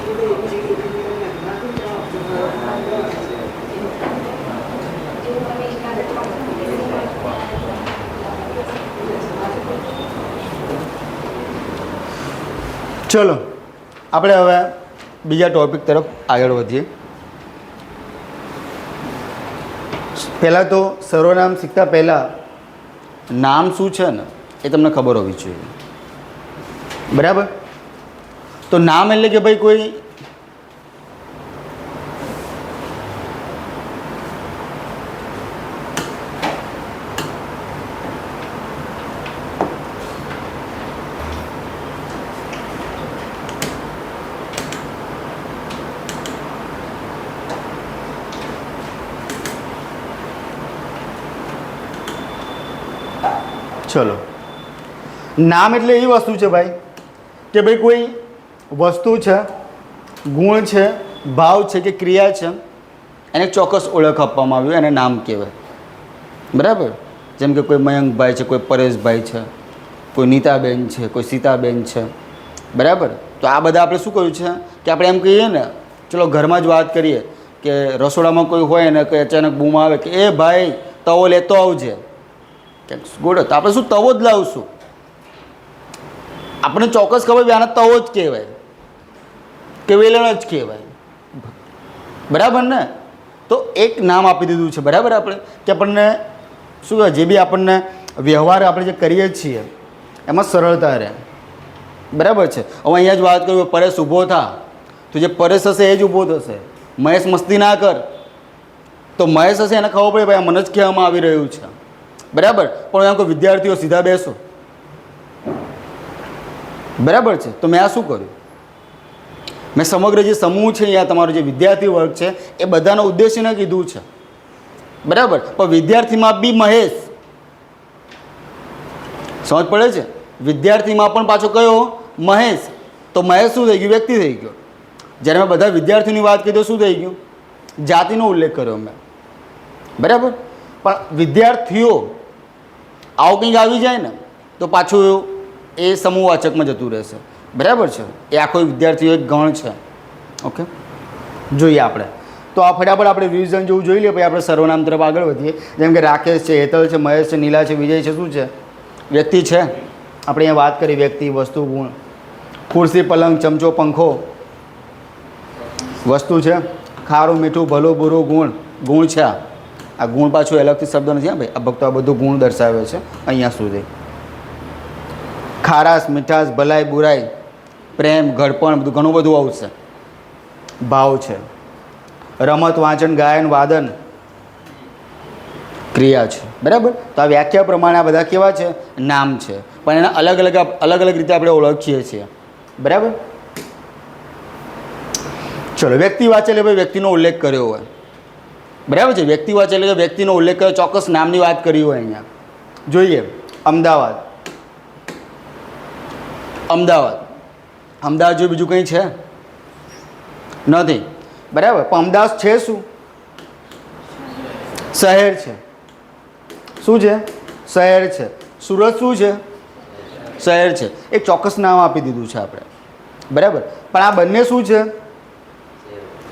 ચલો આપણે હવે બીજા ટોપિક તરફ આગળ વધીએ. પહેલાં તો સર્વનામ શીખતા પહેલાં નામ શું છે ને એ તમને ખબર હોવી જોઈએ. બરાબર? તો નામ એટલે કે ભાઈ કોઈ ચલો નામ એટલે એવી વસ્તુ છે ભાઈ કે ભાઈ કોઈ વસ્તુ છે, ગુણ છે, ભાવ છે કે ક્રિયા છે, એને ચોક્કસ ઓળખ આપવામાં આવ્યું એને નામ કહેવાય. બરાબર? જેમ કે કોઈ મયંકભાઈ છે, કોઈ પરેશભાઈ છે, કોઈ નીતાબેન છે, કોઈ સીતાબેન છે. બરાબર? તો આ બધા આપણે શું કહ્યું છે કે આપણે એમ કહીએ ને, ચલો ઘરમાં જ વાત કરીએ કે રસોડામાં કોઈ હોય ને કોઈ અચાનક બૂમ આવે કે એ ભાઈ તવો લેતો આવજે, ગોળો, તો આપણે શું તવો જ લાવશું. આપણે ચોક્કસ ખબર આને તવો જ કહેવાય કે વેલણ જ કહેવાય. બરાબર ને? તો એક નામ આપી દીધું છે. બરાબર? આપણે કે આપણને શું કહેવાય, જે બી આપણને વ્યવહાર આપણે જે કરીએ છીએ એમાં સરળતા રહે. બરાબર છે? હવે અહીંયા જ વાત કરું, પરેશ ઊભો થા, તો જે પરેશ હશે એ જ ઊભો થશે. મહેશ મસ્તી ના કર, તો મહેશ હશે એને ખબર પડે ભાઈ મને જ કહેવામાં આવી રહ્યું છે. બરાબર? પણ એમ કોઈ વિદ્યાર્થીઓ સીધા બેસો. બરાબર છે? તો મેં આ શું કર્યું, મેં સમગ્ર જે સમૂહ છે અહીંયા તમારો જે વિદ્યાર્થી વર્ગ છે એ બધાનો ઉદ્દેશ્યને કીધું છે. બરાબર? પણ વિદ્યાર્થીમાં બી મહેશ, સમજ પડે છે? વિદ્યાર્થીમાં પણ પાછો કયો મહેશ. તો મહેશ શું થઈ ગયું, વ્યક્તિ થઈ ગયો. જ્યારે મેં બધા વિદ્યાર્થીઓની વાત કરી તો શું થઈ ગયું, જાતિનો ઉલ્લેખ કર્યો મેં. બરાબર? પણ વિદ્યાર્થીઓ આવું કંઈક આવી જાય ને તો પાછું એ સમૂહવાચકમાં જતું રહેશે. બરાબર છે? એ આખો વિદ્યાર્થીઓ એક ગણ છે. ઓકે, જોઈએ આપણે તો આ ફટાફટ આપણે રિવિઝન જેવું જોઈ લઈએ, પછી આપણે સર્વનામ તરફ આગળ વધીએ. જેમ કે રાકેશ છે, હેતલ છે, મહેશ છે, નીલા છે, વિજય છે, શું છે, વ્યક્તિ છે. આપણે અહીંયા વાત કરી વ્યક્તિ, વસ્તુ, ગુણ. ખુરશી, પલંગ, ચમચો, પંખો વસ્તુ છે. ખારું, મીઠું, ભલું, બુરું, ગુણ, ગુણ છે. આ ગુણ પાછું અલગથી શબ્દ નથી હા ભાઈ, આ ભક્તો આ બધું ગુણ દર્શાવે છે અહીંયા સુધી. ખારાશ, મીઠાશ, ભલાઈ, બુરાઈ, પ્રેમ, ઘડપણ, બધું ઘણું બધું આવશે. ભાવ છે. રમત, વાંચન, ગાયન, વાદન, ક્રિયા છે. બરાબર? તો આ વ્યાખ્યા પ્રમાણે આ બધા કેવા છે, નામ છે. પણ એના અલગ અલગ રીતે આપણે ઓળખીએ છીએ. બરાબર? ચલો, વ્યક્તિ વાંચે એટલે ભાઈ વ્યક્તિનો ઉલ્લેખ કર્યો હોય. બરાબર છે? વ્યક્તિ વાંચે એટલે વ્યક્તિનો ઉલ્લેખ કર્યો, ચોક્કસ નામની વાત કરી હોય. અહીંયા જોઈએ અમદાવાદ. અમદાવાદ, અમદાવાદ જો બીજું કંઈ છે નથી. બરાબર? પણ અમદાવાદ છે શું, શહેર છે. શું છે, શહેર છે. સુરત શું છે, શહેર છે. એક ચોક્કસ નામ આપી દીધું છે આપણે. બરાબર? પણ આ બંને શું છે,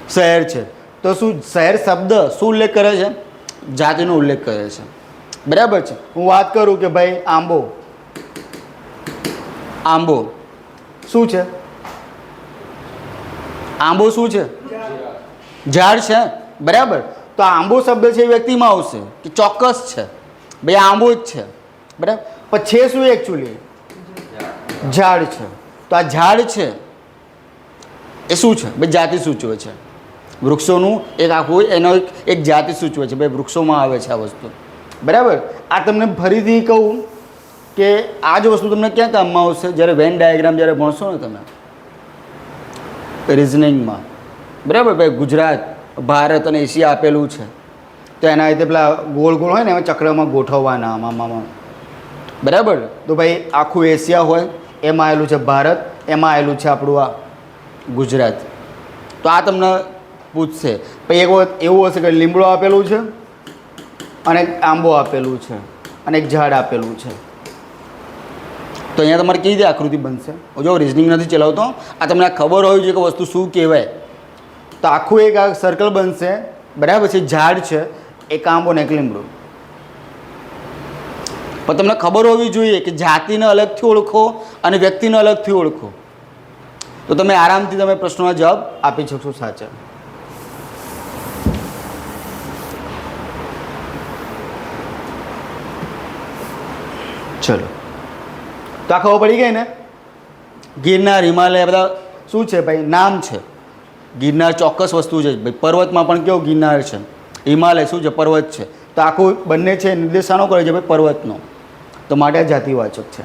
શહેર છે. તો શું શહેર શબ્દ શું ઉલ્લેખ કરે છે, જાતિનો ઉલ્લેખ કરે છે. બરાબર છે? હું વાત કરું કે ભાઈ આંબો, આંબો શું છે, આંબો શું છે, ઝાડ છે. બરાબર? તો આંબો શબ્દ છે એ વ્યક્તિમાં આવશે કે ચોક્કસ છે ભાઈ આંબો જ છે. બરાબર? પણ છે શું એકચ્યુઅલી, ઝાડ છે. તો આ ઝાડ છે એ શું છે ભાઈ, જાતિ સૂચવે છે. વૃક્ષોનું એક આખું એનો એક જાતિ સૂચવે છે ભાઈ, વૃક્ષોમાં આવે છે આ વસ્તુ. બરાબર? આ તમને ફરીથી કહું કે આ જ વસ્તુ તમને ક્યાં કામમાં આવશે, જ્યારે વેન ડાયાગ્રામ જ્યારે ભણશો ને તમે રિઝનિંગમાં. બરાબર? ભાઈ ગુજરાત, ભારત અને એશિયા આપેલું છે તો એના રીતે પેલા ગોળ ગોળ હોય ને એમાં ચક્રમાં ગોઠવવાના આમાં. બરાબર? તો ભાઈ આખું એશિયા હોય એમાં આવેલું છે ભારત, એમાં આવેલું છે આપણું આ ગુજરાત. તો આ તમને પૂછશે. પછી એક વખત એવું હશે કે લીમડો આપેલું છે અને એક આંબો આપેલું છે અને એક ઝાડ આપેલું છે. તો અહીંયા તમારે કેવી રીતે આકૃતિ બનશે? જો રિઝનિંગ નથી ચલાવતો, આ તમને ખબર હોવી જોઈએ કે વસ્તુ શું કહેવાય. તો આખું એક આ સર્કલ બનશે, બરાબર છે. ઝાડ છે, એક આંબો ને એક લીમડું. પણ તમને ખબર હોવી જોઈએ કે જાતિને અલગથી ઓળખો અને વ્યક્તિને અલગથી ઓળખો, તો તમે આરામથી તમે પ્રશ્નોના જવાબ આપી શકશો સાચા. ચલો, તો આ ખબર પડી ગઈ ને? ગિરનાર, હિમાલય બધા શું છે ભાઈ? નામ છે. ગિરનાર ચોક્કસ વસ્તુ છે ભાઈ. પર્વતમાં પણ કેવો ગિરનાર છે, હિમાલય શું છે? પર્વત છે. તો આખું બંને છે નિર્દેશાનો કરે છે ભાઈ પર્વતનો, તો માટે આ જાતિવાચક છે.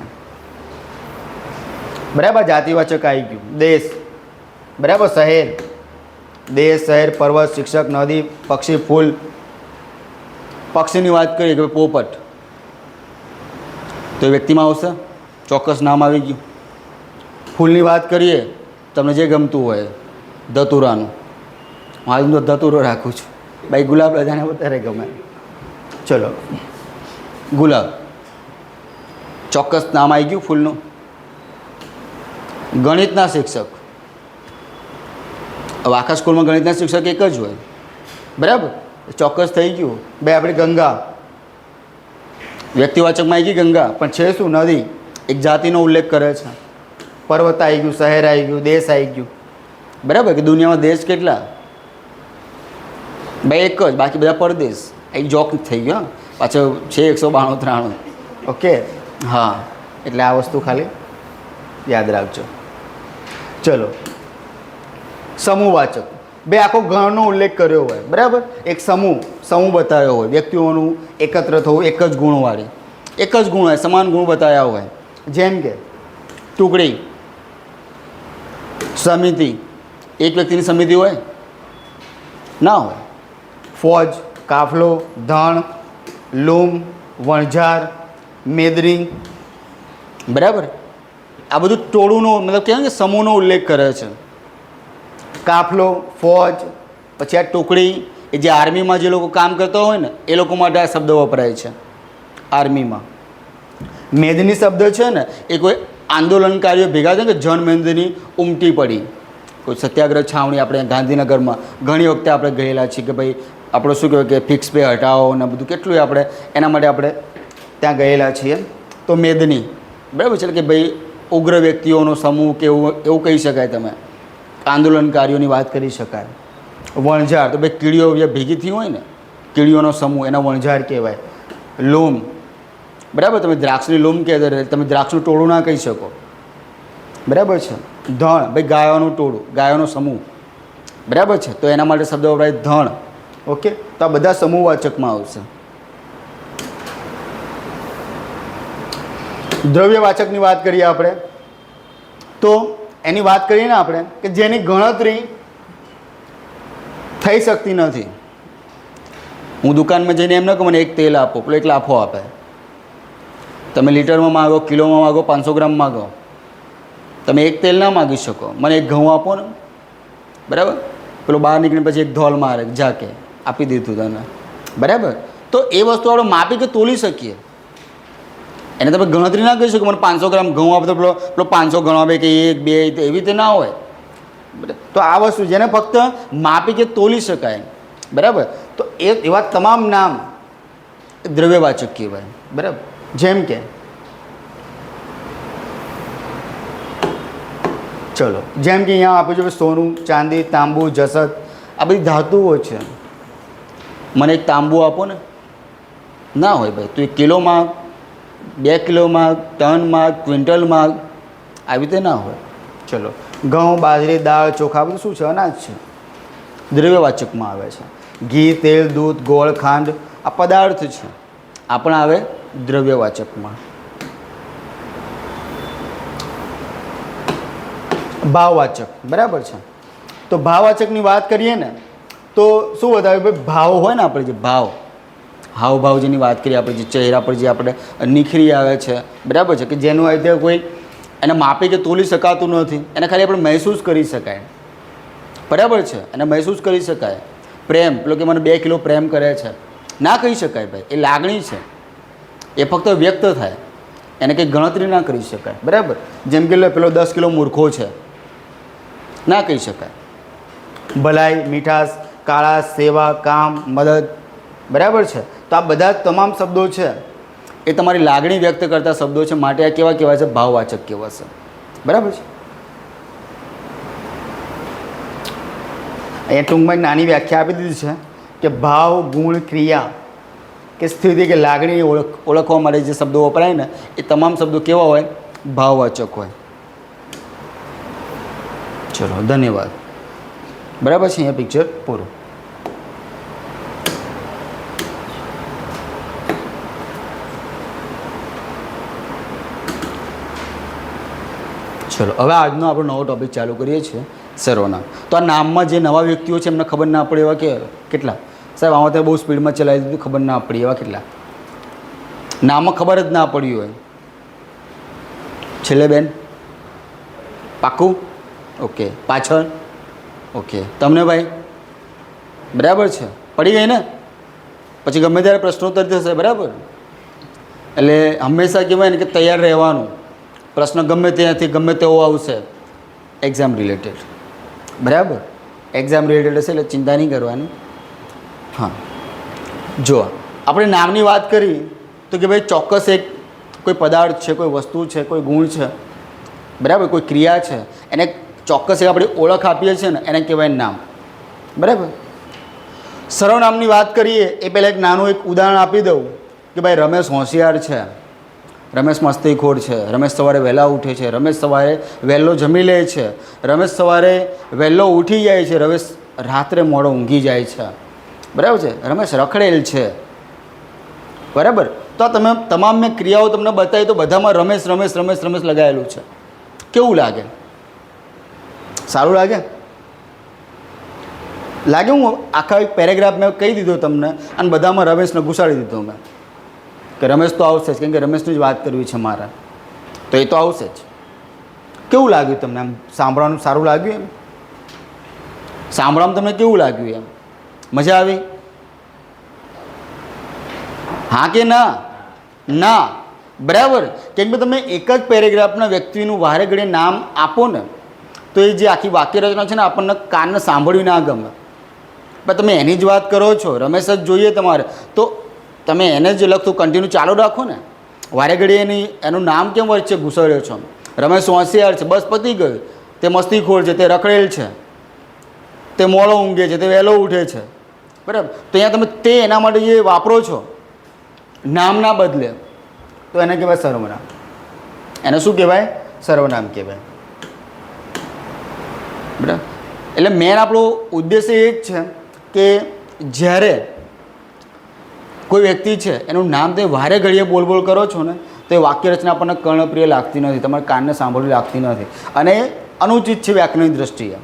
બરાબર, જાતિવાચક આવી ગયું. દેશ, બરાબર. શહેર, દેશ, શહેર, પર્વત, શિક્ષક, નદી, પક્ષી, ફૂલ. પક્ષીની વાત કરીએ કે પોપટ, તો એ વ્યક્તિમાં આવશે, ચોક્કસ નામ આવી ગયું. ફૂલની વાત કરીએ, તમને જે ગમતું હોય, ધતુરાનું. હું તો ધતુરો રાખું છું ભાઈ. ગુલાબ બધાને વધારે ગમે. ચલો, ગુલાબ, ચોક્કસ નામ આવી ગયું ફૂલનું. ગણિતના શિક્ષક, હવે આખા સ્કૂલમાં ગણિતના શિક્ષક એક જ હોય, બરાબર, ચોક્કસ થઈ ગયું. ભાઈ આપણે ગંગા, વ્યક્તિવાચકમાં આવી ગઈ ગંગા, પણ છે શું? નદી, એક જાતિનો ઉલ્લેખ કરે છે. પર્વત આવી ગયું, શહેર આવી ગયું, દેશ આવી ગયું, બરાબર. કે દુનિયામાં દેશ કેટલા? ભાઈ એક જ, બાકી બધા પરદેશ. એક જોક થઈ ગયો, પાછો છે 192-93. ઓકે, હા, એટલે આ વસ્તુ ખાલી યાદ રાખજો. ચલો, સમૂહવાચક, બે આખો ગણનો ઉલ્લેખ કર્યો હોય, બરાબર. એક સમૂહ બતાવ્યો હોય, વ્યક્તિઓનું એકત્ર થવું, એક જ ગુણવાળી, એક જ ગુણ હોય, સમાન ગુણ બતાવ્યા હોય. જેમ કે ટુકડી, સમિતિ, એક વ્યક્તિની સમિતિ હોય ના હોય. ફોજ, કાફલો, ધણ, લૂમ, વણઝાર, મેદરી, બરાબર. આ બધું ટોળુંનો મતલબ કહેવાય કે સમૂહનો ઉલ્લેખ કરે છે. કાફલો, ફોજ, પછી આ ટુકડી, એ જે આર્મીમાં જે લોકો કામ કરતા હોય ને એ લોકો માટે આ શબ્દ વપરાય છે આર્મીમાં. મેદની શબ્દ છે ને એ કોઈ આંદોલનકારીઓ ભેગા થયા કે જનમેદની ઉમટી પડી, કોઈ સત્યાગ્રહ છાવણી. આપણે ગાંધીનગરમાં ઘણી વખતે આપણે ગયેલા છીએ કે ભાઈ આપણો શું કહેવાય કે ફિક્સ પે હટાવો ને બધું કેટલું આપણે એના માટે આપણે ત્યાં ગયેલા છીએ. તો મેદની, બરાબર છે, કે ભાઈ ઉગ્ર વ્યક્તિઓનો સમૂહ કે એવું કહી શકાય. તમે આંદોલનકારીઓની વાત કરી શકાય. વણઝાર, તો ભાઈ કીડીઓ જે ભેગી થઈ હોય ને, કીડીઓનો સમૂહ, એના વણઝાર કહેવાય. લૂમ, બરાબર, તમે દ્રાક્ષની લૂમ કહેતા, તમે દ્રાક્ષનું ટોળું ના કહી શકો, બરાબર છે. ધણ, ભાઈ ગાયોનું ટોળું, ગાયોનો સમૂહ, બરાબર છે, તો એના માટે શબ્દ વપરાય ધણ. ઓકે, તો આ બધા સમૂહવાચકમાં આવશે. દ્રવ્યવાચકની વાત કરીએ આપણે, તો એની વાત કરીએ ને આપણે કે જેની ગણતરી થઈ શકતી નથી. હું દુકાનમાં જઈને એમ ન કહું મને એક તેલ આપો, પેલો એક લાફો આપે. તમે લીટરમાં માગો, કિલોમાં માગો, 500 ગ્રામ માગો, તમે એક તેલ ના માગી શકો. મને એક ઘઉં આપો ને, બરાબર, પેલો બહાર નીકળીને પછી એક ધોલ મારે, જાકે આપી દીધું તને, બરાબર. તો એ વસ્તુ આપણે માપી કે તોલી શકીએ, એને તમે ગણતરી ના કરી શકો. મને 500 ગ્રામ ઘઉં આપો તો પેલો 500 ગણાવે કે 1, 2 એવી રીતે ના હોય. તો આ વસ્તુ જેને ફક્ત માપી કે તોલી શકાય, બરાબર, તો એવા તમામ નામ દ્રવ્યવાચક કહેવાય, બરાબર. જેમ કે ચલો, જેમ કે અહીંયા આપ્યું છે સોનું, ચાંદી, તાંબુ, જસત, આ બધી ધાતુઓ છે. મને એક તાંબુ આપો ને, ના હોય ભાઈ. તું 1 કિલો માગ, 2 કિલો માગ, ટન માગ, ક્વિન્ટલ માગ, આવી રીતે ના હોય. ચલો, ઘઉં, બાજરી, દાળ, ચોખા, બધું શું છે? અનાજ છે, દ્રવ્યવાચકમાં આવે છે. ઘી, તેલ, દૂધ, ગોળ, ખાંડ, આ પદાર્થ છે, આ પણ આવે દ્રવ્યવાચકમાં. ભાવવાચક, બરાબર છે. તો ભાવવાચકની વાત કરીએ ને તો શું બતાવે ભાઈ? ભાવ હોય ને આપણે જે હાવભાવ જેની વાત કરીએ આપણે, જે ચહેરા પર જે આપણે નિખરી આવે છે, બરાબર છે, કે જેનું అయితే કોઈ એને માપી કે તોલી શકાતું નથી, એને ખાલી આપણે મહેસૂસ કરી શકાય, બરાબર છે, એને મહેસૂસ કરી શકાય. પ્રેમ, પેલો કે મને 2 કિલો પ્રેમ કરે છે, ના કહી શકાય ભાઈ, એ લાગણી છે, એ ફક્ત વ્યક્ત થાય. એને કંઈ ગણતરી ના કરી શકાય, બરાબર. જેમ કે પેલો 10 કિલો મૂર્ખો છે, ના કહી શકાય. ભલાઈ, મીઠાશ, કાળાશ, સેવા, કામ, મદદ, બરાબર છે. તો આ બધા તમામ શબ્દો છે એ તમારી લાગણી વ્યક્ત કરતા શબ્દો છે, માટે આ કેવા કહેવાય છે? ભાવવાચક કહેવાશે, બરાબર છે. અહીંયા ટૂંકમાં નાની વ્યાખ્યા આપી દીધી છે કે ભાવ, ગુણ, ક્રિયા કે સ્થિતિ કે લાગણી ઓળખવા માટે જે શબ્દો વપરાય ને એ તમામ શબ્દો કેવા હોય? ભાવવાચક હોય. ચલો, ધન્યવાદ. બરાબર છે. અહીંયા પિક્ચર પૂરું. ચલો, હવે આજનો આપણો નવો ટૉપિક ચાલુ કરીએ છીએ, સર્વનામ. તો આ નામમાં જે નવા વ્યક્તિઓ છે એમને ખબર ના પડે એવા કેટલા? સાહેબ આમાં તો બહુ સ્પીડમાં ચલાવી દીધું, ખબર ના પડી એવા કેટલા? નામમાં ખબર જ ના પડી હોય. છેલ્લે બેન પાક્કું? ઓકે. પાછળ? ઓકે. તમને ભાઈ બરાબર છે? પડી ગઈ ને? પછી ગમે ત્યારે પ્રશ્નોત્તર થશે, બરાબર. એટલે હંમેશા કહેવાય ને કે તૈયાર રહેવાનું. પ્રશ્ન ગમે ત્યાંથી ગમે તેવો આવશે, એક્ઝામ રિલેટેડ, બરાબર. એક્ઝામ રિલેટેડ હશે એટલે ચિંતા નહીં કરવાની. હા, જો આપણે નામની વાત કરી તો કે ભાઈ ચોક્કસ એક કોઈ પદાર્થ છે, કોઈ વસ્તુ છે, કોઈ ગુણ છે, બરાબર, કોઈ ક્રિયા છે, એને ચોક્કસ એક આપણે ઓળખ આપીએ છીએ ને એને કહેવાય નામ, બરાબર. સર્વનામની વાત કરીએ એ પહેલાં એક નાનું એક ઉદાહરણ આપી દઉં કે ભાઈ રમેશ હોશિયાર છે, રમેશ મસ્તીખોર છે, રમેશ સવારે વહેલા ઉઠે છે, રમેશ સવારે વહેલો જમી લે છે, રમેશ સવારે વહેલો ઉઠી જાય છે, રમેશ રાત્રે મોડો ઊંઘી જાય છે, બરાબર છે. રમેશ રખડેલ છે, બરાબર. તો આ તમે તમામ મેં ક્રિયાઓ તમને બતાવી તો બધામાં રમેશ રમેશ રમેશ રમેશ લગાવેલું છે. કેવું લાગે? સારું લાગે? લાગે? હું આખા એક પેરેગ્રાફ મેં કહી દીધો તમને અને બધામાં રમેશને ઘુસાડી દીધો મેં કે રમેશ તો આવશે જ, કેમ કે રમેશની જ વાત કરવી છે મારા, તો એ તો આવશે જ. કેવું લાગ્યું તમને? આમ સાંભળવાનું સારું લાગ્યું? એમ સાંભળવામાં તમને કેવું લાગ્યું? એમ મજા આવી? હા કે ના? ના, બરાબર. કેમ કે તમે એક જ પેરેગ્રાફના વ્યક્તિનું વારે ઘડીએ નામ આપો ને તો એ જે આખી વાક્ય રચના છે ને આપણને કાનને સાંભળવી ના ગમે. પણ તમે એની જ વાત કરો છો, રમેશ જ જોઈએ તમારે, તો તમે એને જ લખતું કન્ટિન્યુ ચાલુ રાખો ને. વારે ઘડીએ એનું નામ કેમ વચ્ચે ઘૂસડ્યો છો? રમેશ હોશિયાર છે, બસ પતી ગયું. તે મસ્તીખોર છે, તે રખડેલ છે, તે મોડો ઊંઘે છે, તે વહેલો ઉઠે છે, બરાબર. તો અહીંયા તમે તે એના માટે જે વાપરો છો નામના બદલે, તો એને કહેવાય સર્વનામ. એને શું કહેવાય? સર્વનામ કહેવાય, બરાબર. એટલે મેન આપણો ઉદ્દેશ્ય એ જ છે કે જ્યારે કોઈ વ્યક્તિ છે એનું નામ તમે વારે ઘડીએ બોલ કરો છો ને તો એ વાક્ય રચના આપણને કર્ણપ્રિય લાગતી નથી, તમારા કાનને સાંભળવી લાગતી નથી અને અનુચિત છે વ્યાકરણની દૃષ્ટિએ,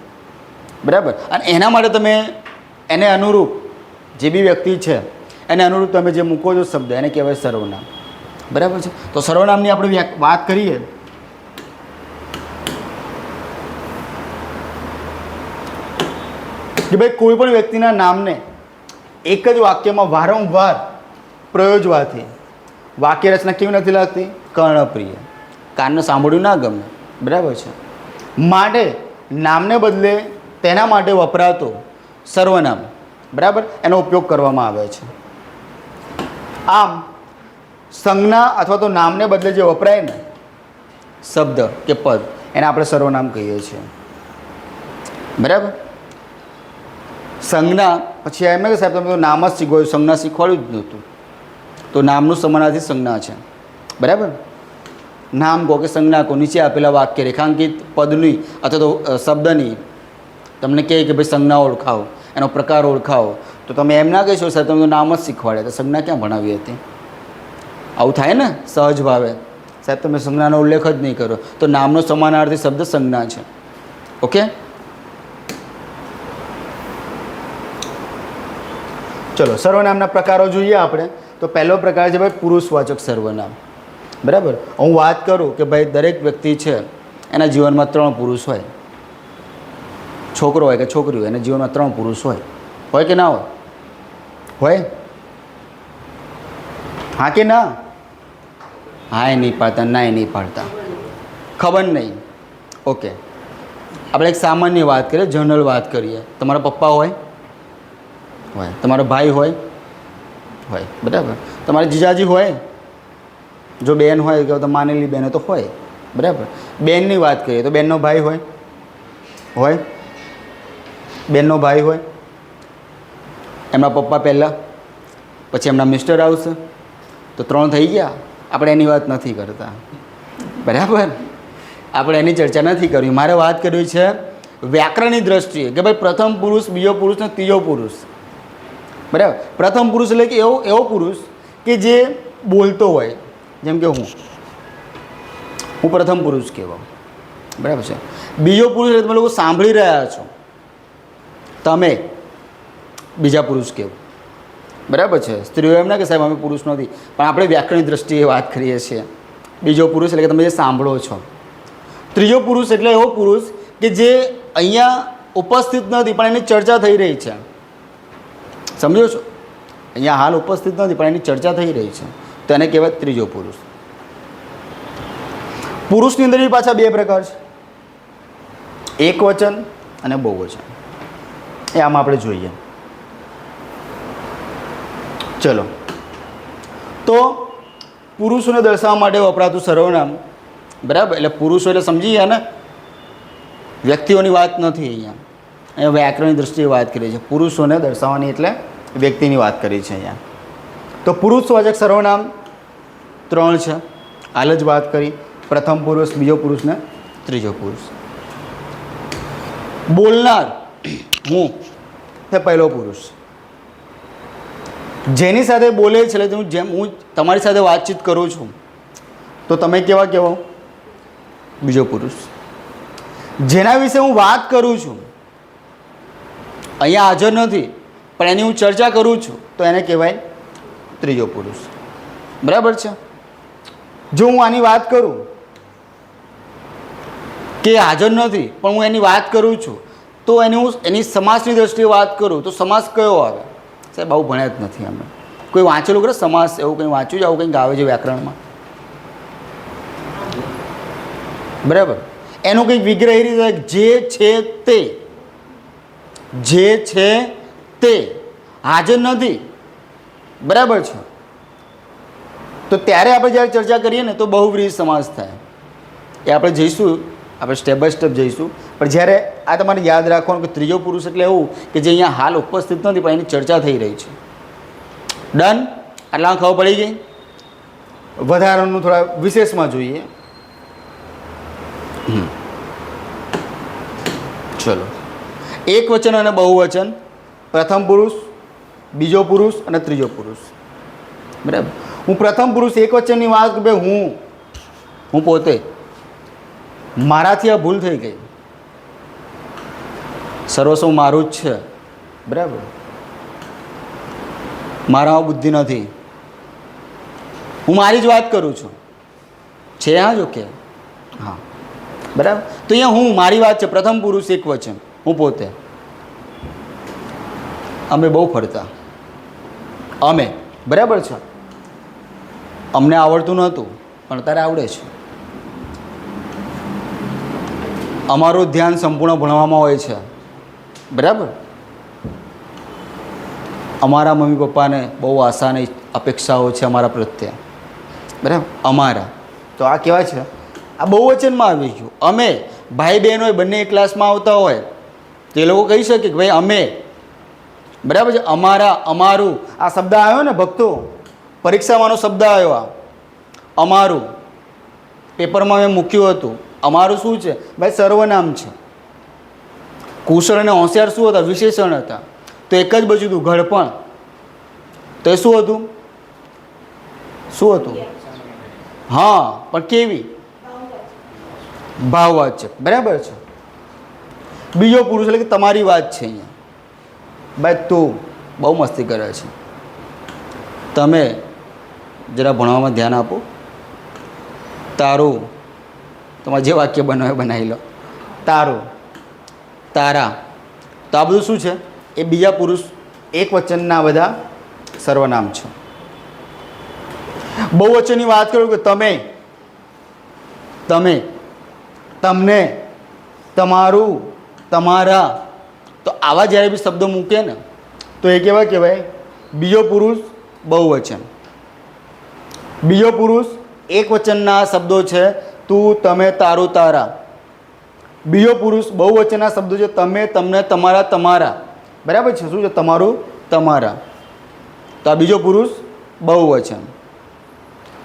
બરાબર. અને એના માટે તમે એને અનુરૂપ જે બી વ્યક્તિ છે એને અનુરૂપ તમે જે મૂકો છો શબ્દ એને કહેવાય સર્વનામ, બરાબર છે. તો સર્વનામની આપણે વાત કરીએ કે ભાઈ કોઈ પણ વ્યક્તિના નામને એક જ વાક્યમાં વારંવાર પ્રયોજવાથી વાક્ય રચના કેવી નથી લાગતી? કર્ણપ્રિય, કાનને સાંભળ્યું ના ગમે, બરાબર છે. માટે નામને બદલે તેના માટે વપરાતો સર્વનામ, બરાબર, એનો ઉપયોગ કરવામાં આવે છે. આમ સંજ્ઞા અથવા તો નામને બદલે જે વપરાય ને શબ્દ કે પદ એને આપણે સર્વનામ કહીએ છીએ, બરાબર. સંજ્ઞા પછી એમ કે સાહેબ તમે તો નામ જ શીખવાડ્યું, સંજ્ઞા શીખવાડ્યું જ નહોતું, તો નામનું સમાનાર્થી સંજ્ઞા છે, બરાબર. નામ કહો કે સંજ્ઞા કહો, નીચે આપેલા વાક્ય રેખાંકિત પદની અથવા તો શબ્દની તમને કહે કે ભાઈ સંજ્ઞા ઓળખાવો, એનો પ્રકાર ઓળખાવો, તો તમે એમ ના કહીશો સાહેબ તમે તો નામ જ શીખવાડ્યા, તો સંજ્ઞા ક્યાં ભણાવી હતી? આવું થાય ને સહજ ભાવે, સાહેબ તમે સંજ્ઞાનો ઉલ્લેખ જ નહીં કરો, તો નામનો સમાનાર્થી શબ્દ સંજ્ઞા છે. ઓકે, ચલો સર્વનામના પ્રકારો જોઈએ આપણે. તો પહેલો પ્રકાર છે ભાઈ પુરુષવાચક સર્વનામ, બરાબર. હું વાત કરું કે ભાઈ દરેક વ્યક્તિ છે એના જીવનમાં 3 પુરુષ હોય, છોકરો હોય કે છોકરી હોય, એના જીવનમાં 3 પુરુષ હોય કે ના હોય? હોય? હા કે ના? હા એ નહીં પાડતા, ના એ નહીં પાડતા, ખબર નહીં. ઓકે, આપણે એક સામાન્ય વાત કરીએ, જનરલ વાત કરીએ. તમારા પપ્પા હોય, તમારો ભાઈ હોય, બરાબર. તમારા જીજાજી હોય, જો બેન હોય કે તો માનેલી બેન તો હોય, બરાબર. બેનની વાત કરીએ તો બેનનો ભાઈ હોય, બેનનો ભાઈ હોય, એમના પપ્પા પહેલાં, પછી એમના મિસ્ટર આવશે, તો 3 થઈ ગયા. આપણે એની વાત નથી કરતા, બરાબર. આપણે એની ચર્ચા નથી કરવી. મારે વાત કરવી છે વ્યાકરણની દ્રષ્ટિએ કે ભાઈ પ્રથમ પુરુષ, બીજો પુરુષ ને ત્રીજો પુરુષ, બરાબર. પ્રથમ પુરુષ એટલે કે એવો પુરુષ કે જે બોલતો હોય, જેમ કે હું પ્રથમ પુરુષ કહેવાઉં, બરાબર છે. બીજો પુરુષ એટલે તમે લોકો સાંભળી રહ્યા છો, તમે બીજા પુરુષ કહેવું, બરાબર છે. સ્ત્રીઓ એમ ના કે સાહેબ અમે પુરુષ નથી, પણ આપણે વ્યાકરણની દ્રષ્ટિએ વાત કરીએ છીએ. બીજો પુરુષ એટલે કે તમે જે સાંભળો છો. ત્રીજો પુરુષ એટલે એવો પુરુષ કે જે અહીંયા ઉપસ્થિત નથી પણ એની ચર્ચા થઈ રહી છે, સમજો છો. અહીંયા હાલ ઉપસ્થિત નથી પણ એની ચર્ચા થઈ રહી છે, તો એને કહેવાય ત્રીજો પુરુષ. પુરુષની અંદર પાછા 2 પ્રકાર છે, એકવચન અને બહુવચન. એ આમાં આપણે જોઈએ. ચલો, તો પુરુષોને દર્શાવવા માટે વપરાતું સર્વનામ, બરાબર. એટલે પુરુષો એટલે સમજી ગયા ને, વ્યક્તિઓની વાત નથી. અહીંયા વ્યાકરણની દ્રષ્ટિએ વાત કરી છે. પુરુષોને દર્શાવવાની એટલે વ્યક્તિની વાત કરી છે અહીંયા. તો પુરુષવાચક સર્વનામ 3 છે, હાલ જ વાત કરી. પ્રથમ પુરુષ, બીજો પુરુષ ને ત્રીજો પુરુષ. બોલનાર હું એ પહેલો પુરુષ, જેની સાથે બોલે છે એટલે જેમ હું તમારી સાથે વાતચીત કરું છું તો તમે કેવા કહેવો? બીજો પુરુષ. જેના વિશે હું વાત કરું છું, અહીંયા હાજર નથી પણ એની હું ચર્ચા કરું છું, તો એને કહેવાય ત્રીજો પુરુષ, બરાબર છે. જો હું આની વાત કરું કે હાજર નથી પણ હું એની વાત કરું છું, તો હું એની સમાસની દ્રષ્ટિએ વાત કરું તો સમાસ કયો આવે? સાહેબ આવું ભણ્યા જ નથી અમે. કોઈ વાંચેલું કરે સમાસ, એવું કંઈ વાંચ્યું છે, આવું કંઈક આવે છે વ્યાકરણમાં, બરાબર. એનું કંઈક વિગ્રહ એ રીતે જે છે તે, જે છે તે હાજર નથી, બરાબર છે. તો ત્યારે આપણે જ્યારે ચર્ચા કરીએ ને તો બહુવ્રીહી સમાસ થાય. એ આપણે જઈશું, આપણે સ્ટેપ બાય સ્ટેપ જઈશું. પણ જ્યારે આ તમારે યાદ રાખવાનું કે ત્રીજો પુરુષ એટલે એવું કે જે અહીંયા હાલ ઉપસ્થિત નથી પણ એની ચર્ચા થઈ રહી છે. ડન? આટલામાં ખબર પડી ગઈ. વધારાનું થોડા વિશેષમાં જોઈએ. ચલો, એક વચન અને બહુવચન, પ્રથમ પુરુષ, બીજો પુરુષ અને ત્રીજો પુરુષ, બરાબર. હું પ્રથમ પુરુષ એક વચનની વાત કે ભાઈ હું પોતે, મારાથી આ ભૂલ થઈ ગઈ, સર્વસ્વ મારું જ છે, બરાબર. મારામાં બુદ્ધિ નથી, હું મારી જ વાત કરું છું, છે હા જો કે હા, બરાબર. તો અહીંયા હું મારી વાત છે, પ્રથમ પુરુષ એક વચન, હું પોતે. અમે બહુ ફરતા, અમે, બરાબર છે. અમને આવડતું નહોતું પણ અત્યારે આવડે છે. અમારું ધ્યાન સંપૂર્ણ ભણવામાં હોય છે, બરાબર. અમારા મમ્મી પપ્પાને બહુ આશા અને અપેક્ષાઓ છે અમારા પ્રત્યે, બરાબર. અમારા તો આ કહેવાય છે, આ બહુવચનમાં આવી ગયું. અમે ભાઈ બહેન હોય, બંને એક ક્લાસમાં આવતા હોય તો એ લોકો કહી શકે કે ભાઈ અમે, બરાબર છે. અમારા, અમારું, આ શબ્દ આવ્યો ને ભક્તો, પરીક્ષામાંનો શબ્દ આવ્યો આ અમારું, પેપરમાં મેં મૂક્યું હતું. અમારું શું છે ભાઈ? સર્વનામ છે. કુશળ અને હોશિયાર શું હતા? વિશેષણ હતા. તો એક જ બચ્યું હતું ઘડપણ, તો એ શું હતું? શું હતું? હા, પણ કેવી? ભાવવાચક, બરાબર છે. બીજો પુરુષ એટલે કે તમારી વાત છે. અહીંયા ભાઈ તું બહુ મસ્તી કરે છે, તમે જરા ભણવામાં ધ્યાન આપો. તારું, તમારે જે વાક્ય બનાવે બનાવી લો. તારું, તારા. તો આ બધું શું છે? એ બીજા પુરુષ એક વચનના બધા સર્વનામ છે. બહુવચનની વાત કરું કે તમે, તમે, તમને, તમારું, તમારા, તો આવા જ્યારે બી શબ્દો મૂકે ને તો એ કેવા કહેવાય? બીજો પુરુષ બહુવચન. બીજો પુરુષ એક વચનના શબ્દો છે તું, તમે, તારું, તારા. બીજો પુરુષ બહુવચનના શબ્દો છે તમે, તમને, તમારા, તમારા. બરાબર છે? શું છે? તમારું, તમારા. તો આ બીજો પુરુષ બહુવચન.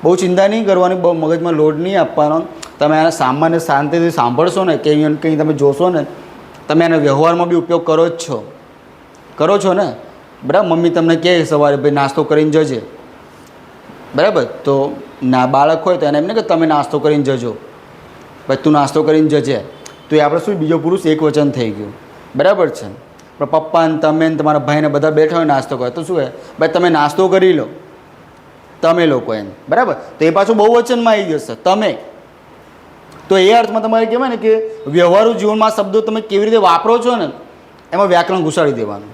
બહુ ચિંતા નહીં કરવાની, બહુ મગજમાં લોડ નહીં આપવાનો. તમે આને સામાન્ય શાંતિથી સાંભળશો ને કે કંઈ તમે જોશો ને, તમે આને વ્યવહારમાં બી ઉપયોગ કરો જ છો. કરો છો ને? બરાબર. મમ્મી તમને કહે સવારે ભાઈ નાસ્તો કરીને જજે, બરાબર? તો ના બાળક હોય તો એને એમ ને કે તમે નાસ્તો કરીને જજો, ભાઈ તું નાસ્તો કરીને જજે. તો એ આપણે શું? બીજો પુરુષ એક વચન થઈ ગયું. બરાબર છે? પણ પપ્પા ને તમે ને તમારા ભાઈને બધા બેઠા હોય નાસ્તો કરે તો શું કહે? ભાઈ તમે નાસ્તો કરી લો, તમે લોકો એમ. બરાબર? તો એ પાછું બહુવચનમાં આવી જશે, તમે. તો એ અર્થમાં તમારે કહેવાય ને કે વ્યવહારુ જીવનમાં શબ્દો તમે કેવી રીતે વાપરો છો ને એમાં વ્યાકરણ ઘુસાડી દેવાનું.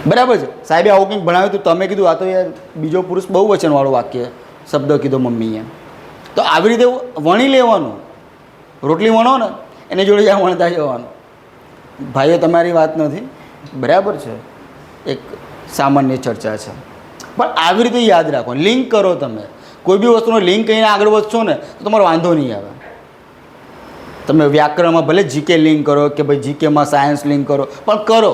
બરાબર છે? સાહેબે આવું કંઈક ભણાવ્યું હતું, તમે કીધું આ તો યાર બીજો પુરુષ બહુવચનવાળું વાક્ય શબ્દ કીધો મમ્મીએ. તો આવી રીતે વણી લેવાનું. રોટલી વણો ને એની જોડે જ્યાં વણતા જવાનું. ભાઈઓ તમારી વાત નથી, બરાબર છે? એક સામાન્ય ચર્ચા છે. પણ આવી રીતે યાદ રાખો, લિંક કરો. તમે કોઈ બી વસ્તુનો લિંક કહીને આગળ વધશો ને તો તમારો વાંધો નહીં આવે. તમે વ્યાકરણમાં ભલે જીકે લિંક કરો કે ભાઈ જીકેમાં સાયન્સ લિંક કરો, પણ કરો.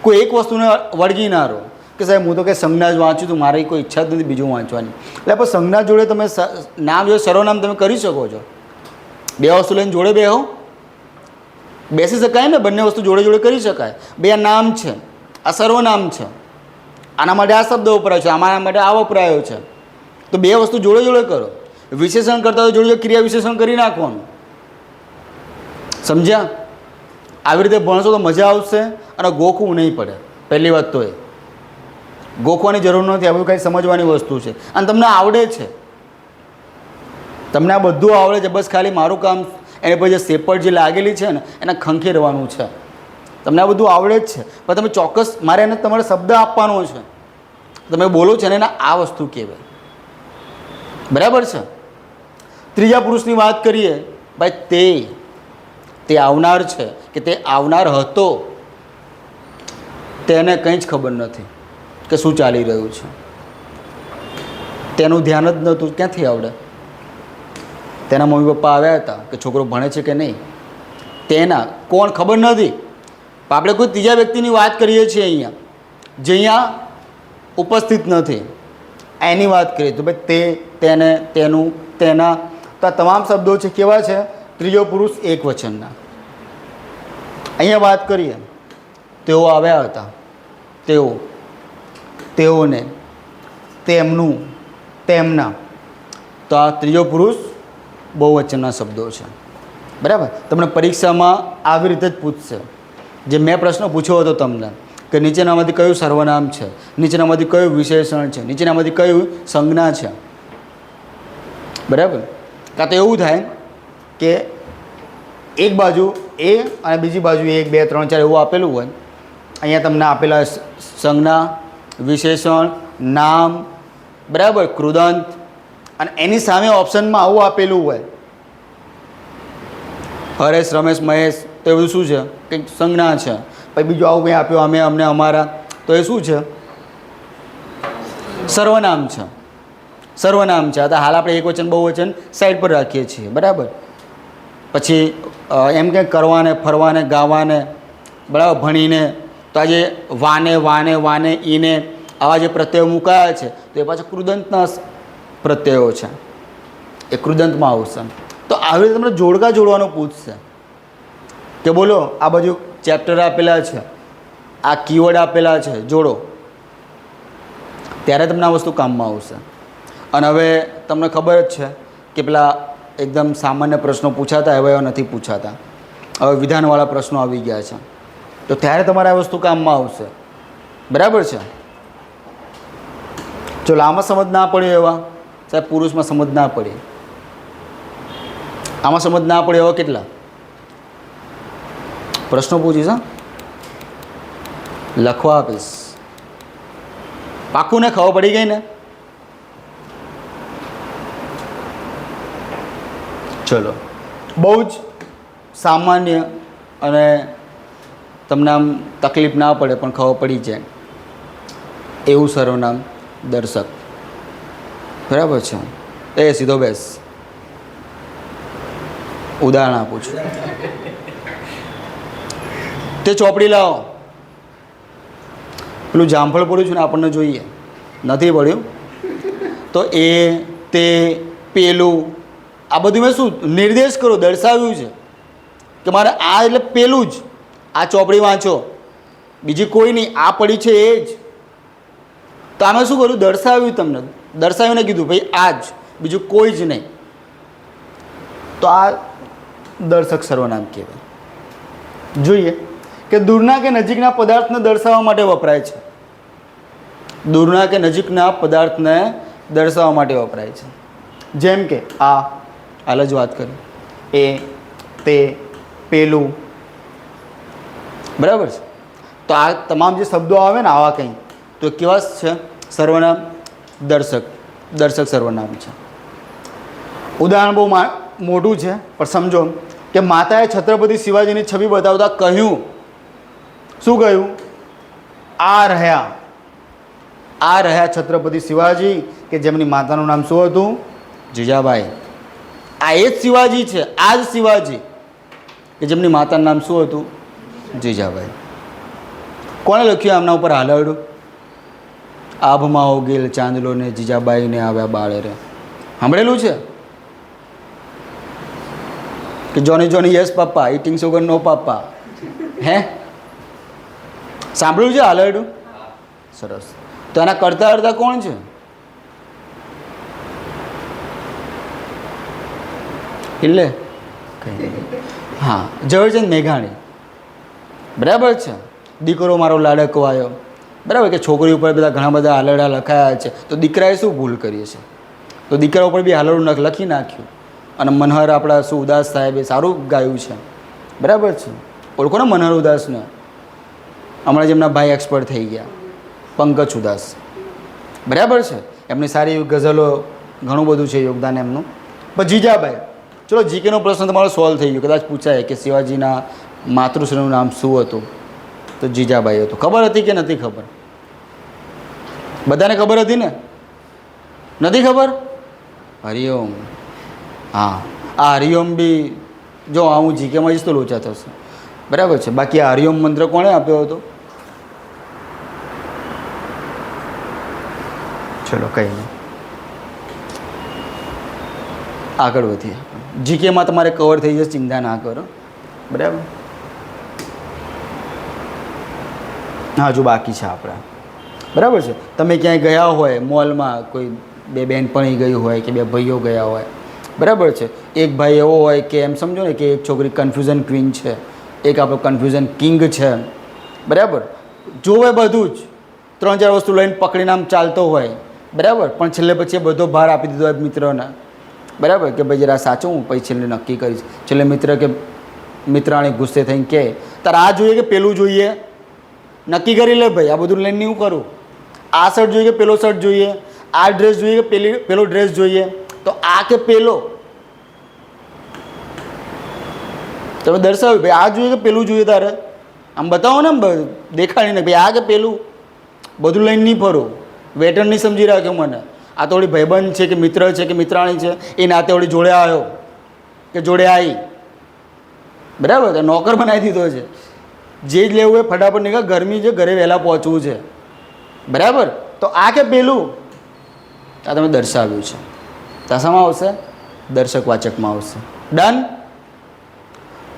કોઈ એક વસ્તુને વળગી ના રહો કે સાહેબ હું તો કંઈ સંજ્ઞા જ વાંચું છું, મારી કોઈ ઈચ્છા જ નથી બીજું વાંચવાની. એટલે પણ સંજ્ઞા જોડે તમે નામ જોડે સર્વનામ તમે કરી શકો છો. બે વસ્તુ લઈને જોડે બેહો, બેસી શકાય ને? બંને વસ્તુ જોડે જોડે કરી શકાય. બે આ નામ છે, આ સર્વનામ છે, આના માટે આ શબ્દ વપરાયો છે, આના માટે આ વપરાયો છે. તો બે વસ્તુ જોડે જોડે કરો. વિશેષણ કરતા હોય જોડે જોડે ક્રિયા વિશેષણ કરી નાખવાનું. સમજ્યા? આવી રીતે ભણશો તો મજા આવશે અને ગોખવું નહીં પડે. પહેલી વાત તો એ ગોખવાની જરૂર નથી. આ બધું કંઈ સમજવાની વસ્તુ છે અને તમને આવડે છે. તમને આ બધું આવડે છે. બસ ખાલી મારું કામ એને પછી જે સેપડ જે લાગેલી છે ને એને ખંખેરવાનું છે. તમને આ બધું આવડે જ છે, પણ તમે ચોક્કસ મારે એને તમારે શબ્દ આપવાનો છે. તમે બોલો છો ને એને આ વસ્તુ કહેવાય. બરાબર છે? ત્રીજા પુરુષની વાત કરીએ, ભાઈ તે આવનાર છે કે તે આવનાર હતો, તેને કંઈ જ ખબર નથી કે શું ચાલી રહ્યું છે. તેનું ધ્યાન જ નહોતું. ક્યાંથી આવડે? તેના મમ્મી પપ્પા આવ્યા હતા કે છોકરો ભણે છે કે નહીં, તેના કોણ ખબર નથી. આપણે કોઈ ત્રીજા વ્યક્તિની વાત કરીએ છીએ અહીંયા, જે અહીંયા ઉપસ્થિત નથી, એની વાત કરીએ તો ભાઈ તે, તેને, તેનું, તેના. તો આ તમામ શબ્દો છે કેવા છે? ત્રીજો પુરુષ એક વચનના. અહીંયા વાત કરીએ, તેઓ આવ્યા હતા, તેઓ, તેઓને, તેમનું, તેમના. તો આ ત્રીજો પુરુષ બહુવચનના શબ્દો છે. બરાબર? તમને પરીક્ષામાં આવી રીતે જ પૂછશે. જે મેં પ્રશ્ન પૂછ્યો હતો તમને કે નીચેનામાંથી કયું સર્વનામ છે, નીચેનામાંથી કયું વિશેષણ છે, નીચેનામાંથી કયું સંજ્ઞા છે. બરાબર? કાં તો એવું થાય કે એક બાજુ એ અને બીજી બાજુ 1 2 3 4 એવું આપેલું હોય. અહીંયા તમને આપેલા સંજ્ઞા, વિશેષણ, નામ, બરાબર, કૃદંત, અને એની સામે ઓપ્શનમાં આવું આપેલું હોય હરેશ, રમેશ, મહેશ. તો એ બધું શું છે? કંઈક સંજ્ઞા છે. પછી બીજું આવું કંઈ આપ્યું અમે, અમને, અમારા. તો એ શું છે? સર્વનામ છે. સર્વનામ છે. તો હાલ આપણે એક વચન બહુવચન સાઈડ પર રાખીએ છીએ. બરાબર? પછી એમ કંઈક કરવાને, ફરવાને, ગાવાને, બરાબર, ભણીને. તો આજે વાને, વાને, વાને, ઈને આવા જે પ્રત્યયો મુકાયા છે તો એ પાછા કૃદંતના પ્રત્યયો છે. એ કૃદંતમાં આવશે. તો આવી રીતે તમને જોડકા જોડવાનું પૂછશે કે બોલો આ બાજુ ચેપ્ટર આપેલા છે, આ કીવર્ડ આપેલા છે, જોડો. ત્યારે તમને આ વસ્તુ કામમાં આવશે. અને હવે તમને ખબર જ છે કે પેલા એકદમ સામાન્ય પ્રશ્નો પૂછાતા હવે નથી પૂછાતા. હવે વિધાનવાળા પ્રશ્નો આવી ગયા છે. તો ત્યારે તમારે આ વસ્તુ કામમાં આવશે. બરાબર છે? ચલો આમાં સમજ ના પડે એવા સાહેબ પુરુષમાં સમજ ના પડે, આમાં સમજ ના પડે એવા કેટલા પ્રશ્નો પૂછીશ? લખવા આપીશ. પાક્કું ને? ખબર પડી ગઈ ને? ચલો, બહુ જ સામાન્ય અને તમને આમ તકલીફ ના પડે પણ ખબર પડી જાય એવું સર્વનામ દર્શક. બરાબર છે? એ સીધો બેસ, ઉદાહરણ આપું છું. તે ચોપડી લાવો. પેલું જામફળ પડ્યું છે ને, આપણને જોઈએ, નથી પડ્યું તો એ તે પેલું આ બધું મેં શું નિર્દેશ કરો, દર્શાવ્યું છે કે મારે આ એટલે પેલું જ. આ ચોપડી વાંચો, બીજી કોઈ નહીં, આ પડી છે એ જ. તો આમે શું કર્યું? દર્શાવ્યું, તમને દર્શાવીને કીધું ભાઈ આ જ, બીજું કોઈ જ નહીં. તો આ દર્શક સર્વનામ કહેવાય. જોઈએ કે દૂરના કે નજીકના પદાર્થને દર્શાવવા માટે વપરાય છે. દૂરના કે નજીકના પદાર્થને દર્શાવવા માટે વપરાય છે. જેમ કે આ હાલ જ વાત કરી, એ તે પેલું. બરાબર છે? તો આ તમામ જે શબ્દો આવે ને આવા કંઈ, તો કેવા છે? સર્વનામ દર્શક. દર્શક સર્વનામ છે. ઉદાહરણ બહુ મોટું છે પણ સમજો કે માતાએ છત્રપતિ શિવાજીની છબી બતાવતા કહ્યું. શું કહ્યું? આ રહ્યા છત્રપતિ શિવાજી, કે જેમની માતાનું નામ શું હતું? જીજાબાઈ. આ એ જ શિવાજી છે, આ જ શિવાજી કે જેમની માતાનું નામ શું હતું? જીજાબાઈ. કોણે લખ્યું આમના ઉપર હાલરડું? આભમાં ઓગેલ ચાંદલો ને જીજાબાઈને આવ્યા બાળે રે. સાંભળેલું છે કે જોની જોની યસ પપ્પા, ઇટિંગ સુગર નો પપ્પા. હે, સાંભળ્યું છે હાલરડું? સરસ. તો એના કરતા અડતા કોણ છે? એટલે હા, ઝવેરચંદ મેઘાણી. બરાબર છે? દીકરો મારો લાડકો આવ્યો. બરાબર કે છોકરી ઉપર બધા ઘણા બધા હાલરડા લખાયા છે, તો દીકરાએ શું ભૂલ કરી છે? તો દીકરા ઉપર બી હાલરડું લખી નાખ્યું. અને મનહર આપણા શું ઉદાસ સાહેબે સારું ગાયું છે. બરાબર છે? ઓળખો ને મનહર ઉદાસને? હમણાં જ એમના ભાઈ એક્સપર્ટ થઈ ગયા, પંકજ ઉદાસ. બરાબર છે? એમની સારી એવી ગઝલો, ઘણું બધું છે યોગદાન એમનું. પણ જીજાબાઈ, ચલો જીકેનો પ્રશ્ન તમારો સોલ્વ થઈ ગયો. કદાચ પૂછાય કે શિવાજીના માતૃશ્રીનું નામ શું હતું? તો જીજાબાઈ હતું. ખબર હતી કે નથી ખબર? બધાને ખબર હતી ને? નથી ખબર? હરિઓમ. હા, આ હરિઓમ બી જો હું જીકેમાં જઈશ તો લોચા થશે. બરાબર છે? બાકી આ હરિઓમ મંત્ર કોણે આપ્યો હતો? ચલો કંઈ નહીં, આગળ વધીએ. જીકેમાં તમારે કવર થઈ જશે, ચિંતા ના કરો. બરાબર? હા, હજુ બાકી છે આપણા. બરાબર છે? તમે ક્યાંય ગયા હોય મોલમાં, કોઈ બે બહેનપણી ગઈ હોય કે બે ભાઈઓ ગયા હોય. બરાબર છે? એક ભાઈ એવો હોય કે એમ સમજો ને કે એક છોકરી કન્ફ્યુઝન ક્વીન છે, એક આપણો કન્ફ્યુઝન કિંગ છે. બરાબર? જોવે બધું જ, 3-4 વસ્તુ લઈને પકડીને આમ ચાલતો હોય. બરાબર? પણ છેલ્લે પછી એ બધો ભાર આપી દીધો હોય મિત્રોને. બરાબર કે ભાઈ જરા સાચું, પછી છેલ્લે નક્કી કરીશ. છેલ્લે મિત્ર કે મિત્રાણી ગુસ્સે થઈને કહે તારે આ જોઈએ કે પેલું જોઈએ? નક્કી કરી લે ભાઈ, આ બધું લઈને હું કરું. આ શર્ટ જોઈએ કે પેલો શર્ટ જોઈએ? આ ડ્રેસ જોઈએ કે પેલો ડ્રેસ જોઈએ? તો આ કે પેલો? તમે દર્શાવ્યું ભાઈ આ જોઈએ કે પેલું જોઈએ? તારે આમ બતાવો ને, દેખાડીને ભાઈ આ કે પેલું. બધું લઈને નહીં ફરો. વેટર નહીં સમજી રાખ્યો મને. આ તો વળી ભાઈબંધ છે કે મિત્ર છે કે મિત્રાણી છે, એ નાતે વળી જોડે આવ્યો કે જોડે આવી. બરાબર? તો નોકર બનાવી દીધો છે. જે જ લેવું હોય ફટાફટ નીકળ, ગરમી છે, ઘરે વહેલા પહોંચવું છે. બરાબર? તો આ કે પેલું, આ તમે દર્શાવ્યું છે. તાસામાં આવશે? દર્શકવાચકમાં આવશે. ડન?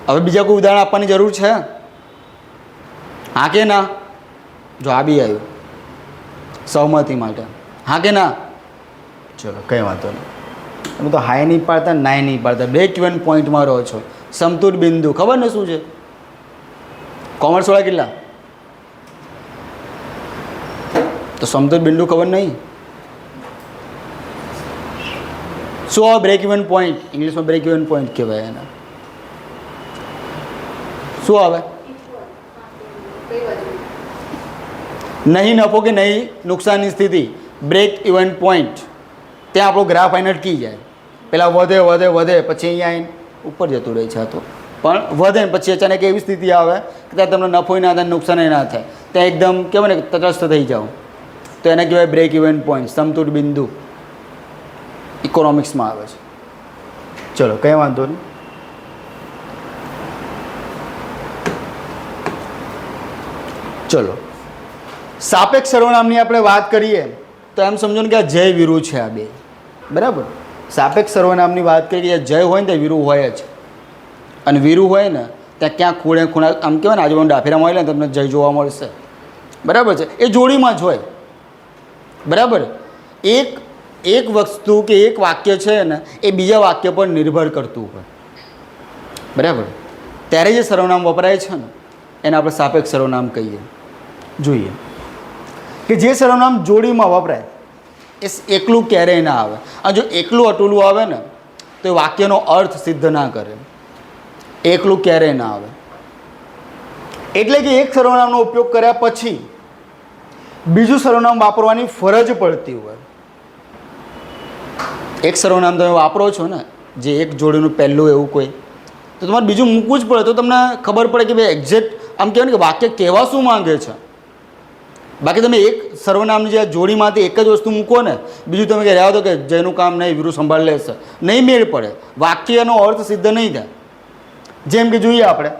હવે બીજા કોઈ ઉદાહરણ આપવાની જરૂર છે? હા કે ના? જો આ બી આવ્યું સહમતી માટે. હા કે ના? ચલો કંઈ વાંધો નહીં. તમે તો હાઈ નહીં પાડતા, નાય નહીં પાડતા, બ્રેક ઇવન પોઈન્ટમાં રહો છો. સમતુલ બિંદુ ખબર ને શું છે? કોમર્સવાળા કેટલા? તો સમતુલ બિંદુ ખબર નહીં? શું આવે? Break even point. ઇંગ્લિશમાં બ્રેક ઇવન પોઈન્ટ કહેવાય એના. શું આવે? નહીં નફો કે નહીં નુકસાનની સ્થિતિ, બ્રેક ઇવન પોઈન્ટ, ત્યાં આપણો ગ્રાફ આઈને અટકી જાય. પહેલાં વધે વધે વધે પછી અહીંયા આવીને ઉપર જતું રહે છે. આ તો પણ વધે ને પછી અચાનક એવી સ્થિતિ આવે કે ત્યાં તમને નફોય ના થાય, નુકસાન ના થાય, ત્યાં એકદમ કહેવાય ને તટસ્થ થઈ જાઓ, તો એને કહેવાય બ્રેક ઇવન પોઈન્ટ, સમતુલ બિંદુ ઇકોનોમિક્સમાં આવે છે. ચલો કંઈ વાંધો નહીં. ચલો સાપેક્ષ સર્વનામની આપણે વાત કરીએ તો એમ સમજો ને કે આ જય વિરુ છે, આ બે. બરાબર. સાપેક્ષ સર્વનામની વાત કરીએ કે જય હોય ને ત્યાં વિરુ હોય જ, અને વિરુ હોય ને ત્યાં ક્યાં ખૂણે ખૂણા આમ કહેવાય ને આજુબાજુ ડાફેરામાં હોય ને તમને જય જોવા મળશે. બરાબર છે. એ જોડીમાં જ હોય. બરાબર. એક વસ્તુ કે એક વાક્ય છે ને એ બીજા વાક્ય પર નિર્ભર કરતું હોય. બરાબર. ત્યારે જે સર્વનામ વપરાય છે ને એને આપણે સાપેક્ષ સર્વનામ કહીએ. જોઈએ કે જે સર્વનામ જોડીમાં વપરાય એ એકલું ક્યારેય ના આવે. અને જો એકલું અટુલું આવે ને તો એ વાક્યનો અર્થ સિદ્ધ ના કરે. એકલું ક્યારેય ના આવે. એટલે કે એક સર્વનામનો ઉપયોગ કર્યા પછી બીજું સર્વનામ વાપરવાની ફરજ પડતી હોય. એક સર્વનામ તમે વાપરો છો ને, જે એક જોડીનું પહેલું એવું કોઈ, તો તમારે બીજું મૂકવું જ પડે, તો તમને ખબર પડે કે ભાઈ એક્ઝેક્ટ આમ કહેવાય ને કે વાક્ય કહેવા શું માંગે છે. બાકી તમે એક સર્વનામની જે જોડીમાંથી એક જ વસ્તુ મૂકો ને, બીજું તમે કે રહેવા દો કે જેનું કામ નહીં વિરુ સંભાળ લેશે, નહીં મેળ પડે, વાક્યનો અર્થ સિદ્ધ નહીં થાય. જેમ કે જોઈએ આપણે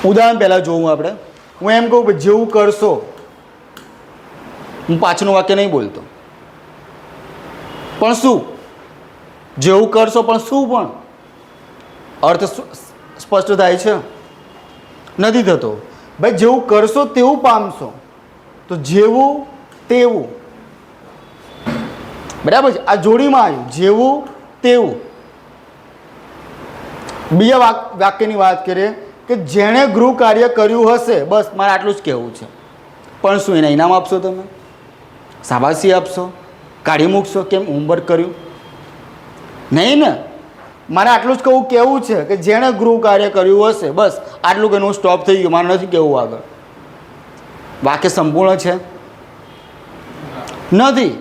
ઉદાહરણ પહેલાં જોવું આપણે. હું એમ કહું કે જેવું કરશો, હું પાછળનું વાક્ય નહીં બોલતો, પણ શું જેવું કરશો પણ શું, પણ અર્થ સ્પષ્ટ થાય છે? નથી થતો. ભાઈ જેવું કરશો તેવું પામશો, તો જેવું તેવું. બરાબર છે. આ જોડીમાં આવ્યું જેવું તેવું. બીજા વાક્યની વાત કરીએ કે જેણે ગૃહ કાર્ય કર્યું હશે, બસ મારે આટલું જ કહેવું છે. પણ શું એના ઇનામ આપશો? તમે શાબાશી આપશો? કાઢી મૂકશો? કેમ હોમવર્ક કર્યું? નહીં ને. મારે આટલું જ કહેવું છે કે જેણે ગૃહ કાર્ય કર્યું હશે, બસ આટલું કે હું સ્ટોપ થઈ ગયું, મારે નથી કહેવું આગળ. વાક્ય સંપૂર્ણ છે? નથી.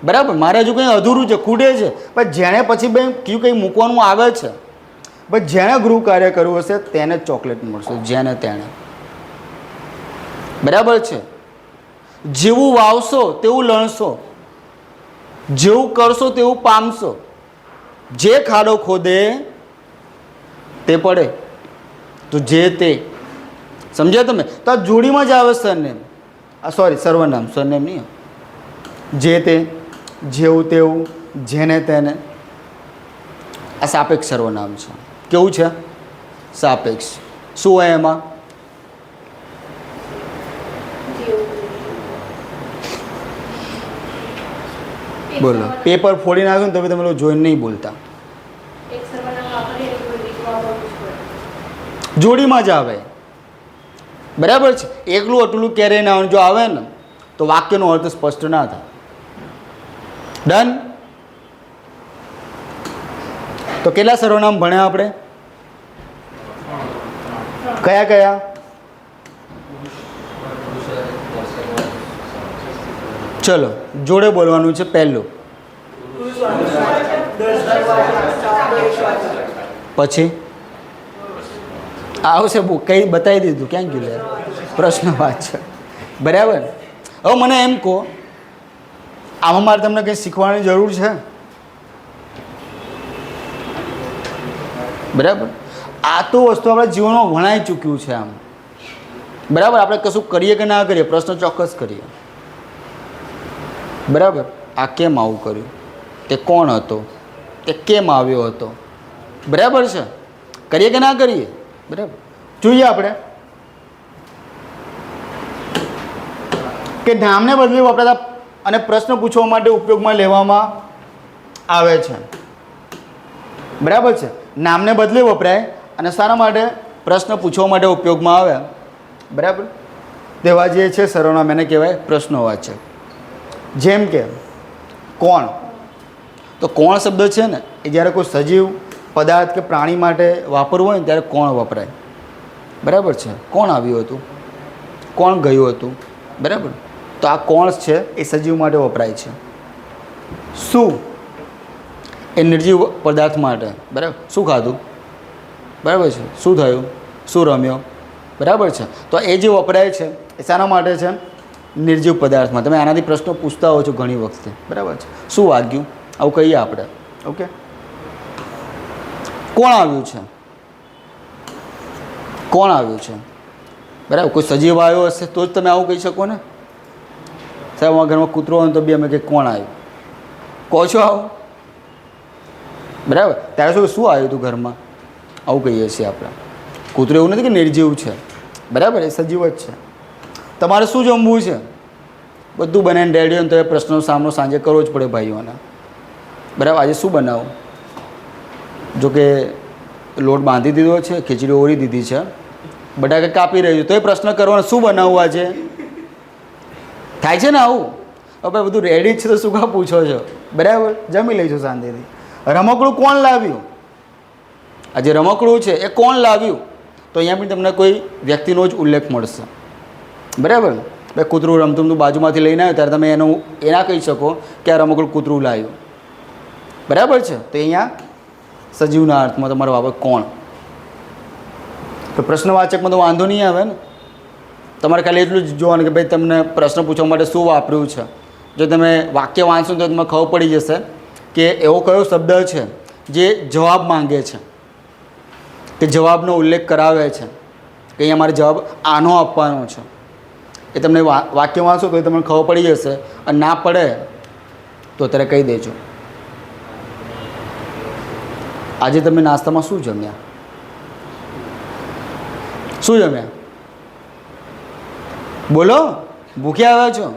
બરાબર. મારે હજુ કંઈ અધૂરું છે, ખૂટે છે. પણ જેણે પછી ભાઈ કયું કંઈ મૂકવાનું આવે છે, પણ જેણે ગૃહ કાર્ય કર્યું હશે તેને ચોકલેટ મળશે, જેને તેણે. બરાબર છે. જેવું વાવશો તેવું લણશો, જેવું કરશો તેવું પામશો, જે ખાડો ખોદે તે પડે, તો જે તે. સમજ્યા તમે? તો આ જોડીમાં જ આવે સરનેમ, સર્વનામ, સરનેમ નહીં. જે તે, જેવું તેવું, જેને તેને. આ સાપેક્ષ સર્વનામ છે. કેવું છે? સાપેક્ષ. શું હોય એમાં? બોલો. પેપર ફોડી નાખ્યું ને તમે લોકો જોઈને નહીં બોલતા. જોડીમાં જ આવે. બરાબર છે. એકલું અટલું ક્યારેય ના આવે. જો આવે ને તો વાક્યનો અર્થ સ્પષ્ટ ના થાય. ડન. તો કેટલા સર્વનામ ભણ્યા આપણે? કયા કયા? ચલો જોડે બોલવાનું છે. પહેલું, પછી આવશે બુક કઈ બતાવી દીધું. ક્યાં ગયું યાર? પ્રશ્ન વાત છે. બરાબર. હવે મને એમ કહો, આમાં મારે તમને કંઈ શીખવાની જરૂર છે? બરાબર. આ તો વસ્તુ આપણા જીવનમાં ભણાઈ ચૂક્યું છે. આમ બરાબર. આપણે કશું કરીએ કે ના કરીએ, પ્રશ્ન ચોક્કસ કરીએ. બરાબર. આ કેમ આવું કર્યું? તે કોણ હતો? તે કેમ આવ્યો હતો? બરાબર છે. કરીએ કે ના કરીએ? બરાબર. જોઈએ આપણે કે નામને બદલે વપરાતા અને પ્રશ્ન પૂછવા માટે ઉપયોગમાં લેવામાં આવે છે. બરાબર છે. નામને બદલે વપરાય અને શાના માટે? પ્રશ્ન પૂછવા માટે ઉપયોગમાં આવે. બરાબર. તેવા જે છે સર્વનામ એને કહેવાય પ્રશ્નવાચક. જેમ કે કોણ, તો કોણ શબ્દ છે ને એ જ્યારે કોઈ સજીવ પદાર્થ કે પ્રાણી માટે વાપરવું હોય ને ત્યારે કોણ વપરાય, બરાબર છે. કોણ આવ્યું હતું, કોણ ગયું હતું, બરાબર. તો આ કોણ છે એ સજીવ માટે વપરાય છે. શું એ નિર્જીવ પદાર્થ માટે, બરાબર. શું ખાધું, બરાબર છે. શું થયું, શું રમ્યો, બરાબર છે. તો એ જે વપરાય છે એ શાના માટે છે, નિર્જીવ પદાર્થમાં. તમે આનાથી પ્રશ્નો પૂછતા હો છો ઘણી વખતે, બરાબર છે. શું વાગ્યું, આવું કહીએ આપણે. ઓકે, કોણ આવ્યું છે, કોણ આવ્યું છે, બરાબર. કોઈ સજીવ આવ્યો હશે તો જ તમે આવું કહી શકો ને. સાહેબ અમારા ઘરમાં કૂતરો હોય તો બી અમે કે કોણ આવ્યું કહો છો આવું, બરાબર. ત્યારે શું આવ્યું હતું ઘરમાં, આવું કહીએ છીએ આપણે. કૂતરો એવું નથી કે નિર્જીવ છે, બરાબર, એ સજીવ જ છે. તમારે શું જમવું છે, બધું બનાવીને રેડી હોય તો એ પ્રશ્નનો સામનો સાંજે કરવો જ પડે ભાઈઓને, બરાબર. આજે શું બનાવું, જો કે લોટ બાંધી દીધો છે, ખીચડી ઓળી દીધી છે, બટાકા કાપી રહી છે, તો એ પ્રશ્ન કરવાનો શું બનાવવું આજે, થાય છે ને આવું. હવે બધું રેડી જ છે તો શું કામ પૂછો છો, બરાબર. જમી લઈશું શાંતિથી. રમકડું કોણ લાવ્યું, આ જે રમકડું છે એ કોણ લાવ્યું, તો અહીંયા પણ તમને કોઈ વ્યક્તિનો જ ઉલ્લેખ મળશે, બરાબર. ભાઈ કૂતરું રમતું તું બાજુમાંથી લઈને આવ્યો ત્યારે તમે એના કહી શકો કે આ રમકડું કૂતરું લાવ્યું, બરાબર છે. તો અહીંયા સજીવના અર્થમાં તમારો બાબત કોણ. તો પ્રશ્નવાચકમાં તો વાંધો નહીં આવે ને. તમારે ખાલી એટલું જ જોવાનું કે ભાઈ તમને પ્રશ્ન પૂછવા માટે શું વાપર્યું છે. જો તમે વાક્ય વાંચશો તો તમને ખબર પડી જશે કે એવો કયો શબ્દ છે જે જવાબ માંગે છે, કે જવાબનો ઉલ્લેખ કરાવે છે, કે અહીંયા મારે જવાબ આનો આપવાનો છે. એ તમને વાક્ય વાંચો તો એ તમને ખબર પડી જશે, અને ના પડે તો અત્યારે કહી દેજો. આજે તમે નાસ્તામાં શું જમ્યા, શું જમ્યા, બોલો. ભૂખ્યા આવ્યા છો,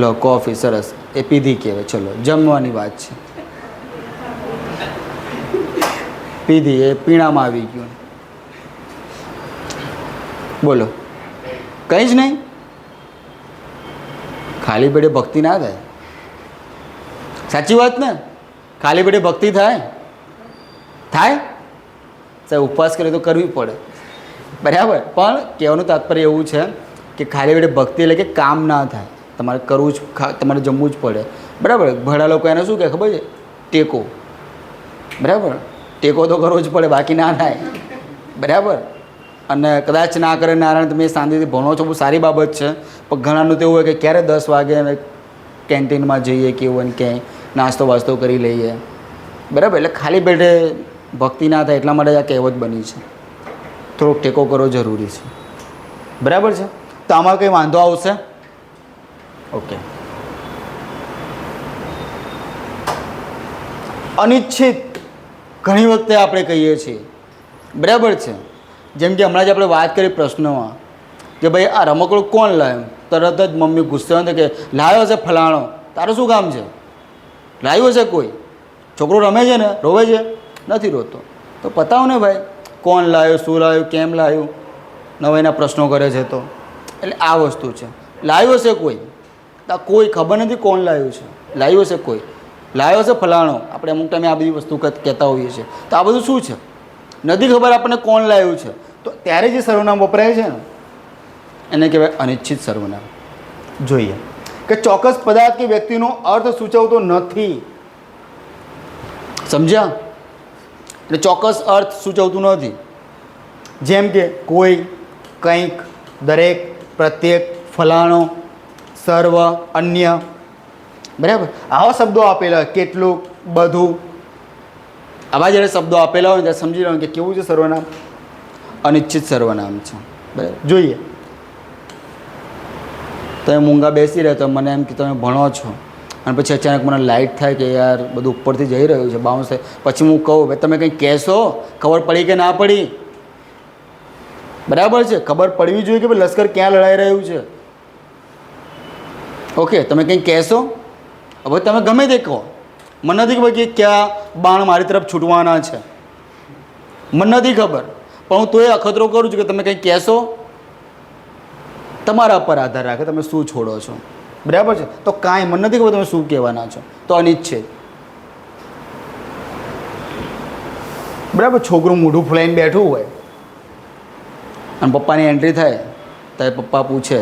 લો કોફી, સરસ, એ પીધી કહેવાય. ચલો જમવાની વાત છે, પીધી એ પીણામાં આવી ગયું, બોલો. કંઈ જ નહીં. ખાલી પેટે ભક્તિ ના થાય, સાચી વાત ને. ખાલી પેટે ભક્તિ થાય, થાય સાહેબ. ઉપવાસ કરે તો કરવી પડે, બરાબર. પણ કહેવાનું તાત્પર્ય એવું છે કે ખાલી પેટે ભક્તિ એટલે કે કામ ના થાય, તમારે કરવું જ, તમારે જમવું જ પડે, બરાબર. ઘણા લોકો એને શું કહે ખબર છે, ટેકો, બરાબર. ટેકો તો કરવો જ પડે, બાકી ના થાય, બરાબર. અને કદાચ ના કરે નારાયણ, તમે શાંતિથી ભણો છો, બહુ સારી બાબત છે. પણ ઘણાનું તો એવું હોય કે ક્યારે 10 વાગે કેન્ટીનમાં જઈએ કે એવું ક્યાંય નાસ્તો વાસ્તો કરી લઈએ, બરાબર. એટલે ખાલી પેટે ભક્તિ ના થાય એટલા માટે આ કહેવત બની છે. થોડોક ટેકો કરવો જરૂરી છે, બરાબર છે. તો આમાં કંઈ વાંધો આવશે, ઓકે. અનિચ્છિત ઘણી વખતે આપણે કહીએ છીએ, બરાબર છે. જેમ કે હમણાં જ આપણે વાત કરી પ્રશ્નોમાં કે ભાઈ આ રમકડું કોણ લાવ્યું, તરત જ મમ્મી ગુસ્સે હોય કે લાવ્યો હશે ફલાણો, તારું શું કામ છે, લાવ્યું હશે કોઈ, છોકરો રમે છે ને, રોવે છે, નથી રોતો, તો પતાવો ને ભાઈ, કોણ લાવ્યું, શું લાવ્યું, કેમ લાવ્યું, નવાઈના પ્રશ્નો કરે છે. તો એટલે આ વસ્તુ છે. લાવ્યું હશે કોઈ, કોઈ ખબર નથી કોણ લાવ્યું છે, લાવ્યું હશે કોઈ, લાવ્યો હશે ફલાણો. આપણે અમુક ટાઈમે આ બધી વસ્તુ કહેતા હોઈએ છીએ. તો આ બધું શું છે, નથી ખબર આપણને કોણ લાવ્યું છે. તો ત્યારે જે સર્વનામ વપરાય છે ને એને કહેવાય અનિચ્છિત સર્વનામ. જોઈએ કે ચોક્કસ પદાર્થ કે વ્યક્તિનો અર્થ સૂચવતો નથી, સમજ્યા. એટલે ચોક્કસ અર્થ સૂચવતું નથી. જેમ કે કોઈ, કંઈક, દરેક, પ્રત્યેક, ફલાણો, સર્વ, અન્ય, બરાબર. આવા શબ્દો આપેલા, કેટલુંક, બધું, આવા જ્યારે શબ્દો આપેલા હોય ત્યારે સમજી લેવાનું કે કેવું છે સર્વનામ, અનિચ્છિત સર્વનામ છે, બરાબર. જોઈએ તમે મૂંગા બેસી રહ્યા તો મને એમ કે તમે ભણો છો, અને પછી અચાનક મને લાઇટ થાય કે યાર બધું ઉપરથી જઈ રહ્યું છે, બાઉન્સ થાય. પછી હું કહું ભાઈ તમે કંઈ કહેશો, ખબર પડી કે ના પડી, બરાબર છે. ખબર પડવી જોઈએ કે ભાઈ લશ્કર ક્યાં લડાઈ રહ્યું છે, ઓકે. તમે કંઈ કહેશો, હવે તમે ગમે તે કહો, મને નથી ખબર કે ક્યાં બાણ મારી તરફ છૂટવાના છે, મને નથી ખબર, પણ હું તોય અખતરો કરું છું કે તમે કંઈ કહેશો, તમારા પર આધાર રાખે તમે શું છોડો છો, બરાબર છે. તો કાંઈ મને નથી ખબર તમે શું કહેવાના છો, તો અનિચ્છિત. બરાબર, છોકરું મોઢું ફૂલાઈને બેઠું હોય અને પપ્પાની એન્ટ્રી થાય ત્યારે પપ્પા પૂછે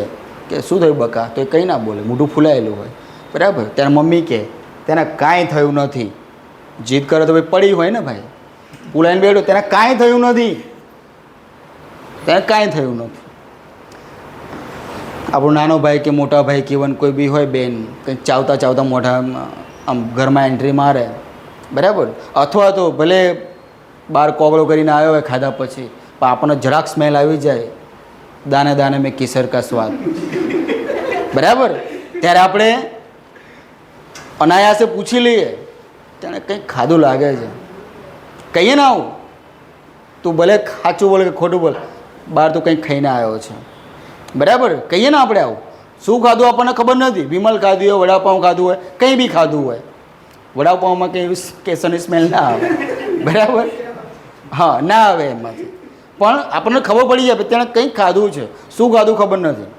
કે શું થયું બકા, તો એ કંઈ ના બોલે, મોઢું ફૂલાયેલું હોય. બરાબર, ત્યારે મમ્મી કહે તેને કાંઈ થયું નથી. જીદ કરે તો ભાઈ પડી હોય ને ભાઈ, ફૂલાઈને બેઠો તેને કાંઈ થયું નથી, તેને કાંઈ થયું નથી. આપણો નાનો ભાઈ કે મોટા ભાઈ કે ઇવન કોઈ બી હોય બેન, કંઈક ચાવતા ચાવતા મોઢા આમ ઘરમાં એન્ટ્રી મારે, બરાબર, અથવા તો ભલે બહાર કોગળો કરીને આવ્યો હોય ખાધા પછી, પણ આપણને જરાક સ્મેલ આવી જાય, દાને દાને મેં કેસર કા સ્વાદ, બરાબર, ત્યારે આપણે અનાયાસે પૂછી લઈએ તેને કંઈક ખાધું લાગે છે, કહીએ ને આવું, તું ભલે સાચું બોલે કે ખોટું બોલે, બહાર તું કંઈક ખાઈને આવ્યો છે, બરાબર, કહીએ ને આપણે આવું. શું ખાધું આપણને ખબર નથી, વિમલ ખાધું હોય, વડાપાઉં ખાધું હોય, કંઈ બી ખાધું હોય, વડાપાઉંમાં કંઈ એવી કેસરની સ્મેલ ના આવે, બરાબર, હા ના આવે એમાંથી, પણ આપણને ખબર પડી જાય તેણે કંઈક ખાધું છે, શું ખાધું ખબર નથી,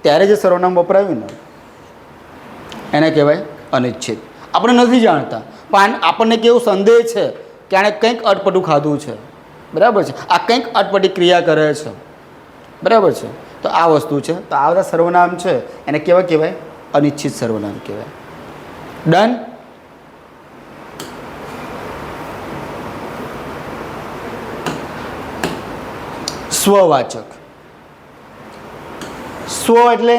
ત્યારે જે સર્વનામ વપરાયું ને એને કહેવાય અનિચ્છિત. આપણે નથી જાણતા પણ આપણને કેવું સંદેહ છે કે આણે કંઈક અટપટું ખાધું છે, બરાબર છે, આ કંઈક અટપટી ક્રિયા કરે છે, બરાબર છે. તો આ વસ્તુ છે. તો આ બધા સર્વનામ છે એને કેવા કહેવાય? અનિચ્છિત સર્વનામ કહેવાય. ડન. સ્વવાચક. સ્વ એટલે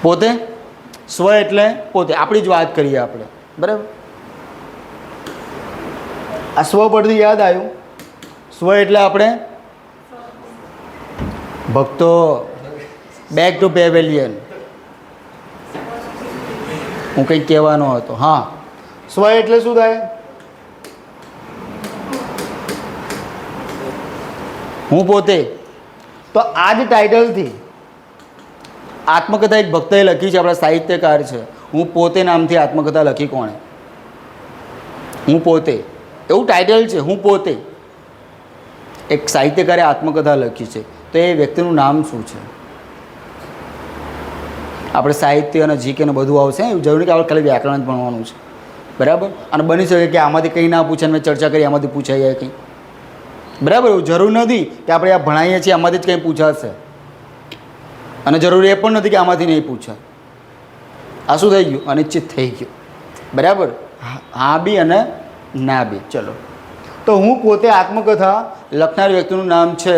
પોતે, સ્વ એટલે પોતે, આપણી જ વાત કરીએ આપણે, બરાબર. આ સ્વ પરથી યાદ આવ્યું, સ્વ એટલે આપણે ભક્તો, બેક ટુ પેવેલિયન. હું કંઈક કહેવાનો હતો, હા. સ્વ એટલે શું થાય? હું પોતે. તો આ જ ટાઇટલથી આત્મકથા એક ભક્તએ લખી છે, આપણા સાહિત્યકાર છે. હું પોતે નામથી આત્મકથા લખી કોણે? હું પોતે, એવું ટાઇટલ છે, હું પોતે. એક સાહિત્યકારે આત્મકથા લખી છે, તો એ વ્યક્તિનું નામ શું છે? આપણે સાહિત્ય અને જીકે ને બધું આવશે, એવું જરૂર કે આપણે ખાલી વ્યાકરણ જ ભણવાનું છે, બરાબર. અને બની શકે કે આમાંથી કંઈ ના પૂછે, મેં ચર્ચા કરી આમાંથી પૂછાઈ જાય કંઈ, બરાબર. એવું જરૂર નથી કે આપણે આ ભણાવીએ છીએ આમાંથી જ કંઈ પૂછાશે, અને જરૂરી એ પણ નથી કે આમાંથી નહીં પૂછાય. આ શું થઈ ગયું? અનિશ્ચિત થઈ ગયું, બરાબર. હા બી અને ના બી. ચલો, તો હું પોતે આત્મકથા લખનાર વ્યક્તિનું નામ છે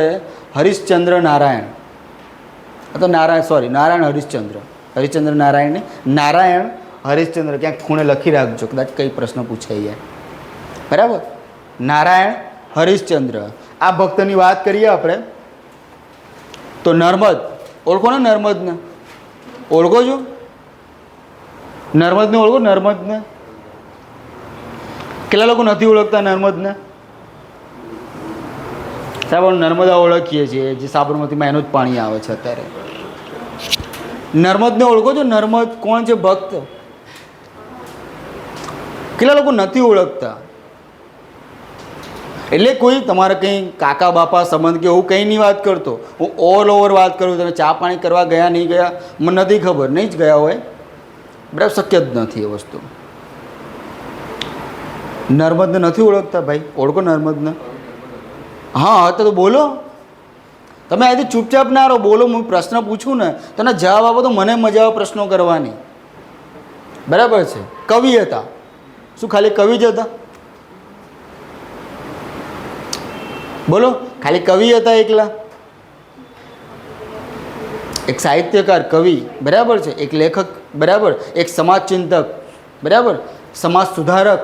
હરીશચંદ્ર નારાયણ. તો નારાયણ હરીશચંદ્ર, હરિશ્ચંદ્ર નારાયણ ને નારાયણ હરીશચંદ્ર, ક્યાંક ખૂણે લખી રાખજો, કદાચ કંઈ પ્રશ્ન પૂછાઈ જાય, બરાબર. નારાયણ હરીશચંદ્ર. આ ભક્તની વાત કરીએ આપણે તો નર્મદ, ઓળખો ને નર્મદને? ઓળખો છો નર્મદને? ઓળખો નર્મદને? કેટલા લોકો નથી ઓળખતા નર્મદને? સાહેબ નર્મદા ઓળખીએ છીએ, જે સાબરમતીમાં એનું જ પાણી આવે છે અત્યારે. નર્મદને ઓળખો છો? નર્મદ કોણ છે? ભક્ત. કેટલા લોકો નથી ઓળખતા? એટલે કોઈ તમારે કંઈ કાકા બાપા સંબંધ કે એવું કંઈ નહીં વાત કરતો, હું ઓલ ઓવર વાત કરું. તમે ચા પાણી કરવા ગયા નહીં ગયા મને નથી ખબર, નહીં જ ગયા હોય, બરાબર. શક્ય જ નથી એ વસ્તુ. નર્મદને નથી ઓળખતા? ભાઈ ઓળખો નર્મદને? હા તો બોલો. તમે અહીંથી ચૂપચાપ ના રહો, બોલો. હું પ્રશ્ન પૂછું ને તને જવાબ આપો તો મને મજા આવે પ્રશ્નો કરવાની, બરાબર છે. કવિ હતા. શું ખાલી કવિ જ હતા? બોલો, ખાલી કવિ હતા એકલા? એક સાહિત્યકાર, કવિ, બરાબર છે. એક લેખક, બરાબર. એક સમાજ ચિંતક, બરાબર. સમાજ સુધારક.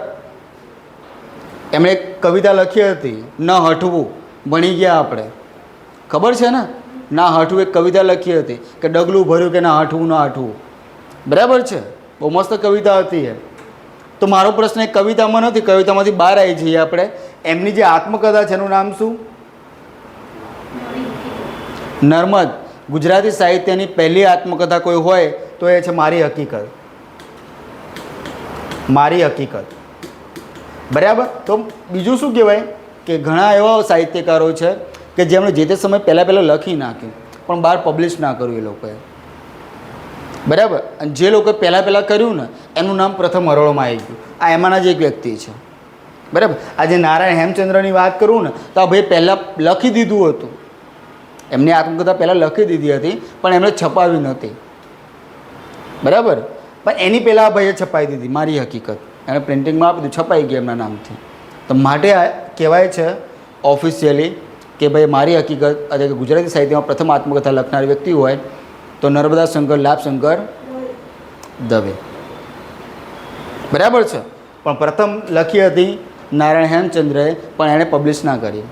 એમણે એક કવિતા લખી હતી, ન હઠવું. ભણી ગયા આપણે, ખબર છે ને? ના હઠવું એક કવિતા લખી હતી કે ડગલું ભર્યું કે ના હઠવું, ના હઠવું, બરાબર છે. બહુ મસ્ત કવિતા હતી એ. તો મારો પ્રશ્ન એક કવિતામાં નથી, કવિતામાંથી બહાર આવી જઈએ આપણે. એમની જે આત્મકથા છે એનું નામ શું? નર્મદ. ગુજરાતી સાહિત્યની પહેલી આત્મકથા કોઈ હોય તો એ છે મારી હકીકત. મારી હકીકત, બરાબર. તો બીજું શું કહેવાય કે ઘણા એવા સાહિત્યકારો છે કે જેમણે જે તે સમય પહેલાં લખી નાખ્યું પણ બહાર પબ્લિશ ના કર્યું એ લોકોએ, બરાબર. અને જે લોકોએ પહેલાં કર્યું ને એનું નામ પ્રથમ હરોળમાં આવી ગયું. આ એમાંના જ એક વ્યક્તિ છે, બરાબર. આજે નારાયણ હેમચંદ્રની વાત કરું ને તો આ ભાઈ પહેલાં લખી દીધું હતું, એમની આત્મકથા પહેલાં લખી દીધી હતી પણ એમણે છપાવી નહોતી. બરાબર. પણ એની પહેલાં આ ભાઈએ છપાવી દીધી મારી હકીકત, એણે પ્રિન્ટિંગમાં આપી દીધું, છપાઈ ગઈ એમના નામથી. તો માટે આ કહેવાય છે ઓફિશિયલી કે ભાઈ મારી હકીકત એટલે કે ગુજરાતી સાહિત્યમાં પ્રથમ આત્મકથા લખનાર વ્યક્તિ હોય તો નર્મદા શંકર લાભશંકર દવે. બરાબર છે. પણ પ્રથમ લખી હતી નારાયણ હેમચંદ્રએ, પણ એણે પબ્લિશ ના કરી.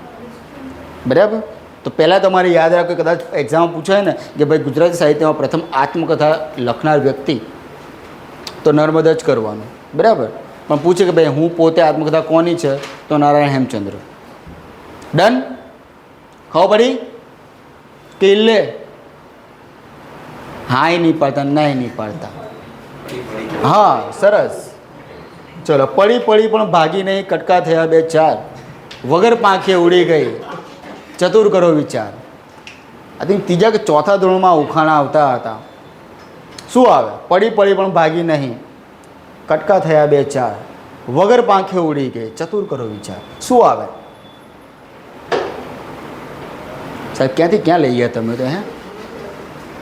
બરાબર. તો પહેલાં તમારે યાદ રાખો, કદાચ એક્ઝામમાં પૂછાય ને કે ભાઈ ગુજરાતી સાહિત્યમાં પ્રથમ આત્મકથા લખનાર વ્યક્તિ તો નર્મદ જ કરવાનું. બરાબર. પણ પૂછે કે ભાઈ હું પોતે આત્મકથા કોની છે તો નારાયણ હેમચંદ્ર. ડન. ખબર પડી કે લે હાય નહીં પાડતા નાય નહીં પાડતા. હા સરસ. ચલો. પડી પડી પણ ભાગી નહીં, કટકા થયા બે ચાર, વગર પાંખે ઉડી ગઈ, ચતુર કરો વિચાર. આઈ થિંક ત્રીજા કે ચોથા ધોરણમાં ઉખાણા આવતા હતા. શું આવે? પડી પડી પણ ભાગી નહીં, કટકા થયા બે ચાર, વગર પાંખે ઉડી ગઈ, ચતુર કરો વિચાર. શું આવે સાહેબ? ક્યાંથી ક્યાં લઈ ગયા તમે તો? હે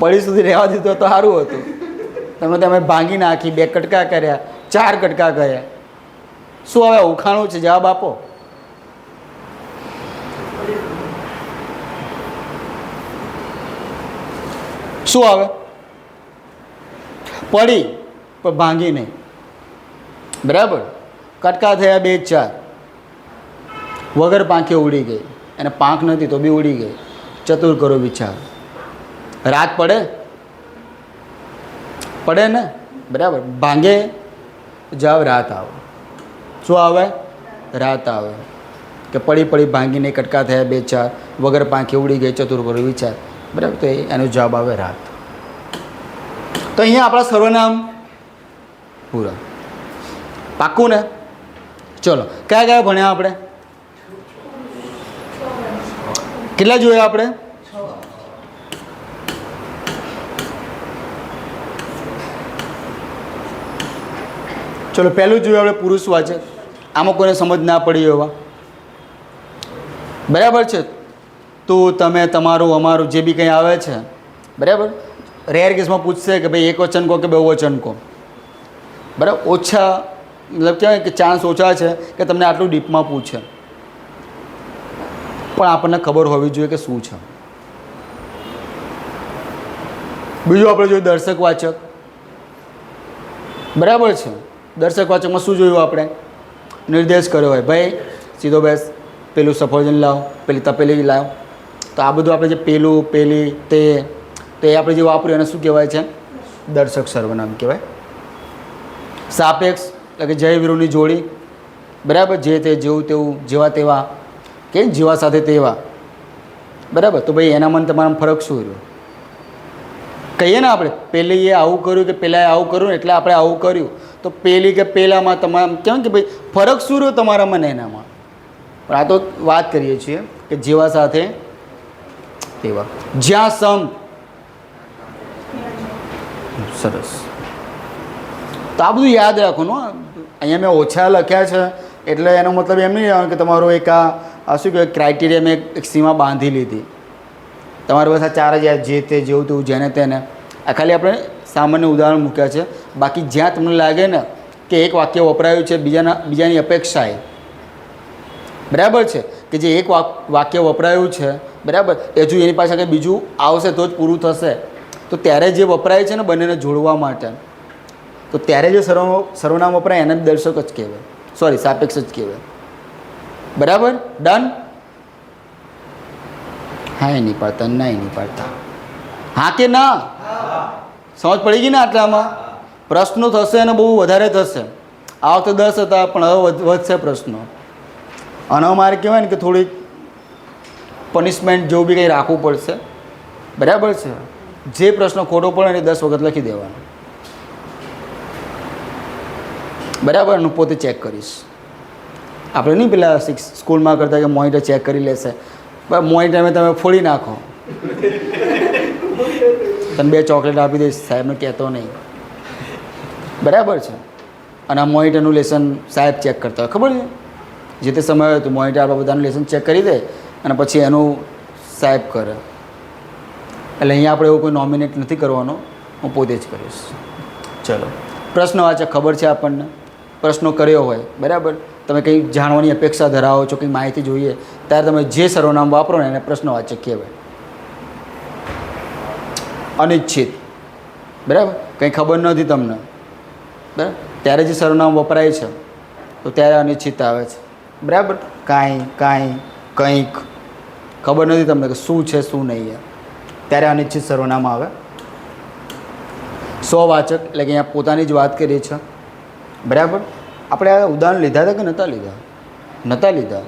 પડી સુધી રહેવા દીધો તો સારું હતું. તમે ભાંગી નાખી, બે કટકા કર્યા, ચાર કટકા કર્યા. શું હવે ઉખાણું છે? જવાબ આપો. શું આવે? પડી પણ ભાંગી નહીં. બરાબર. કટકા થયા બે ચાર, વગર પાંખે ઉડી ગઈ. અને પાંખ નથી તો બી ઉડી ગઈ, ચતુર કરો વિચાર. રાત પડે? પડે ને. બરાબર. ભાંગે જાવ રાત આવે. શું આવે? રાત આવે. કે પડી પડી ભાંગી નહીં, કટકા થયા બે ચાર, વગર પાંખે ઉડી ગઈ, ચતુર કરો વિચાર. બરાબર. તો એનો જવાબ આવે રાત. તો અહીંયા આપણા સર્વનામ પૂરા. પાક્કું ને? ચલો. કયા કયા ભણ્યા આપણે? કેટલા જોયા આપણે? ચલો. પહેલું જોયું આપણે પુરુષવાચક. આમાં કોઈને સમજ ના પડી એવા. બરાબર છે. તું, તમે, તમારું, અમારું જે બી કંઈ આવે છે. બરાબર. રેર કેસમાં પૂછશે કે ભાઈ એક વચન કહો કે બહુ વચન કહો. બરાબર. ઓછા મતલબ કહેવાય કે ચાન્સ ઓછા છે કે તમને આટલું ડીપમાં પૂછે, પણ આપણને ખબર હોવી જોઈએ કે શું છે. બીજું આપણે જોયું દર્શકવાચક. બરાબર છે. દર્શકવાચકમાં શું જોયું આપણે? નિર્દેશ કર્યો હોય, ભાઈ સીધો બેસ, પેલું સફરજન લાવ, પેલી તપેલી લાવ. તો આ બધું આપણે જે પેલું, પેલી, તે આપણે જે વાપર્યું એને શું કહેવાય છે? દર્શક સર્વનામ કહેવાય. સાપેક્ષ એટલે કે જય વિરુની જોડી. બરાબર. જે તે, જેવું તેવું, જેવા તેવા, કે જેવા સાથે તેવા. બરાબર. તો ભાઈ એનામાં તમારા ફરક શું રહ્યો? કહીએ ને આપણે પેલી એ આવું કર્યું કે પેલાએ આવું કર્યું ને એટલે આપણે આવું કર્યું. તો પેલી કે પેલામાં તમારા કેમ કે ભાઈ ફરક શું રહ્યો તમારામાં ને એનામાં? પણ આ તો વાત કરીએ છીએ કે જેવા સાથે તેવા. જ્યાં સમ. સરસ. તો આ બધું યાદ રાખવાનું. અહીંયા મેં ઓછા લખ્યા છે એટલે એનો મતલબ એમ નહીં કે તમારો એક આ શું કહેવાય ક્રાઇટેરિયા મેં એક સીમા બાંધી લીધી. તમારી પાસે ચાર જ જે તે, જેવું તેવું, જેને તેને. આ ખાલી આપણે સામાન્ય ઉદાહરણ મૂક્યા છે. બાકી જ્યાં તમને લાગે ને કે એક વાક્ય વપરાયું છે બીજાની અપેક્ષાએ. બરાબર છે. કે જે એક વાક્ય વપરાયું છે, બરાબર, હજુ એની પાસે કંઈ બીજું આવશે તો જ પૂરું થશે. તો ત્યારે જે વપરાય છે ને બંનેને જોડવા માટે, તો ત્યારે જે સર્વનામ વપરાય એને દર્શક જ કહેવાય, સોરી સાપેક્ષ જ કહેવાય. બરાબર. ડન. હા એ નહીં પાડતા, ના એ નહીં પાડતા. હા કે ના? સમજ પડી ગઈ ને? આટલામાં પ્રશ્નો થશે અને બહુ વધારે થશે. આ વખતે 10 હતા પણ હવે વધશે પ્રશ્નો. અને મારે કહેવાય ને કે થોડીક પનિશમેન્ટ જેવું બી કંઈ રાખવું પડશે. બરાબર છે. જે પ્રશ્ન ખોટો પડે ને 10 વખત લખી દેવાનો. બરાબર. હું પોતે ચેક કરીશ. આપણે નહીં પેલા સ્કૂલમાં કરતા કે મોનિટર ચેક કરી લેશે. બસ મોનિટરમાં તમે ફોડી નાખો. તમે 2 ચોકલેટ આપી દઈશ, સાહેબને કહેતો નહીં. બરાબર છે. અને આ મોનિટરનું લેસન સાહેબ ચેક કરતા હોય, ખબર છે? જે તે સમય હોય તો મોનિટર આપણા બધાનું લેસન ચેક કરી દે અને પછી એનું સાહેબ કરે. એટલે અહીંયા આપણે એવું કોઈ નોમિનેટ નથી કરવાનો, હું પોતે જ કરીશ. ચલો, પ્રશ્નવાચક ખબર છે આપણને, પ્રશ્નો કર્યો હોય બરાબર, તમે કંઈ જાણવાની અપેક્ષા ધરાવો છો, કંઈ માહિતી જોઈએ ત્યારે તમે જે સર્વનામ વાપરો ને એને પ્રશ્નવાચક કહેવાય. અનિશ્ચિત બરાબર, કંઈ ખબર નથી તમને બરાબર, ત્યારે જે સર્વનામ વપરાય છે તો ત્યારે અનિશ્ચિત આવે છે બરાબર. કાંઈ કંઈક ખબર નથી તમને કે શું છે શું નહીં, ત્યારે અનિશ્ચિત સર્વનામ આવે. સ્વવાચક એટલે કે અહીંયા પોતાની જ વાત કરીએ છીએ બરાબર. આપણે આ ઉદાહરણ લીધા હતા કે નહોતા લીધા? નહોતા લીધા,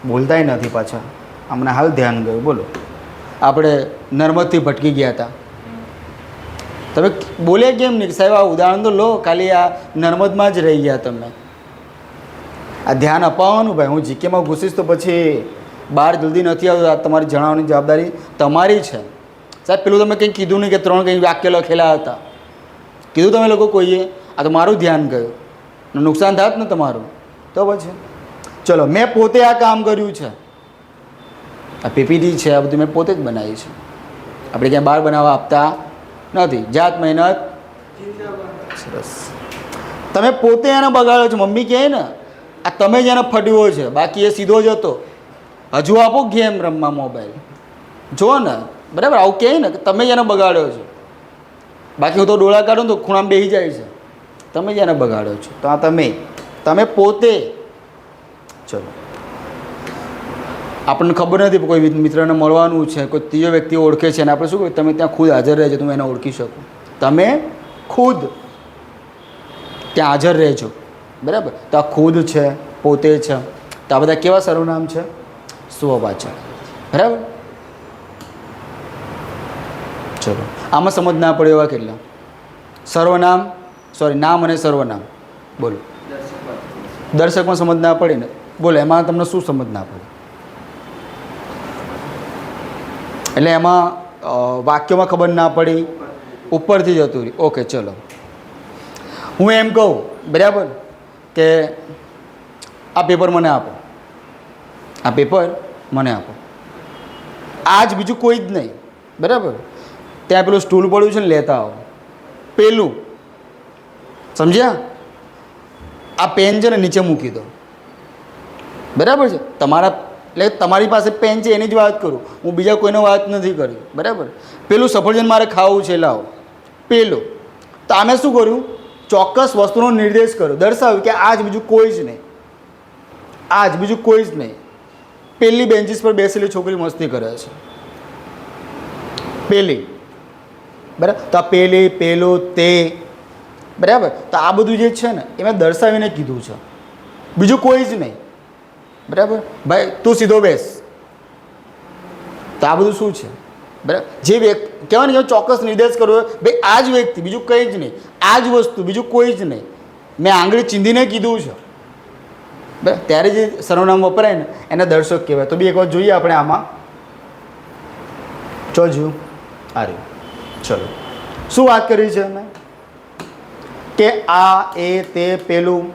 બોલતાય નથી પાછા. અમને હાલ ધ્યાન ગયું. બોલો, આપણે નર્મદથી ભટકી ગયા હતા, તમે બોલ્યા કેમ નહીં કે સાહેબ આ ઉદાહરણ તો લો, ખાલી આ નર્મદમાં જ રહી ગયા તમે. આ ધ્યાન અપાવવાનું ભાઈ. હું જીકેમાં ઘૂસીશ તો પછી બહાર જલ્દી નથી આવતું. આ તમારી જણાવવાની જવાબદારી તમારી છે. સાહેબ પેલું તમે કંઈ કીધું નહીં કે 3 કંઈ વાક્ય લખેલા હતા, કીધું તમે લોકો કોઈએ? આ તો મારું ધ્યાન ગયું, નુકસાન થાત ને તમારું તો પછી. ચલો, મેં પોતે આ કામ કર્યું છે. આ પીપીટી છે, આ બધું મેં પોતે જ બનાવી છે. આપણે ક્યાંય બહાર બનાવવા આપતા નથી. જાત મહેનત. સરસ. તમે પોતે એને બગાડો છો. મમ્મી કહે ને આ તમે જ એને ફટ્યો છે, બાકી એ સીધો જ હતો. હજુ આપો ગેમ રમવા મોબાઈલ જો ને બરાબર. આવું કહે ને કે તમે જ એને બગાડ્યો છો, બાકી હું તો ડોળા કાઢું તો ખૂણામાં બેસી જાય છે. તમે જ એને બગાડ્યો છો. તો આ તમે પોતે. ચલો, આપણને ખબર નથી કોઈ મિત્રને મળવાનું છે, કોઈ ત્રીજો વ્યક્તિ ઓળખે છે અને આપણે શું કહ્યું? તમે ત્યાં ખુદ હાજર રહેજો, તમે એને ઓળખી શકો. તમે ખુદ ત્યાં હાજર રહેજો બરાબર. તો આ ખુદ છે, પોતે છે, તો આ બધા કેવા સર્વનામ છે? સ્વવાચક બરાબર. ચલો, આમાં સમજ ના પડે એવા કેટલા સર્વનામ, નામ અને સર્વનામ? બોલો, દર્શકમાં સમજ ના પડે ને? બોલો, એમાં તમને શું સમજ ના પડે? એટલે એમાં વાક્યોમાં ખબર ના પડી, ઉપરથી જતું રહ્યું. ઓકે, ચલો, હું એમ કહું બરાબર કે આ પેપર મને આપો, આ પેપર મને આપો. આ જ, બીજું કોઈ જ નહીં બરાબર. ત્યાં પેલું સ્ટૂલ પડ્યું છે ને, લેતા આવો. પેલું સમજ્યા? આ પેન છે ને નીચે મૂકી દો બરાબર છે. એટલે તમારી પાસે પેન છે એની જ વાત કરું હું, બીજા કોઈનો વાત નથી કરી બરાબર. પેલું સફરજન મારે ખાવું છે, લાવો. પેલું તો આમે શું કર્યું? ચોક્કસ વસ્તુનો નિર્દેશ કર્યો, દર્શાવ્યું કે આ જ, બીજું કોઈ જ નહીં. આ જ, બીજું કોઈ જ નહીં. પેલી બેન્ચીસ પર બેસેલી છોકરી મસ્તી કરે છે, પેલી બરાબર. તો આ પેલી, પેલું, તે બરાબર. તો આ બધું જે છે ને એ મેં દર્શાવીને કીધું છે, બીજું કોઈ જ નહીં બરાબર. ભાઈ તું સીધો બેસ. તો આ બધું શું છે બરાબર? જે વ્યક્તિ કહેવાય ને ચોક્કસ નિર્દેશ કરવો, ભાઈ આ જ વ્યક્તિ, બીજું કંઈ જ નહીં. આ જ વસ્તુ, બીજું કોઈ જ નહીં. મેં આંગળી ચીંધીને કીધું છે બરાબર. ત્યારે જે સર્વનામ વપરાય ને એને દર્શક કહેવાય. તો બી એક વાર જોઈએ આપણે આમાં. જોયું આ રહ્યું. ચલો, શું વાત કરી છે અમે કે આ, એ, તે, પેલું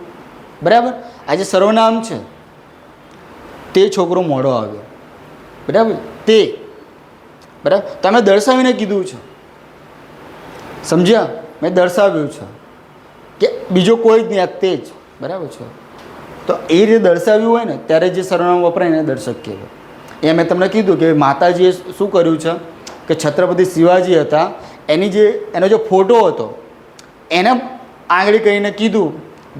બરાબર. આ જે સર્વનામ છે તે છોકરો મોડો આવ્યો બરાબર. તે બરાબર તમે દર્શાવીને કીધું છે, સમજ્યા? મેં દર્શાવ્યું છે કે બીજો કોઈ જ નહીં, આ તે જ બરાબર છે. તો એ રીતે દર્શાવ્યું હોય ને ત્યારે જે સર્વનામ વપરાય ને દર્શક કહેવાય. એ મેં તમને કીધું કે માતાજીએ શું કર્યું છે કે છત્રપતિ શિવાજી હતા એનો જે ફોટો હતો એને આંગળી કરીને કીધું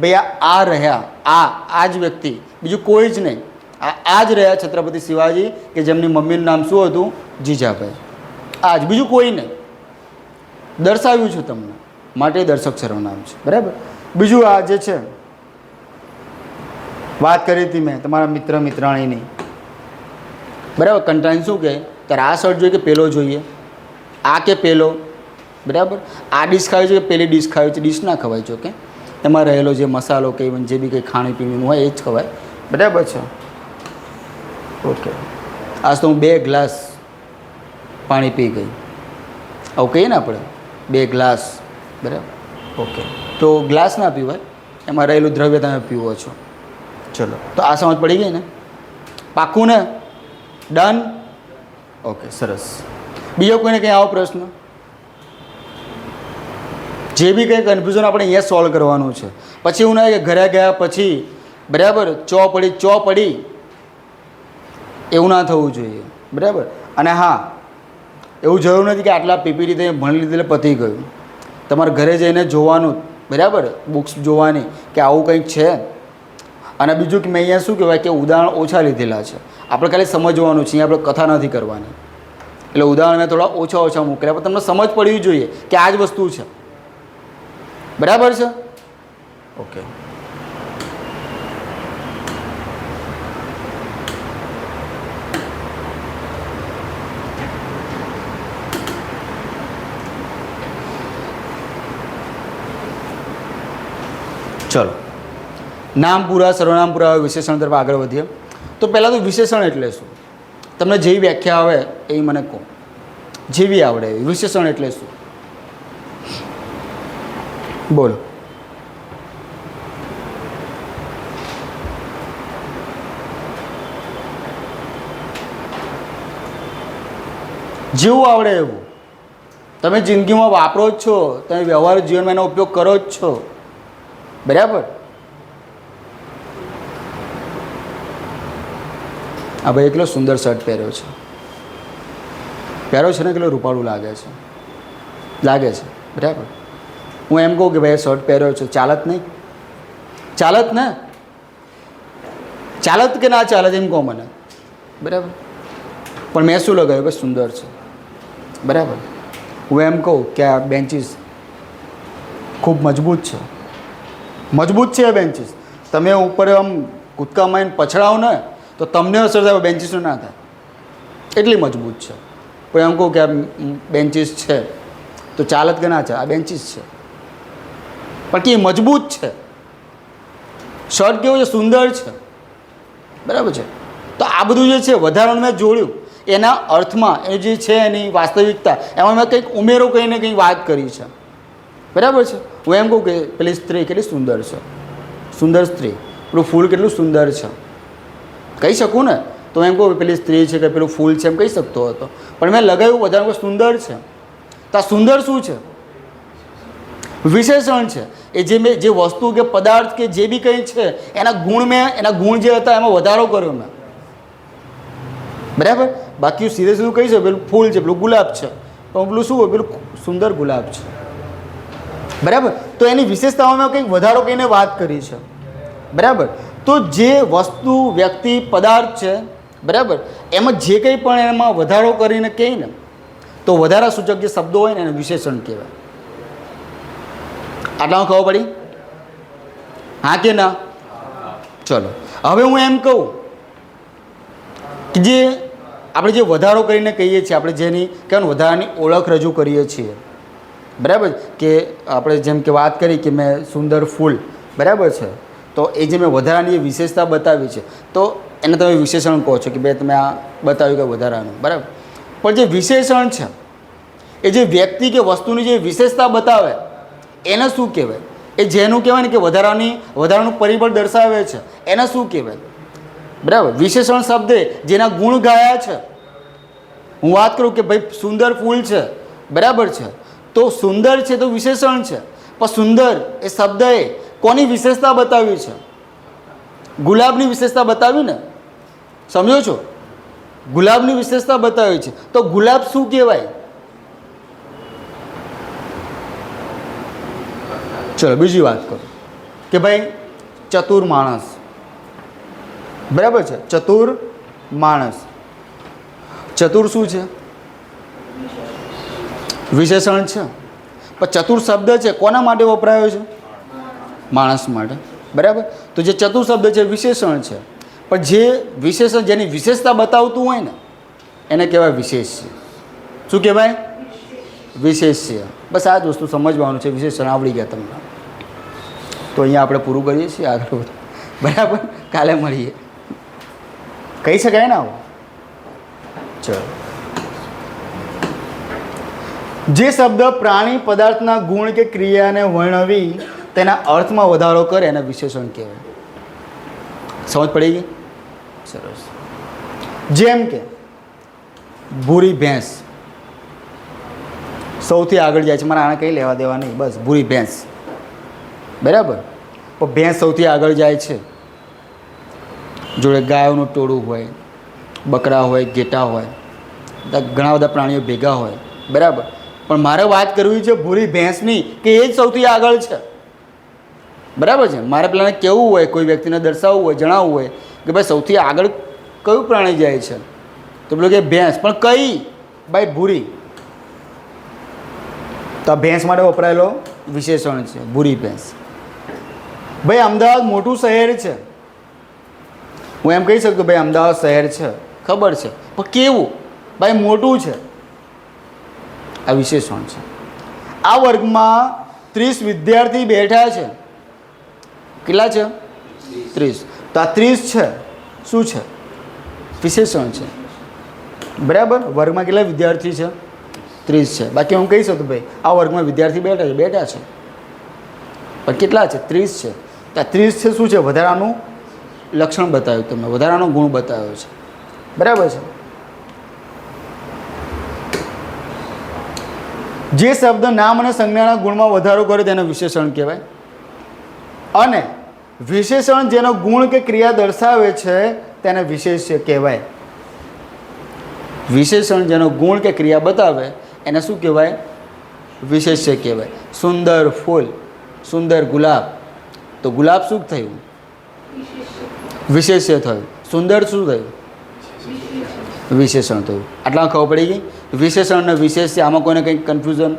ભાઈ આ રહ્યા, આ જ વ્યક્તિ, બીજું કોઈ જ નહીં. આ જ રહ્યા છત્રપતિ શિવાજી કે જેમની મમ્મીનું નામ શું હતું? જીજાભાઈ. આ જ, બીજું કોઈ નહીં. દર્શાવ્યું છે તમને, માટે દર્શક સર્વનામ છે બરાબર. બીજું આ જે છે વાત કરી હતી મેં તમારા મિત્ર મિત્રાણીની બરાબર. કંટાળીને શું કહે ત્યારે આ શર્ટ જોઈએ કે પેલો જોઈએ, આ કે પેલો બરાબર. આ ડીશ ખાવી છે કે પેલી ડીશ ખાવી છે? ડીશ ના ખવાય છે કે એમાં રહેલો જે મસાલો કે જે બી કંઈ ખાણી પીણીનું હોય એ જ ખવાય બરાબર છે. ઓકે, આજ તો હું 2 ગ્લાસ પાણી પી ગઈ, આવું કહીએ ને આપણે 2 ગ્લાસ બરાબર. ઓકે, તો ગ્લાસ ના પીવાય, એમાં રહેલું દ્રવ્ય તમે પીવો છો. ચલો, તો આ સમજ પડી ગઈ ને? પાક્કું ને? ડન? ઓકે, સરસ. બીજો કોઈને કંઈ આવો પ્રશ્ન? જે બી કંઈ કન્ફ્યુઝન આપણે અહીંયા સોલ્વ કરવાનું છે. પછી એવું ના કે ઘરે ગયા પછી બરાબર ચો પડી એવું ના થવું જોઈએ. બરાબર. અને હા, એવું જરૂર નથી કે આટલા પીપીટી તમે ભણી લીધે પતી ગયું. તમારે ઘરે જઈને જોવાનું, બરાબર, બુક્સ જોવાની કે આવું કંઈક છે. અને બીજું કે મેં અહીંયા શું કહેવાય કે ઉદાહરણ ઓછા લીધેલા છે. આપણે ખાલી સમજવાનું છે, અહીંયા આપણે કથા નથી કરવાની. એટલે ઉદાહરણ મેં થોડા ઓછા મોકલ્યા, પણ તમને સમજ પડવી જોઈએ કે આ જ વસ્તુ છે. બરાબર છે? ઓકે. ચલો, નામ પૂરા, સર્વનામ પૂરા, વિશેષણ તરફ આગળ વધીએ. તો પહેલાં તો વિશેષણ એટલે શું? તમને જેવી વ્યાખ્યા આવે એ મને કહો. જેવી આવડે એવી. વિશેષણ એટલે શું? બોલો. જેવું આવડે એવું. તમે જિંદગીમાં વાપરો જ છો, તમે વ્યવહારિક જીવનમાં એનો ઉપયોગ કરો જ છો. બરાબર? આ ભાઈ એકલો સુંદર શર્ટ પહેર્યો છે. ને કેટલો રૂપાળું લાગે છે. બરાબર. હું એમ કહું કે ભાઈ શર્ટ પહેર્યો છે, ચાલત નહીં? ચાલત ને? ચાલત કે ના ચાલત એમ કહો મને. બરાબર. પણ મેં શું લગાવ્યું કે સુંદર છે. બરાબર. હું એમ કહું કે આ બેન્ચીસ ખૂબ મજબૂત છે. આ બેન્ચીસ. તમે ઉપર આમ કૂદકા મારીને પછડાવો ને તો તમને અસર થાય, બેન્ચીસનો ના થાય. એટલી મજબૂત છે. કોઈ એમ કહું કે આ બેન્ચીસ છે તો ચાલત કે ના ચાલે? આ બેન્ચીસ છે પણ કે મજબૂત છે. શર્ટ કેવું છે? સુંદર છે. બરાબર છે. તો આ બધું જે છે વધારાનું મેં જોડ્યું એના અર્થમાં, એ જે છે એની વાસ્તવિકતા, એમાં મેં કંઈક ઉમેરો કંઈ કંઈ વાત કરી છે. બરાબર છે. હું એમ કહું કે પેલી સ્ત્રી કેટલી સુંદર છે. સુંદર સ્ત્રી. પેલું ફૂલ કેટલું સુંદર છે કહી શકું ને? તો એમ કહું પેલી સ્ત્રી છે કે પેલું ફૂલ છે એમ કહી શકતો હતો, પણ મેં લગાવ્યું વધારે સુંદર છે. તો આ સુંદર શું છે? વિશેષણ છે. એ જે મેં જે વસ્તુ કે પદાર્થ કે જે બી કંઈ છે એના ગુણ જે હતા એમાં વધારો કર્યો મેં. બરાબર. બાકી સીધે સીધું કહી છે પેલું ફૂલ છે, પેલું ગુલાબ છે, પણ પેલું શું હોય? પેલું સુંદર ગુલાબ છે. બરાબર. તો એની વિશેષતાઓમાં કંઈક વધારો કહીને વાત કરી છે. બરાબર. તો જે વસ્તુ, વ્યક્તિ, પદાર્થ છે, બરાબર, એમાં જે કંઈ પણ એમાં વધારો કરીને કહે ને તો વધારા સૂચક જે શબ્દો હોય ને એને વિશેષણ કહેવાય. આટલામાં ખબર પડી? હા કે ના? ચલો, હવે હું એમ કહું કે જે આપણે જે વધારો કરીને કહીએ છીએ, આપણે જેની કહેવાય વધારાની ઓળખ રજૂ કરીએ છીએ. બરાબર. કે આપણે જેમ કે વાત કરી કે મેં સુંદર ફૂલ, બરાબર છે, તો એ જે મેં વધારાની વિશેષતા બતાવી છે તો એને તમે વિશેષણ કહો છો કે ભાઈ તમે આ બતાવ્યું કે વધારાનું. બરાબર. પણ જે વિશેષણ છે એ જે વ્યક્તિ કે વસ્તુની જે વિશેષતા બતાવે એને શું કહેવાય? એ જેનું કહેવાય ને કે વધારાનું પરિબળ દર્શાવે છે એને શું કહેવાય? બરાબર. વિશેષણ શબ્દે જેના ગુણ ગાયા છે. હું વાત કરું કે ભાઈ સુંદર ફૂલ છે, બરાબર છે, તો સુંદર છે તો વિશેષણ છે, પણ સુંદર એ શબ્દએ કોની વિશેષતા બતાવી છે? ગુલાબની વિશેષતા બતાવી ને? સમજો છો? ગુલાબની વિશેષતા બતાવી છે. તો ગુલાબ શું કહેવાય? ચલો બીજી વાત કરું કે ભાઈ ચતુર માણસ. બરાબર છે. ચતુર માણસ. ચતુર શું છે? વિશેષણ છે. પણ ચતુર શબ્દ છે કોના માટે વપરાયો છે? માણસ માટે. બરાબર. તો જે ચતુર શબ્દ છે વિશેષણ છે, પણ જે વિશેષણ જેની વિશેષતા બતાવતું હોય ને એને કહેવાય વિશેષ્ય. શું કહેવાય? વિશેષ્ય. બસ આ જ વસ્તુ સમજવાનું છે. વિશેષણ આવડી ગયા તમને તો અહીંયા આપણે પૂરું કરીએ છીએ. આગળ બરાબર. કાલે મળીએ. કહી શકાય ને આવું? ચલો. જે શબ્દ પ્રાણી પદાર્થના ગુણ કે ક્રિયાને વર્ણવી તેના અર્થમાં વધારો કરે એને વિશેષણ કહેવાય. સમજ પડી ગઈ? સરસ. જેમ કે ભૂરી ભેંસ સૌથી આગળ જાય છે, મારે આને કંઈ લેવા દેવા નહીં, બસ ભૂરી ભેંસ, બરાબર. પણ ભેંસ સૌથી આગળ જાય છે, જોડે ગાયોનું ટોળું હોય, બકરા હોય, ઘેટા હોય, ઘણા બધા પ્રાણીઓ ભેગા હોય, બરાબર. પણ મારે વાત કરવી છે ભૂરી ભેંસની, કે એ જ સૌથી આગળ છે, બરાબર છે. મારે પેલાને કહેવું હોય, કોઈ વ્યક્તિને દર્શાવવું હોય, જણાવવું હોય કે ભાઈ સૌથી આગળ કયું પ્રાણી જાય છે, તો પેલું કે ભેંસ. પણ કઈ? ભાઈ ભૂરી. તો આ ભેંસ માટે વપરાયેલો વિશેષણ છે ભૂરી ભેંસ. ભાઈ અમદાવાદ મોટું શહેર છે, હું એમ કહી શકતો ભાઈ અમદાવાદ શહેર છે, ખબર છે, પણ કેવું? ભાઈ મોટું છે, આ વિશેષણ છે. આ વર્ગમાં 30 વિદ્યાર્થી બેઠા છે. કેટલા છે? 30. તો આ 30 છે, શું છે? વિશેષણ છે, બરાબર. વર્ગમાં કેટલા વિદ્યાર્થી છે? 30 છે. બાકી હું કહી શકું ભાઈ આ વર્ગમાં વિદ્યાર્થી બેઠા છે, પણ કેટલા છે? 30 છે. તો આ 30 છે, શું છે? વધારાનું લક્ષણ બતાવ્યું તમને, વધારાનો ગુણ બતાવ્યો છે, બરાબર છે. જે શબ્દ નામ અને સંજ્ઞાના ગુણમાં વધારો કરે તેને વિશેષણ કહેવાય. અને વિશેષણ જેનો ગુણ કે ક્રિયા દર્શાવે છે તેને વિશેષ્ય કહેવાય. વિશેષણ જેનો ગુણ કે ક્રિયા બતાવે એને શું કહેવાય? વિશેષ્ય કહેવાય. સુંદર ફૂલ, સુંદર ગુલાબ, તો ગુલાબ શું થયું? વિશેષ્ય થયું. સુંદર શું થયું? વિશેષણ થયું. આટલા ખબર પડી ગઈ? વિશેષણ અને વિશેષ્ય, આમાં કોઈને કંઈ કન્ફ્યુઝન,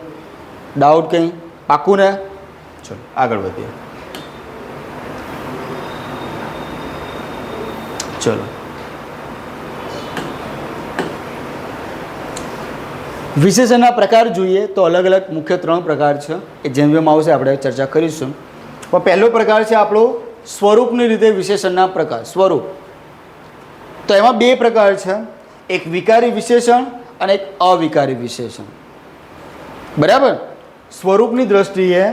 ડાઉટ કંઈ? પાક્કું ને? ચલો આગળ વધીએ. ચલો, વિશેષણના પ્રકાર જોઈએ તો અલગ અલગ મુખ્ય 3 પ્રકાર છે, એ જેમ જેમ આવશે આપણે ચર્ચા કરીશું. પણ પહેલો પ્રકાર છે આપણો સ્વરૂપની રીતે વિશેષણના પ્રકાર. સ્વરૂપ તો એમાં 2 પ્રકાર છે, એક વિકારી વિશેષણ અને એક અવિકારી વિશેષણ, બરાબર. સ્વરૂપની દ્રષ્ટિએ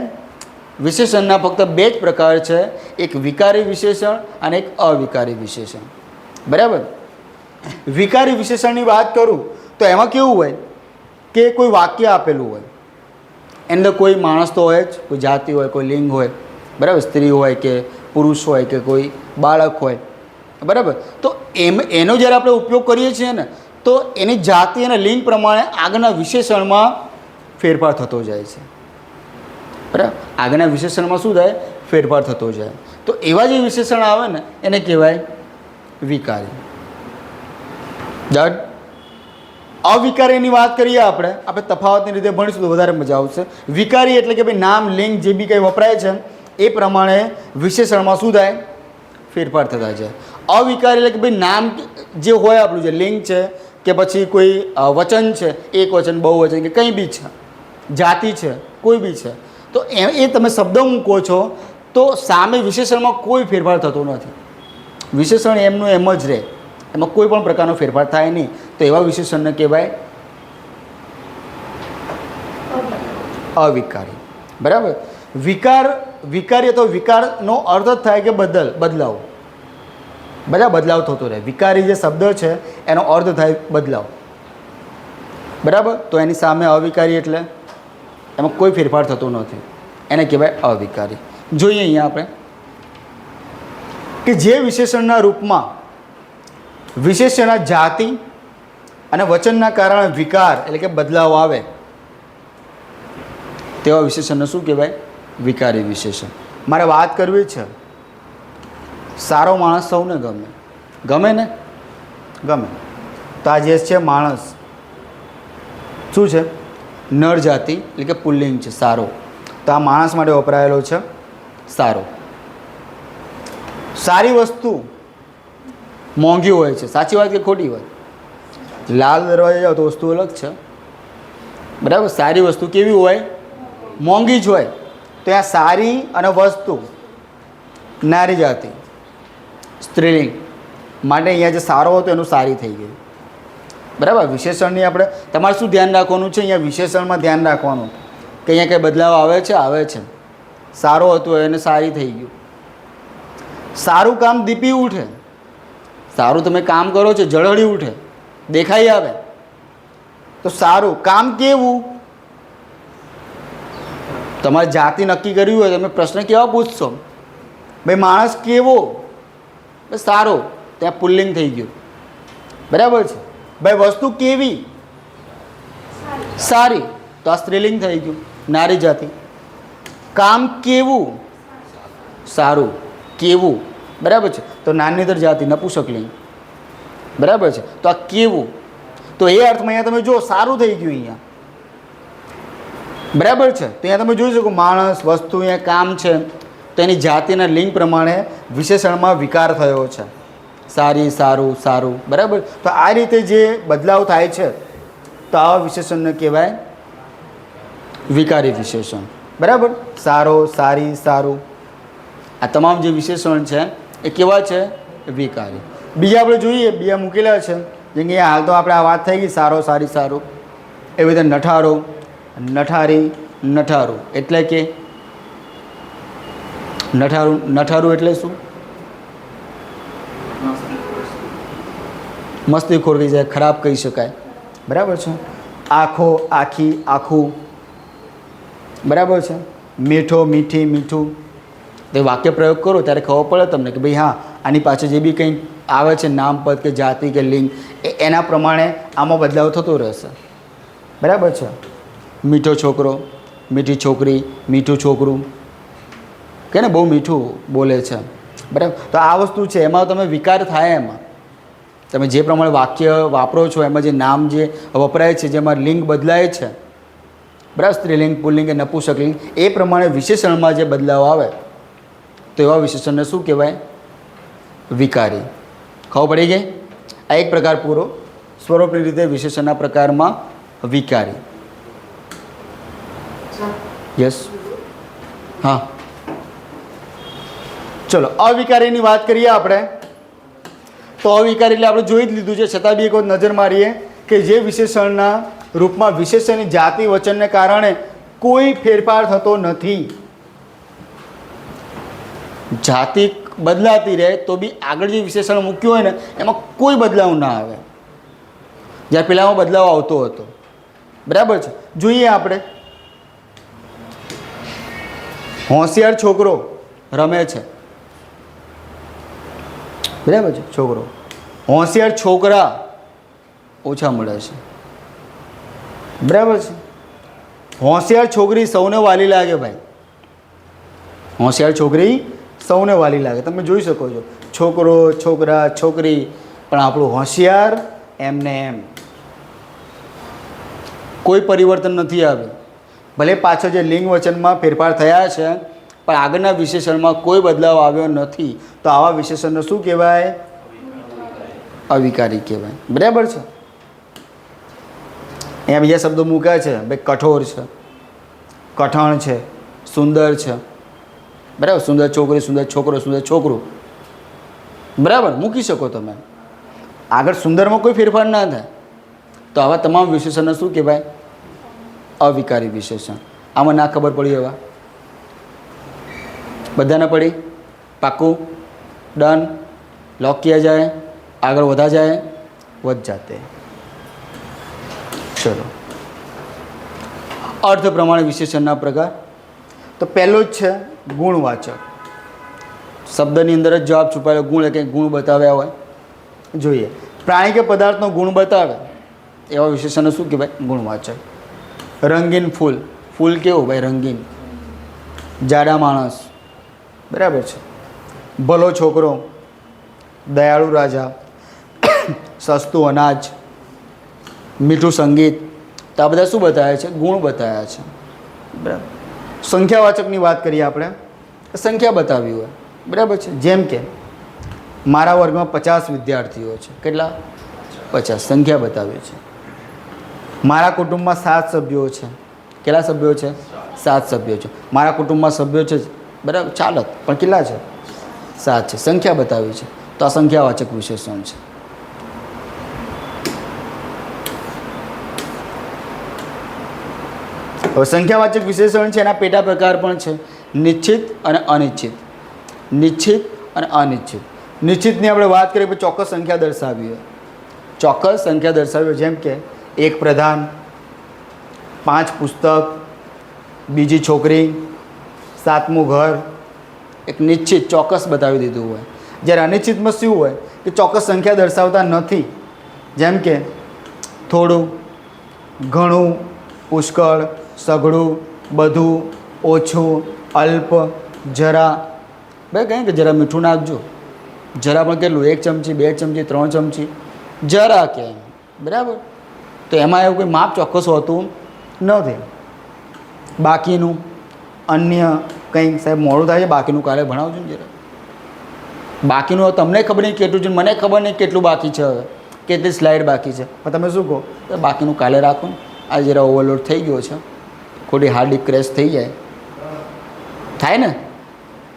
વિશેષણના ફક્ત 2 જ પ્રકાર છે, એક વિકારી વિશેષણ અને એક અવિકારી વિશેષણ, બરાબર. વિકારી વિશેષણની વાત કરું તો એમાં કેવું હોય કે કોઈ વાક્ય આપેલું હોય, એની અંદર કોઈ માણસ તો હોય જ, કોઈ જાતિ હોય, કોઈ લિંગ હોય, બરાબર, સ્ત્રી હોય કે પુરુષ હોય કે કોઈ બાળક હોય, બરાબર. તો એનો જ્યારે આપણે ઉપયોગ કરીએ છીએ ને, તો એની જાતિ અને લિંગ પ્રમાણે આગળના વિશેષણમાં ફેરફાર થતો જાય છે, બરાબર. આગળના વિશેષણમાં શું થાય? ફેરફાર થતો જાય. તો એવા જે વિશેષણ આવે ને એને કહેવાય વિકારી. ડન. અવિકારીની વાત કરીએ આપણે તફાવતની રીતે ભણીશું તો વધારે મજા આવશે. વિકારી એટલે કે ભાઈ નામ, લિંગ જે બી કંઈ વપરાય છે એ પ્રમાણે વિશેષણમાં શું થાય? ફેરફાર થતા જાય. અવિકારી એટલે કે ભાઈ નામ જે હોય આપણું, જે લિંગ છે કે પછી કોઈ વચન છે, એક વચન, બહુવચન કે કંઈ બી છે, જાતિ છે, કોઈ બી છે, તો એ તમે શબ્દ મૂકો છો તો સામે વિશેષણમાં કોઈ ફેરફાર થતો નથી. વિશેષણ એમનું એમ જ રહે, એમાં કોઈ પણ પ્રકારનો ફેરફાર થાય નહીં. તો એવા વિશેષણને કહેવાય અવિકારી, બરાબર. વિકારી તો વિકારનો અર્થ જ થાય કે બદલાવ, બદલાવ થતો રહે. વિકારી જે શબ્દ છે એનો અર્થ થાય બદલાવ, બરાબર. તો એની સામે અવિકારી એટલે એમાં કોઈ ફેરફાર થતો નથી, એને કહેવાય અવિકારી. જોઈએ અહીંયા આપણે કે જે વિશેષણના રૂપમાં વિશેષણના જાતિ અને વચનના કારણે વિકાર એટલે કે બદલાવ આવે તેવા વિશેષણને શું કહેવાય? વિકારી વિશેષણ. મારે વાત કરવી છે, સારો માણસ સૌને ગમે, ગમે ને? ગમે. તો આ જે છે માણસ શું છે? નર જાતિ એટલે કે પુલ્લિંગ છે, સારો. તો આ માણસ માટે વપરાયેલો છે સારો. સારી વસ્તુ મોંઘી હોય છે, સાચી વાત કે ખોટી વાત? લાલ દરવાજે જાઓ તો વસ્તુ અલગ છે, બરાબર. સારી વસ્તુ કેવી હોય? મોંઘી જ હોય. તો આ સારી અને વસ્તુ નારી જાતિ, સ્ત્રીલિંગ માટે અહીંયા જે સારો હતો એનું સારી થઈ ગઈ, બરાબર. વિશેષણની આપણે તમારે શું ધ્યાન રાખવાનું છે? અહીંયા વિશેષણમાં ધ્યાન રાખવાનું કે અહીંયા કંઈ બદલાવ આવે છે, આવે છે. સારો હતો એને સારી થઈ ગયું, સારું કામ દીપી ઉઠે, સારું તમે કામ કરો છો ઝળહળી ઉઠે, દેખાઈ આવે. તો સારું કામ કેવું? તમારી જાતિ નક્કી કર્યું હોય તમે પ્રશ્ન કેવા પૂછશો? ભાઈ માણસ કેવો? બસ સારો, ત્યાં પુલ્લિંગ થઈ ગયું. બરાબર છે. ભાઈ વસ્તુ કેવી? સારી, તો આ સ્ત્રીલિંગ થઈ ગયું, નારી જાતિ. કામ કેવું? સારું, કેવું. બરાબર છે. તો નાન્યતર જાતિ નપુંસકલિંગ. બરાબર છે. તો આ કેવું, તો એ અર્થમાં અહીંયા તમે જો સારું થઈ ગયું અહીંયા. બરાબર છે. તો અહીંયા તમે જોઈ શકો માણસ, વસ્તુ, અહીંયા કામ છે, તો એની જાતિના લિંગ પ્રમાણે વિશેષણમાં વિકાર થયો છે. સારી, સારું, સારું. બરાબર. તો આ રીતે જે બદલાવ થાય છે તો આવા વિશેષણને કહેવાય વિકારી વિશેષણ. બરાબર. સારો, સારી, સારું, આ તમામ જે વિશેષણ છે એ કેવા છે? વિકારી. બીજા આપણે જોઈએ, બીજા મૂકેલા છે જેમ કે હાલ તો આપણે આ વાત થઈ ગઈ સારો, સારી, સારું. એવી રીતે નઠારો, નઠારી, નઠારું. એટલે કે નઠારું, નઠારું એટલે શું? મસ્તીખોર કહી જાય, ખરાબ કહી શકાય. બરાબર છે. આખો, આખી, આખું. બરાબર છે. મીઠો, મીઠી, મીઠું. તે વાક્ય પ્રયોગ કરો ત્યારે ખબર પડે તમને કે ભાઈ હા આની પાછળ જે બી કંઈ આવે છે નામપદ કે જાતિ કે લિંગ એના પ્રમાણે આમાં બદલાવ થતો રહેશે. બરાબર છે. મીઠો છોકરો, મીઠી છોકરી, મીઠું છોકરું, કે ને બહુ મીઠું બોલે છે. બરાબર. તો આ વસ્તુ છે એમાં તમે વિકાર થાય, એમાં તમે જે પ્રમાણે વાક્ય વાપરો છો એમાં જે નામ જે વપરાય છે જેમાં લિંગ બદલાય છે, બરાબર, સ્ત્રીલિંગ, પુલ્લિંગ કે નપુંસકલિંગ, એ પ્રમાણે વિશેષણમાં જે બદલાવ આવે તો એવા વિશેષણને શું કહેવાય? વિકારી. ખબર પડી ગઈ? આ એક પ્રકાર પૂરો. સ્વરૂપની રીતે વિશેષણના પ્રકારમાં વિકારી. યસ, હા. ચલો અવિકારીની વાત કરીએ આપણે. તો અવિકારી એટલે આપણે જોઈ જ લીધું છે, છતાં બી એક વખત નજર મારીએ કે જે વિશેષણના રૂપમાં વિશેષણની જાતિ વચનને કારણે કોઈ ફેરફાર થતો નથી. જાતિ બદલાતી રહે તો બી આગળ જે વિશેષણ મૂક્યું હોય ને એમાં કોઈ બદલાવ ના આવે, જ્યારે પહેલાંમાં બદલાવ આવતો હતો. બરાબર છે. જોઈએ આપણે, હોશિયાર છોકરો રમે છે. બરાબર છે. છોકરો. હોશિયાર છોકરા ઓછા મળે છે. બરાબર છે. હોશિયાર છોકરી સૌને વાલી લાગે. ભાઈ હોશિયાર છોકરી સૌને વાલી લાગે. તમે જોઈ શકો છો છોકરો, છોકરા, છોકરી, પણ આપણું હોશિયાર એમને એમ કોઈ પરિવર્તન નથી આવ્યું. ભલે પાછળ જે લિંગ વચનમાં ફેરફાર થયા છે પણ આગળના વિશેષણમાં કોઈ બદલાવ આવ્યો નથી. તો આવા વિશેષણને શું કહેવાય? અવિકારી કહેવાય. બરાબર છે. અહીંયા બીજા શબ્દો મૂક્યા છે. ભાઈ કઠોર છે, કઠણ છે, સુંદર છે. બરાબર. સુંદર છોકરી, સુંદર છોકરો, સુંદર છોકરું. બરાબર, મૂકી શકો તમે. આગળ સુંદરમાં કોઈ ફેરફાર ના થાય. તો આવા તમામ વિશેષણને શું કહેવાય? અવિકારી વિશેષણ. આમાં ના ખબર પડી હવે? બધાને પડી? પાક્કું? ડન? લોક किया जाए? આગળ વધા જાય? વધ જાતે. ચલો, અર્થ પ્રમાણે વિશેષણના પ્રકાર. તો પહેલો જ છે ગુણવાચક. શબ્દની અંદર જ જવાબ છુપાયેલો ગુણ, એટલે કંઈક ગુણ બતાવ્યા હોય. જોઈએ, પ્રાણી કે પદાર્થનો ગુણ બતાવે એવા વિશેષણને શું કહેવાય? ગુણવાચક. રંગીન ફૂલ. ફૂલ કેવું? ભાઈ રંગીન. જાડા માણસ. બરાબર છે. ભલો છોકરો, દયાળુ રાજા, સસ્તું અનાજ, મીઠું સંગીત. તો આ બધા શું બતાવ્યા છે? ગુણ બતાવ્યા છે. બરાબર. સંખ્યાવાચકની વાત કરીએ આપણે. સંખ્યા બતાવી હોય. બરાબર છે. જેમ કે મારા વર્ગમાં 50 વિદ્યાર્થીઓ છે. કેટલા? 50. સંખ્યા બતાવી છે. મારા કુટુંબમાં 7 સભ્યો છે. કેટલા સભ્યો છે? 7 સભ્યો છે. મારા કુટુંબમાં સભ્યો છે, બરાબર, ચાલત, પણ કેટલા છે? 7 છે. સંખ્યા બતાવી છે. તો આ સંખ્યાવાચક વિશેષણ છે. હવે સંખ્યાવાચક વિશેષણ છે એના પેટા પ્રકાર પણ છે, નિશ્ચિત અને અનિશ્ચિત. નિશ્ચિત અને અનિશ્ચિત. નિશ્ચિતની આપણે વાત કરીએ તો ચોક્કસ સંખ્યા દર્શાવી હોય, ચોક્કસ સંખ્યા દર્શાવી હોય, જેમ કે 1 પ્રધાન, 5 પુસ્તક, બીજી છોકરી, 7મું ઘર. એક નિશ્ચિત ચોક્કસ બતાવી દીધું હોય. જ્યારે અનિશ્ચિતમાં શું હોય કે ચોક્કસ સંખ્યા દર્શાવતા નથી, જેમ કે થોડું, ઘણું, પુષ્કળ, સઘળું, બધું, ઓછું, અલ્પ, જરા. ભાઈ કંઈ કે જરા મીઠું નાખજો, જરા પણ કેટલું, 1 ચમચી, 2 ચમચી, 3 ચમચી, જરા કે બરાબર. તો એમાં એવું કોઈ માપ ચોક્કસ હોતું નથી. બાકીનું, અન્ય કંઈક, સાહેબ મોડું થાય છે, બાકીનું કાલે ભણાવજો ને જરા. બાકીનું તમને ખબર નહીં કેટલું છે, મને ખબર નહીં કેટલું બાકી છે, હવે કેટલી સ્લાઇડ બાકી છે, પણ તમે શું કહો તો બાકીનું કાલે રાખો ને, આ જરા ઓવરલોડ થઈ ગયો છે, ખોટી હાર્ડ ડિસ્ક ક્રેશ થઈ જાય, થાય ને,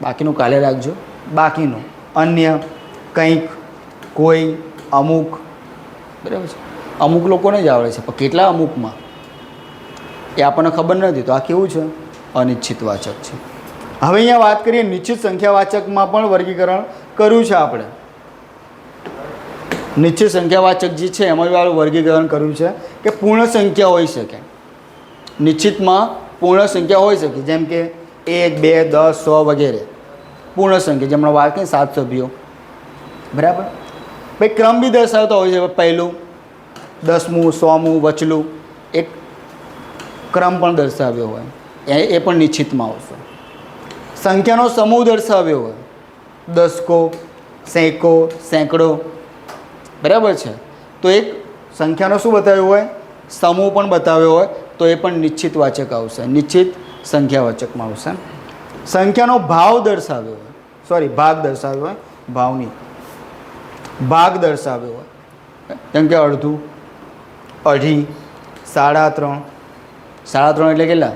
બાકીનું કાલે રાખજો. બાકીનું, અન્ય, કંઈક, કોઈ, અમુક. બરાબર છે. અમુક લોકોને જ આવડે છે, પણ કેટલા અમુકમાં એ આપણને ખબર નથી. તો આ કેવું છે? અનિશ્ચિત વાચક છે. હવે અહીંયા વાત કરીએ નિશ્ચિત સંખ્યાવાચકમાં પણ વર્ગીકરણ કર્યું છે આપણે. નિશ્ચિત સંખ્યાવાચક જે છે એમાં આપણે વર્ગીકરણ કર્યું છે કે પૂર્ણ સંખ્યા હોઈ શકે. નિશ્ચિતમાં પૂર્ણ સંખ્યા હોઈ શકે, જેમ કે 1, 2, 10, 100 વગેરે પૂર્ણ સંખ્યા, જેમણે વાત કરી 7 સભ્યો. બરાબર. ભાઈ ક્રમ બી દર્શાવતા હોય છે, પહેલું, 10મું, 100મું, વચલું, એક ક્રમ પણ દર્શાવ્યો હોય, એ પણ નિશ્ચિતમાં આવશે. સંખ્યાનો સમૂહ દર્શાવ્યો હોય, દસકો, સેંકો, સેંકડો. બરાબર છે. તો એક સંખ્યાનો શું બતાવ્યો હોય? સમૂહ પણ બતાવ્યો હોય, તો એ પણ નિશ્ચિત વાચક આવશે, નિશ્ચિત સંખ્યાવાચકમાં આવશે. સંખ્યાનો ભાવ દર્શાવ્યો હોય, સોરી ભાગ દર્શાવ્યો હોય, ભાવની ભાગ દર્શાવ્યો હોય, જેમ કે અડધું, અઢી, 3.5. 3.5 એટલે કેટલા?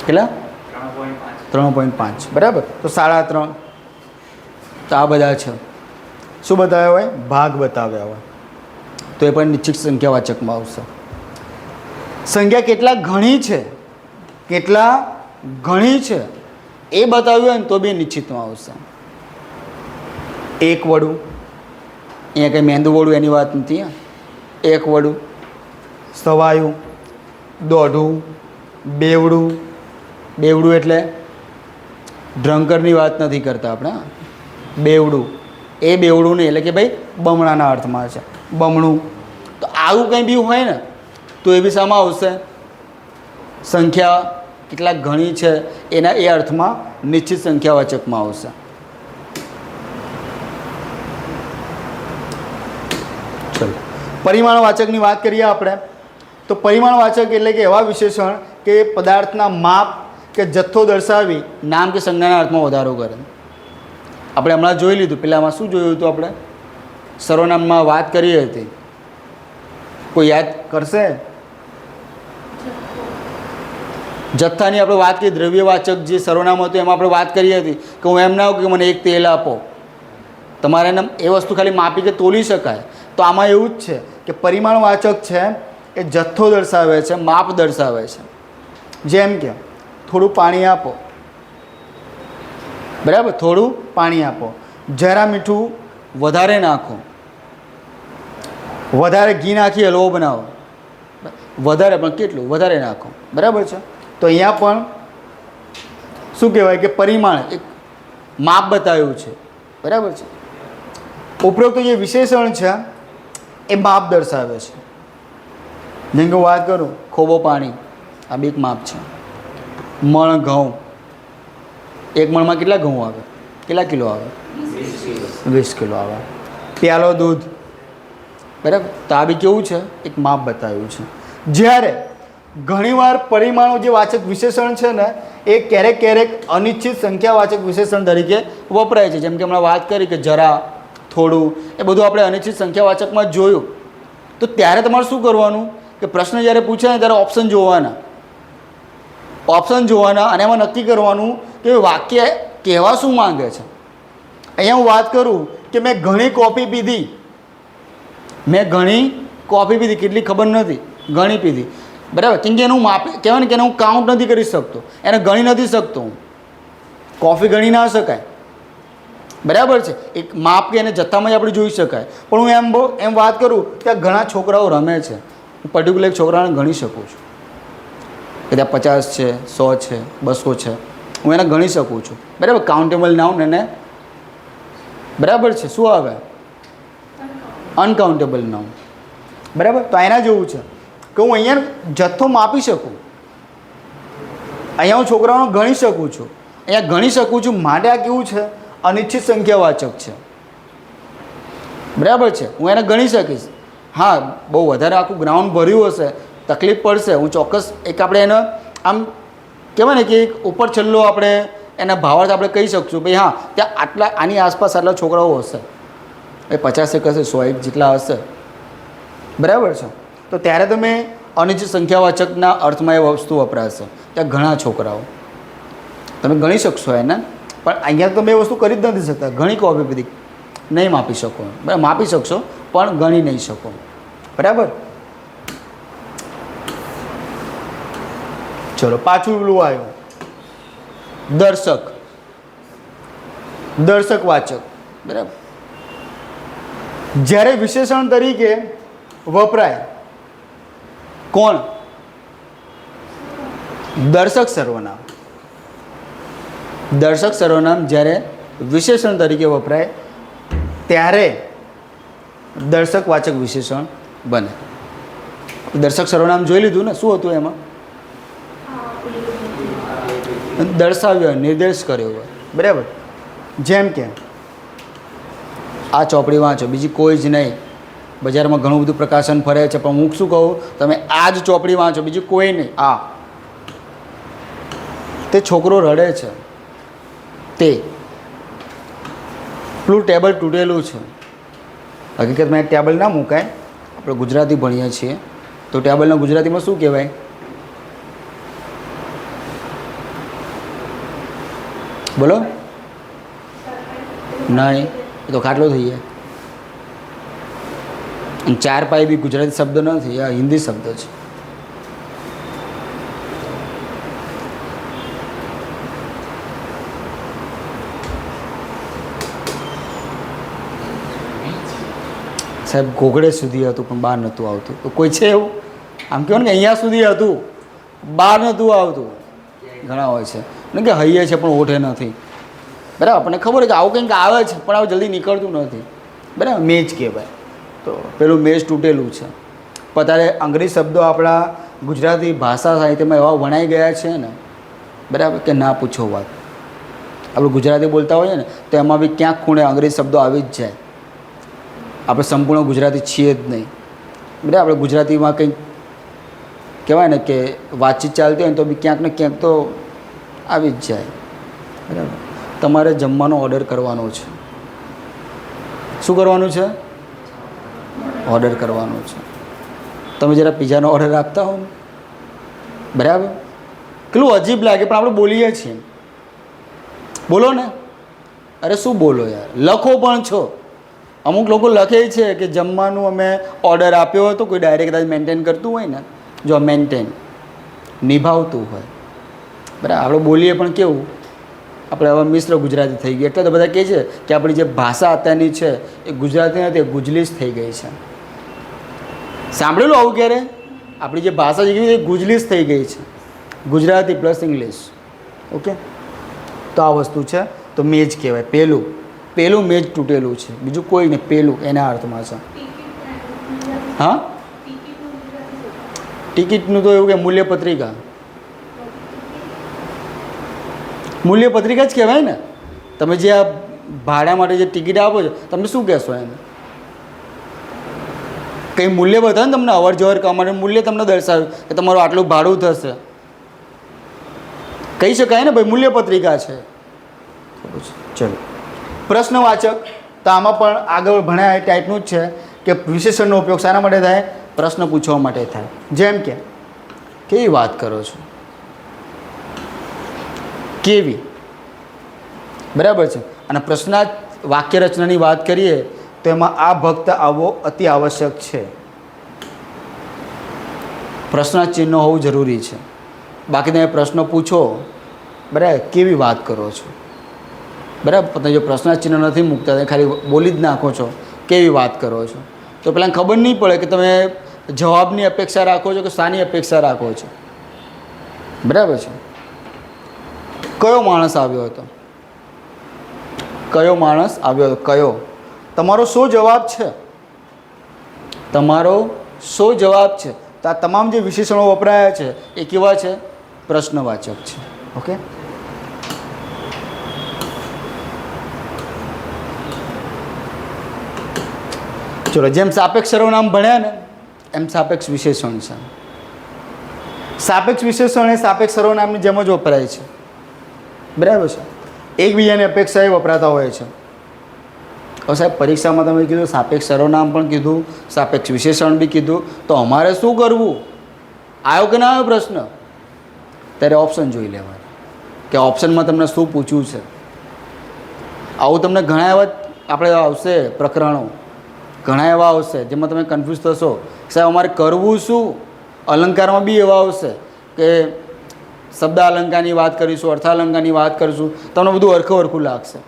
કેટલા? 3.5. બરાબર. તો 3.5. તો આ બધા છે શું બતાવ્યા હોય? ભાગ બતાવ્યા હોય, તો એ પણ નિશ્ચિત સંખ્યાવાચકમાં આવશે. સંખ્યા કેટલા ઘણી છે, કેટલા ઘણી છે એ બતાવ્યું હોય ને તો બી નિશ્ચિતમાં આવશે. 1 વડું, અહીંયા કંઈ મેંદુ વડું એની વાત નથી. 1 વડું, સવાયું, દોઢું, બેવડું. બેવડું એટલે ડ્રંકરની વાત નથી કરતા આપણે. બેવડું એ બેવડું નહીં, એટલે કે ભાઈ બમણાના અર્થમાં છે, બમણું. તો આવું કંઈ બી હોય ને તો એ બી શામાં આવશે? સંખ્યા કેટલા ઘણી છે એના એ અર્થમાં નિશ્ચિત સંખ્યાવાચકમાં આવશે. ચલો પરિમાણવાચકની વાત કરીએ આપણે. તો પરિમાણવાચક એટલે કે એવા વિશેષણ કે પદાર્થના માપ કે જથ્થો દર્શાવી નામ કે સંજ્ઞાના અર્થમાં વધારો કરે. આપણે હમણાં જોઈ લીધું, પહેલાંમાં શું જોયું હતું આપણે? સર્વનામમાં વાત કરી હતી, કોઈ યાદ કરશે? જથ્થાની આપણે વાત કરી, દ્રવ્યવાચક જે સર્વનામ હતું એમાં આપણે વાત કરી હતી કે હું એમ ના કહું કે મને 1 તેલ આપો, તમારે એ વસ્તુ ખાલી માપી કે તોલી શકાય. તો આમાં એવું જ છે કે પરિમાણવાચક છે એ જથ્થો દર્શાવે છે, માપ દર્શાવે છે. જેમ કે થોડું પાણી આપો, બરાબર, થોડું પાણી આપો. જરા મીઠું વધારે નાખો, વધારે ઘી નાખી હલવો બનાવો, વધારે પણ કેટલું વધારે નાખો. બરાબર છે. તો અહીંયા પણ શું કહેવાય કે પરિમાણ, એક માપ બતાવ્યું છે. બરાબર છે. ઉપરોક્ત જે વિશેષણ છે એ માપ દર્શાવે છે. જેમ કે વાત કરું, ખોબો પાણી, આ બી એક માપ છે. મણ ઘઉં, 1 મણમાં કેટલા ઘઉં આવે? કેટલા કિલો આવે? 20 કિલો આવે. પ્યાલો દૂધ. બરાબર. તો આ બી કેવું છે? એક માપ બતાવ્યું છે. જ્યારે ઘણીવાર પરિમાણો જે વાચક વિશેષણ છે ને એ ક્યારેક ક્યારેક અનિશ્ચિત સંખ્યાવાચક વિશેષણ તરીકે વપરાય છે. જેમ કે હમણાં વાત કરી કે જરા, થોડું, એ બધું આપણે અનિશ્ચિત સંખ્યાવાચકમાં જોયું. તો ત્યારે તમારે શું કરવાનું કે પ્રશ્ન જ્યારે પૂછે ને ત્યારે ઓપ્શન જોવાના, અને એમાં નક્કી કરવાનું કે વાક્ય કહેવા શું માંગે છે. અહીંયા હું વાત કરું કે મેં ઘણી કોફી પીધી, કેટલી ખબર નથી, ઘણી પીધી. બરાબર, કેમ કે એનું માપ કહેવાય ને કે એને હું કાઉન્ટ નથી કરી શકતો, એને ગણી નથી શકતો હું. કોફી ગણી ના શકાય, બરાબર છે, એક માપ કે એને જથ્થામાં જ આપણે જોઈ શકાય. પણ હું એમ વાત કરું કે આ ઘણા છોકરાઓ રમે છે, હું પર્ટિક્યુલર એક છોકરાને ગણી શકું છું કે ત્યાં 50 છે, 100 છે, 200 છે, હું એને ગણી શકું છું. બરાબર, કાઉન્ટેબલ નાઉન એને બરાબર છે. શું આવે? Uncountable noun. બરાબર, તો એના જેવું છે કે હું અહીંયા જથ્થો માપી શકું, અહીંયા હું છોકરાઓને ગણી શકું છું, અહીંયા ગણી શકું છું. માટે આ કેવું છે? અનિશ્ચિત સંખ્યાવાચક છે. બરાબર છે, હું એને ગણી શકીશ. હા, બહુ વધારે આખું ગ્રાઉન્ડ ભર્યું હશે, તકલીફ પડશે, હું ચોક્કસ એક આપણે એને આમ કહેવાય ને કે એક ઉપર છેલ્લો આપણે એના ભાવાર્થ આપણે કહી શકશું ભાઈ હા ત્યાં આટલા આની આસપાસ આટલા છોકરાઓ હશે, એ 50 એક હશે, 100 એક જેટલા હશે. બરાબર છે, તો ત્યારે તમે અનિશ્ચિત સંખ્યાવાચકના અર્થમાં એ વસ્તુ વપરાશે. ત્યાં ઘણા છોકરાઓ તમે ગણી શકશો એને, પણ અહીંયા તમે એ વસ્તુ કરી જ નથી શકતા. ઘણી કોપી બધી નહીં માપી શકો. બરાબર, માપી શકશો પણ ગણી નહીં શકો. બરાબર, ચલો પાછું પેલું આવ્યું દર્શક, દર્શકવાચક. બરાબર, જ્યારે વિશેષણ તરીકે વપરાય કોણ? દર્શક સર્વનામ. દર્શક સર્વનામ જ્યારે વિશેષણ તરીકે વપરાય ત્યારે દર્શકવાચક વિશેષણ બને. દર્શક સર્વનામ જોઈ લીધું ને, શું હતું એમાં? દર્શાવ્યો હોય, નિર્દેશ કર્યો હોય. બરાબર, જેમ કે આ ચોપડી વાંચો, બીજી કોઈ જ નહીં. બજારમાં ઘણું બધું પ્રકાશન ફરે છે, પણ હું શું કહું, તમે આ જ ચોપડી વાંચો, બીજી કોઈ નહીં. આ તે છોકરો રડે છે, તે પેલું ટેબલ તૂટેલું છે. હકીકતમાં ટેબલ ના મુકાય, આપણે ગુજરાતી ભણીએ છીએ તો ટેબલના ગુજરાતીમાં શું કહેવાય? બોલો. નહીં, એ તો ખાટલો થઈ જાય. અને 4 પાઈ બી ગુજરાતી શબ્દ નથી, આ હિન્દી શબ્દ છે. સાહેબ ઘોઘડે સુધી હતું પણ બહાર નહોતું આવતું. તો કોઈ છે એવું? આમ કહો ને કે અહીંયા સુધી હતું, બહાર નહોતું આવતું. ઘણા હોય છે ને કે હૈયે છે પણ ઓઠે નથી. બરાબર, આપણને ખબર છે કે આવું કંઈક આવે છે પણ આવું જલ્દી નીકળતું નથી. બરાબર, મેચ કહેવાય. તો પેલું મેચ તૂટેલું છે. પણ ત્યારે અંગ્રેજી શબ્દો આપણા ગુજરાતી ભાષા સાહિત્યમાં એવા વણાઈ ગયા છે ને, બરાબર, કે ના પૂછો વાત. આપણે ગુજરાતી બોલતા હોઈએ ને તો એમાં બી ક્યાંક ખૂણે અંગ્રેજી શબ્દો આવી જ જાય. આપણે સંપૂર્ણ ગુજરાતી છીએ જ નહીં. બરાબર, આપણે ગુજરાતીમાં કંઈક કહેવાય ને કે વાતચીત ચાલતી હોય ને તો બી ક્યાંક ને ક્યાંક તો આવી જ જાય. બરાબર, તમારે જમવાનો ઓર્ડર કરવાનો છે. શું કરવાનું છે? ઓર્ડર કરવાનો છે. તમે જરા પિઝાનો ઓર્ડર આપતા હો ને, બરાબર, કેટલું અજીબ લાગે પણ આપણે બોલીએ છીએ. બોલો ને, અરે શું બોલો યાર, લખો પણ છો. અમુક લોકો લખે છે કે જમવાનું અમે ઓર્ડર આપ્યો હોય તો કોઈ ડાયરેક્ટ કદાચ મેન્ટેન કરતું હોય ને, જો મેન્ટેન નિભાવતું હોય. બરાબર, આપણે બોલીએ પણ કેવું, આપણે હવે મિશ્ર ગુજરાતી થઈ ગઈ. એટલે તો બધા કહે છે કે આપણી જે ભાષા અત્યારની છે એ ગુજરાતી નથી, ગુજલીસ થઈ ગઈ છે. સાંભળેલું આવું ક્યારે? આપણી જે ભાષા છે એ ગુજલીસ થઈ ગઈ છે, ગુજરાતી પ્લસ ઇંગ્લિશ. ઓકે, તો આ વસ્તુ છે. તો મેજ કહેવાય. પેલું મેજ તૂટેલું છે, બીજું કોઈ નહીં. પેલું એના અર્થમાં છે. હા, ટિકિટનું તો એવું કે મૂલ્યપત્રિકા. મૂલ્યપત્રિકા જ કહેવાય ને. તમે જે આ ભાડા માટે જે ટિકિટ આપો છો, તમે શું કહેશો એને? કંઈ મૂલ્ય બતાવે ને તમને, અવર જવર કરવા માટે મૂલ્ય તમને દર્શાવ્યું કે તમારું આટલું ભાડું થશે, કહી શકાય ને ભાઈ મૂલ્યપત્રિકા છે. ચલો, પ્રશ્નવાચક. તો આમાં પણ આગળ ભણ્યા એ ટાઈપનું જ છે કે વિશેષણનો ઉપયોગ શાના માટે થાય? પ્રશ્ન પૂછવા માટે થાય. જેમ કે કેવી વાત કરો છો, કેવી. બરાબર છે. અને પ્રશ્ના વાક્ય રચનાની વાત કરીએ તો એમાં આ ભક્ત આવવો અતિ આવશ્યક છે. પ્રશ્ન ચિહ્ન હોવું જરૂરી છે. બાકી તમે પ્રશ્ન પૂછો, બરાબર, કેવી વાત કરો છો, બરાબર. તમે જો પ્રશ્ન ચિહ્ન નથી મૂકતા, તમે ખાલી બોલી જ નાખો છો, કેવી વાત કરો છો, તો પહેલાં ખબર નહીં પડે કે તમે જવાબની અપેક્ષા રાખો છો કે શાની અપેક્ષા રાખો છો. બરાબર છે. કયો માણસ આવ્યો હતો? કયો માણસ આવ્યો હતો? કયો? તમારો શું જવાબ છે? તમારો શું જવાબ છે? તો આ તમામ જે વિશેષણો વપરાયા છે એ કેવા છે? પ્રશ્નવાચક છે. ઓકે. ચલો, જેમ સાપેક્ષ સર્વનામ ભણ્યા ને એમ સાપેક્ષ વિશેષણ છે. સાપેક્ષ વિશેષણ એ સાપેક્ષ સર્વનામની જેમ જ વપરાય છે. બરાબર છે. એકબીજાની અપેક્ષાએ વપરાતા હોય છે. હવે સાહેબ, પરીક્ષામાં તમે કીધું સાપેક્ષ સર્વનામ પણ કીધું, સાપેક્ષ વિશેષણ બી કીધું, તો અમારે શું કરવું? આવ્યો કે ના આવ્યો પ્રશ્ન? ત્યારે ઓપ્શન જોઈ લેવાના કે ઓપ્શનમાં તમને શું પૂછવું છે. આવું તમને ઘણા એવા આપણે આવશે પ્રકરણો, ઘણા એવા આવશે જેમાં તમે કન્ફ્યુઝ થશો, સાહેબ અમારે કરવું શું? અલંકારમાં બી એવા આવશે કે શબ્દ અલંકારની વાત કરીશું, અર્થાલંકારની વાત કરીશું, તમને બધું હરખું લાગશે.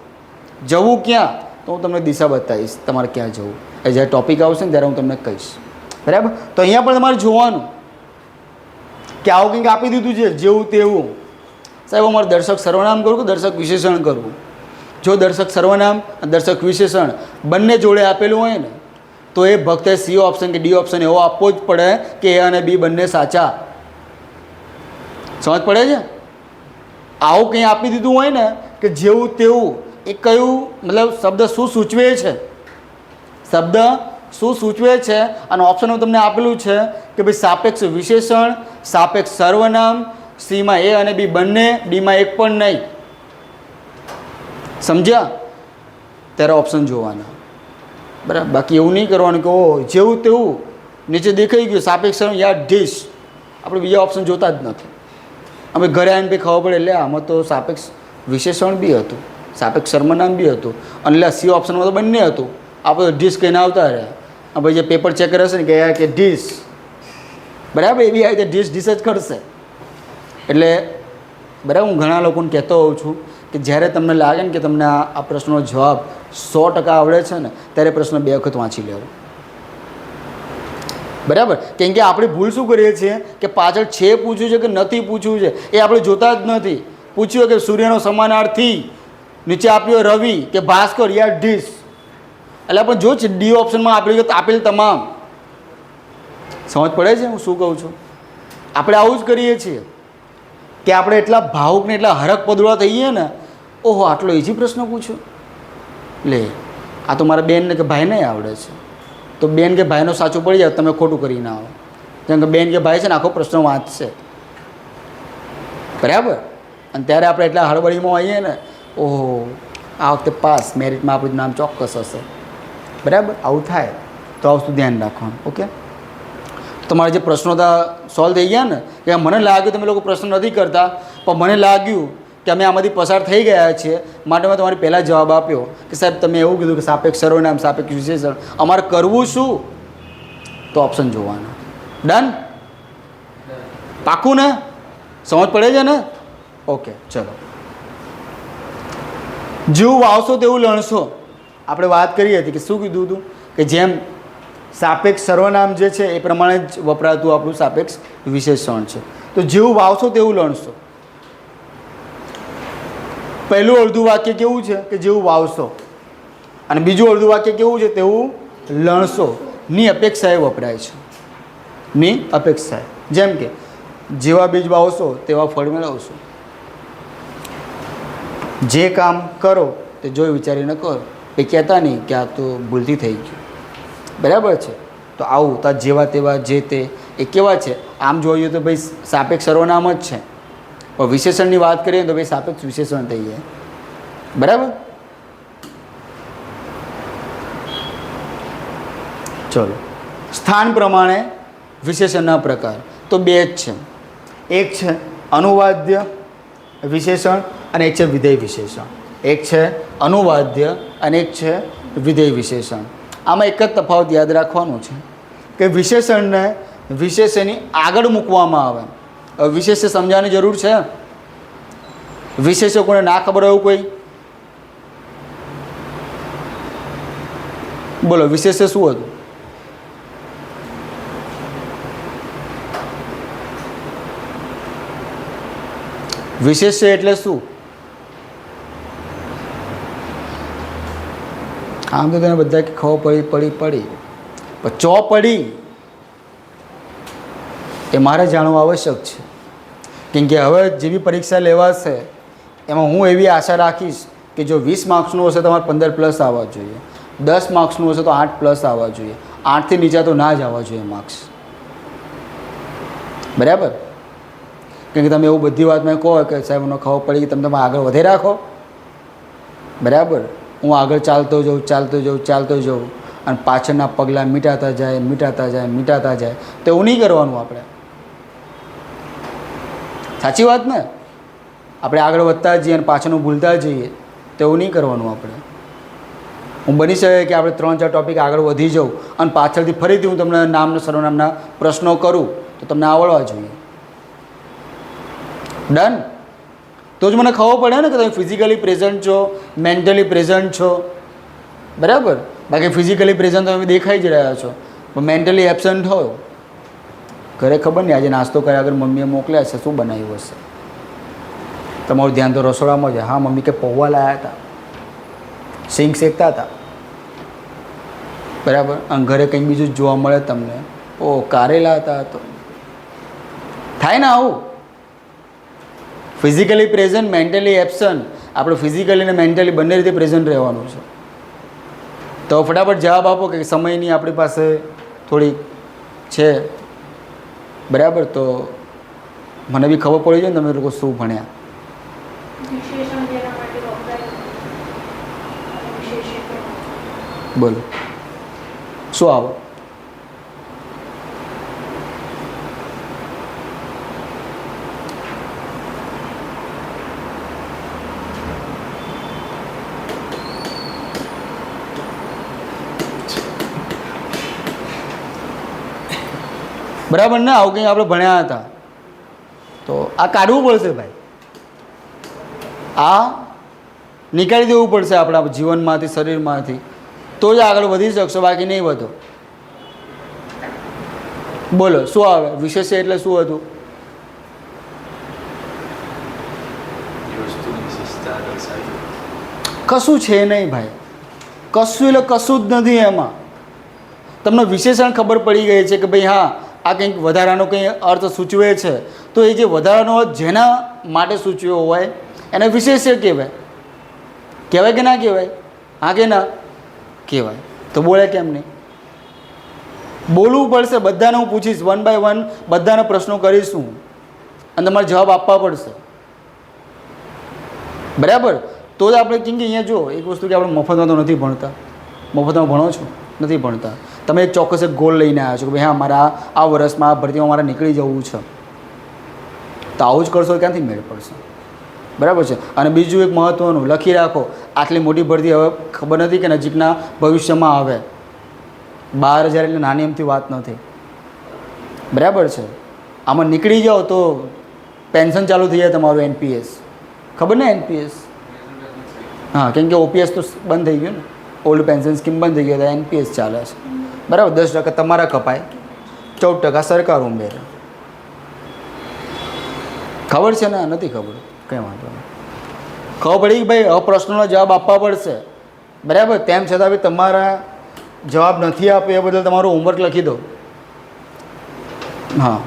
જવું ક્યાં? તો હું તમને દિશા બતાવીશ તમારે ક્યાં જવું. એ જ્યારે ટૉપિક આવશે ને ત્યારે હું તમને કહીશ. બરાબર. તો અહીંયા પણ તમારે જોવાનું કે આવું કંઈક આપી દીધું છે જેવું તેવું. સાહેબ અમારે દર્શક સર્વનામ કરવું કે દર્શક વિશેષણ કરવું? જો દર્શક સર્વનામ અને દર્શક વિશેષણ બંને જોડે આપેલું હોય ને તો એ ભક્તે સી ઓપ્શન કે ડી ઓપ્શન એવો આપવો જ પડે કે એ અને બી બંને સાચા. સમજ પડે છે? આવું કંઈ આપી દીધું હોય ને કે જેવું તેવું, એ કયું મતલબ શબ્દ શું સૂચવે છે? શબ્દ શું સૂચવે છે? અને ઓપ્શનમાં તમને આપેલું છે કે ભાઈ સાપેક્ષ વિશેષણ, સાપેક્ષ સર્વનામ, સીમાં એ અને બી બંને, ડીમાં એક પણ નહીં. સમજ્યા? ત્યારે ઓપ્શન જોવાના. બરાબર. બાકી એવું નહીં કરવાનું કે ઓ જેવું તેવું નીચે દેખાઈ ગયું સાપેક્ષ યાર ડીશ, આપણે બીજા ઓપ્શન જોતા જ નથી. અમે ઘરે આવીને બી ખબર પડે એટલે આમાં તો સાપેક્ષ વિશેષણ બી હતું, સાપેક્ષ સર્વનામ બી હતું, અને એટલે સી ઓપ્શનમાં તો બંને હતું. આપણે ડીશ કહીને આવતા રહ્યા. ભાઈ જે પેપર ચેકર હશે ને કે ડીશ, બરાબર, એવી આવી રીતે ડીશ જ કરશે. એટલે બરાબર, હું ઘણા લોકોને કહેતો હોઉં છું કે જ્યારે તમને લાગે ને કે તમને આ પ્રશ્નનો જવાબ 100% આવડે છે ને ત્યારે પ્રશ્ન 2 વખત વાંચી લેવો. બરાબર. કેમ કે આપણે ભૂલ શું કરીએ છીએ કે પાછળ છે પૂછ્યું છે કે નથી પૂછ્યું છે એ આપણે જોતા જ નથી. પૂછ્યું કે સૂર્યનો સમાનાર્થી, નીચે આપ્યો રવિ કે ભાસ્કર, યાર ડીશ, એટલે આપણે જો છે ડી ઓપ્શનમાં આપેલ તમામ. સમજ પડે છે હું શું કહું છું? આપણે આવું જ કરીએ છીએ કે આપણે એટલા ભાવુક ને એટલા હરખ પદુડા થઈએ ને, ઓહો આટલો ઇઝી પ્રશ્ન પૂછ્યો, લે આ તો મારા બેનને કે ભાઈને આવડે છે, તો બેન કે ભાઈનો સાચું પડી જાય, તમે ખોટું કરી ના આવો. જેમ કે બેન કે ભાઈ છે ને આખો પ્રશ્ન વાંચશે. બરાબર. અને ત્યારે આપણે એટલા હળબળીમાં આવીએ ને, ઓહો આ વખતે પાસ, મેરિટમાં આપણું નામ ચોક્કસ હશે. બરાબર. આવું થાય તો આ વસ્તુ ધ્યાન રાખવાનું. ઓકે. તમારા જે પ્રશ્નો હતા સોલ્વ થઈ ગયા ને, કે મને લાગ્યું તમે લોકો પ્રશ્ન નથી કરતા, પણ મને લાગ્યું કે અમે આમાંથી પસાર થઈ ગયા છીએ, માટે મેં તમારી પહેલાં જવાબ આપ્યો કે સાહેબ તમે એવું કીધું કે સાપેક્ષ સર્વનામ, સાપેક્ષ વિશેષણ, અમારે કરવું શું? તો ઓપ્શન જોવાના. ડન? પાક્કું ને? સમજ પડે છે ને? ઓકે. ચલો, જેવું વાવશો તેવું લણશો. આપણે વાત કરી હતી કે શું કીધું હતું કે જેમ સાપેક્ષ સર્વનામ જે છે એ પ્રમાણે જ વપરાતું આપણું સાપેક્ષ વિશેષણ છે. તો જેવું વાવશો તેવું લણશો. પહેલું અડધું વાક્ય કેવું છે કે જેવું વાવશો, અને બીજું અડધું વાક્ય કેવું છે તેવું લણશો. ની અપેક્ષાએ વપરાય છે. ની અપેક્ષાએ. જેમ કે જેવા બીજ વાવશો તેવા ફળ મેળવશો. જે કામ કરો તે જોઈ વિચારીને કરો. એ કહેતા નહીં કે આ તો ભૂલથી થઈ ગયું. બરાબર છે. તો આવું તો જેવા તેવા, જે તે એ કેવા છે? આમ જોઈએ તો ભાઈ સાપેક્ષ સર્વનામ જ છે, પણ વિશેષણની વાત કરીએ તો ભાઈ સાપેક્ષ વિશેષણ થઈ જાય. બરાબર. ચલો, સ્થાન પ્રમાણે વિશેષણના પ્રકાર તો 2 જ છે. એક છે અનુવાદ્ય વિશેષણ અને એક છે વિધેય વિશેષણ. એક છે અનુવાદ્ય અને એક છે વિધેય વિશેષણ. આમાં એક જ તફાવત યાદ રાખવાનું છે કે વિશેષણને વિશેષ્યની આગળ મૂકવામાં આવે. હવે વિશેષ્ય સમજાવવાની જરૂર છે? વિશેષ્ય કોને ના ખબર હોય એવું કોઈ? બોલો, વિશેષ્ય શું હતું? વિશેષ્ય એટલે શું? આમ તો તને બધા ખબર પડી પણ ચોપડી એ મારે જાણવું આવશ્યક છે. કેમ કે હવે જે બી પરીક્ષા લેવાશે એમાં હું એવી આશા રાખીશ કે જો 20 માર્ક્સનું હશે તો તમારે 15+ આવવા જોઈએ, 10 માર્ક્સનું હશે તો 8+ આવવા જોઈએ, 8થી નીચે તો ના જ આવવા જોઈએ માર્ક્સ. બરાબર? કેમ કે તમે એવું બધી વાતમાં કહો કે સાહેબ મને ખબર પડી કે તમે આગળ વધે રાખો. બરાબર? હું આગળ ચાલતો જાઉં અને પાછળના પગલાં મીટાતા જાય તો એવું નહીં કરવાનું આપણે. સાચી વાત ને? આપણે આગળ વધતા જઈએ અને પાછળનું ભૂલતા જઈએ તો એવું નહીં કરવાનું આપણે. હું બની શકે કે આપણે 3-4 ટૉપિક આગળ વધી જાઉં અને પાછળથી ફરીથી હું તમને નામના સર્વનામના પ્રશ્નો કરું તો તમને આવડવા જોઈએ. ડન? તો જ મને ખબર પડે ને કે તમે ફિઝિકલી પ્રેઝન્ટ છો, મેન્ટલી પ્રેઝન્ટ છો. બરાબર? બાકી ફિઝિકલી પ્રેઝન્ટ તમે દેખાઈ જ રહ્યા છો પણ મેન્ટલી એબસન્ટ હો. ઘરે ખબર નહીં આજે નાસ્તો કર્યા આગળ મમ્મીએ મોકલ્યા છે, શું બનાવ્યું હશે? તમારું ધ્યાન તો રસોડામાં છે. હા મમ્મી કે પૌવા લાવ્યા હતા, સિંગ શેકતા હતા. બરાબર? અને ઘરે કંઈક બીજું જ જોવા મળે તમને, ઓ કારેલા હતા. તો થાય ને આવું? Physically present, mentally absent. આપણે ફિઝિકલી અને મેન્ટલી બંને રીતે પ્રેઝન્ટ રહેવાનું છે. તો ફટાફટ જવાબ આપો કે સમયની આપણી પાસે થોડીક છે. બરાબર? તો મને બી ખબર પડી જાય ને તમે લોકો શું ભણ્યા. બોલો શું આવો? બરાબર ને? આવું કંઈ આપણે ભણ્યા હતા તો આ કાઢવું પડશે ભાઈ. આ નીકાળી દેવું પડશે આપણા જીવનમાંથી, શરીરમાંથી, તો જ આગળ વધી શકશો, બાકી નહીં વધો. બોલો શું આવે? વિશેષ્ય એટલે શું હતું? કશું છે નહીં ભાઈ. કશું એટલે કશું જ નથી એમાં. તમને વિશેષણ ખબર પડી ગઈ છે કે ભાઈ હા આ કંઈક વધારાનો કંઈ અર્થ સૂચવે છે, તો એ જે વધારાનો અર્થ જેના માટે સૂચવ્યો હોય એને વિશેષ્ય કહેવાય. કહેવાય કે ના કહેવાય? હા કે ના કહેવાય? તો બોલે કેમ નહીં? બોલવું પડશે. બધાને હું પૂછીશ, 1 by 1 બધાના પ્રશ્નો કરીશું અને તમારે જવાબ આપવા પડશે. બરાબર? તો જ આપણે કેમ કે અહીંયા જો એક વસ્તુ કે આપણે મફતમાં તો નથી ભણતા. મફતમાં ભણો છો? નથી ભણતા. તમે એક ચોક્કસ એક ગોલ લઈને આવ્યા છો કે ભાઈ હા મારા આ વર્ષમાં આ ભરતીમાં મારે નીકળી જવું છે. તો આવું જ કરશો ક્યાંથી મેળ પડશે? બરાબર છે? અને બીજું એક મહત્ત્વનું લખી રાખો, આટલી મોટી ભરતી હવે ખબર નથી કે નજીકના ભવિષ્યમાં આવે. 12,000 એટલે નાની એમથી વાત નથી. બરાબર છે? આમાં નીકળી જાઓ તો પેન્શન ચાલુ થઈ જાય તમારું, NPS. ખબર ને NPS? હા, કેમ કે OPS તો બંધ થઈ ગયું ને, ઓલ્ડ પેન્શન સ્કીમ બંધ થઈ ગઈ, તો NPS ચાલે છે. બરાબર? 10% તમારા કપાય, 14% સરકાર ઉમેરે. ખબર છે ને? નથી ખબર? કંઈ વાંધો નહીં. ખબર પડી કે ભાઈ હવે પ્રશ્નોનો જવાબ આપવા પડશે. બરાબર? તેમ છતાં બી તમારા જવાબ નથી આપ્યો એ બદલ તમારું હોમવર્ક લખી દો. હા,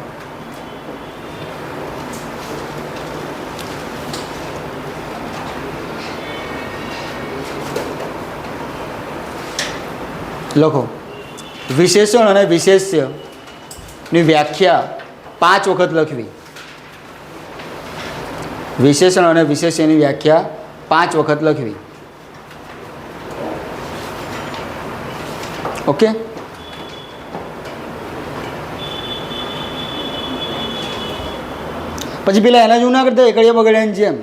લખો. વિશેષણ અને વિશેષ્યની વ્યાખ્યા 5 વખત લખવી. વિશેષણ અને વિશેષ્યની વ્યાખ્યા 5 વખત લખવી. ઓકે? પછી પેલા એના જેવું ના કરતા એકડિયા બગડ્યાની જેમ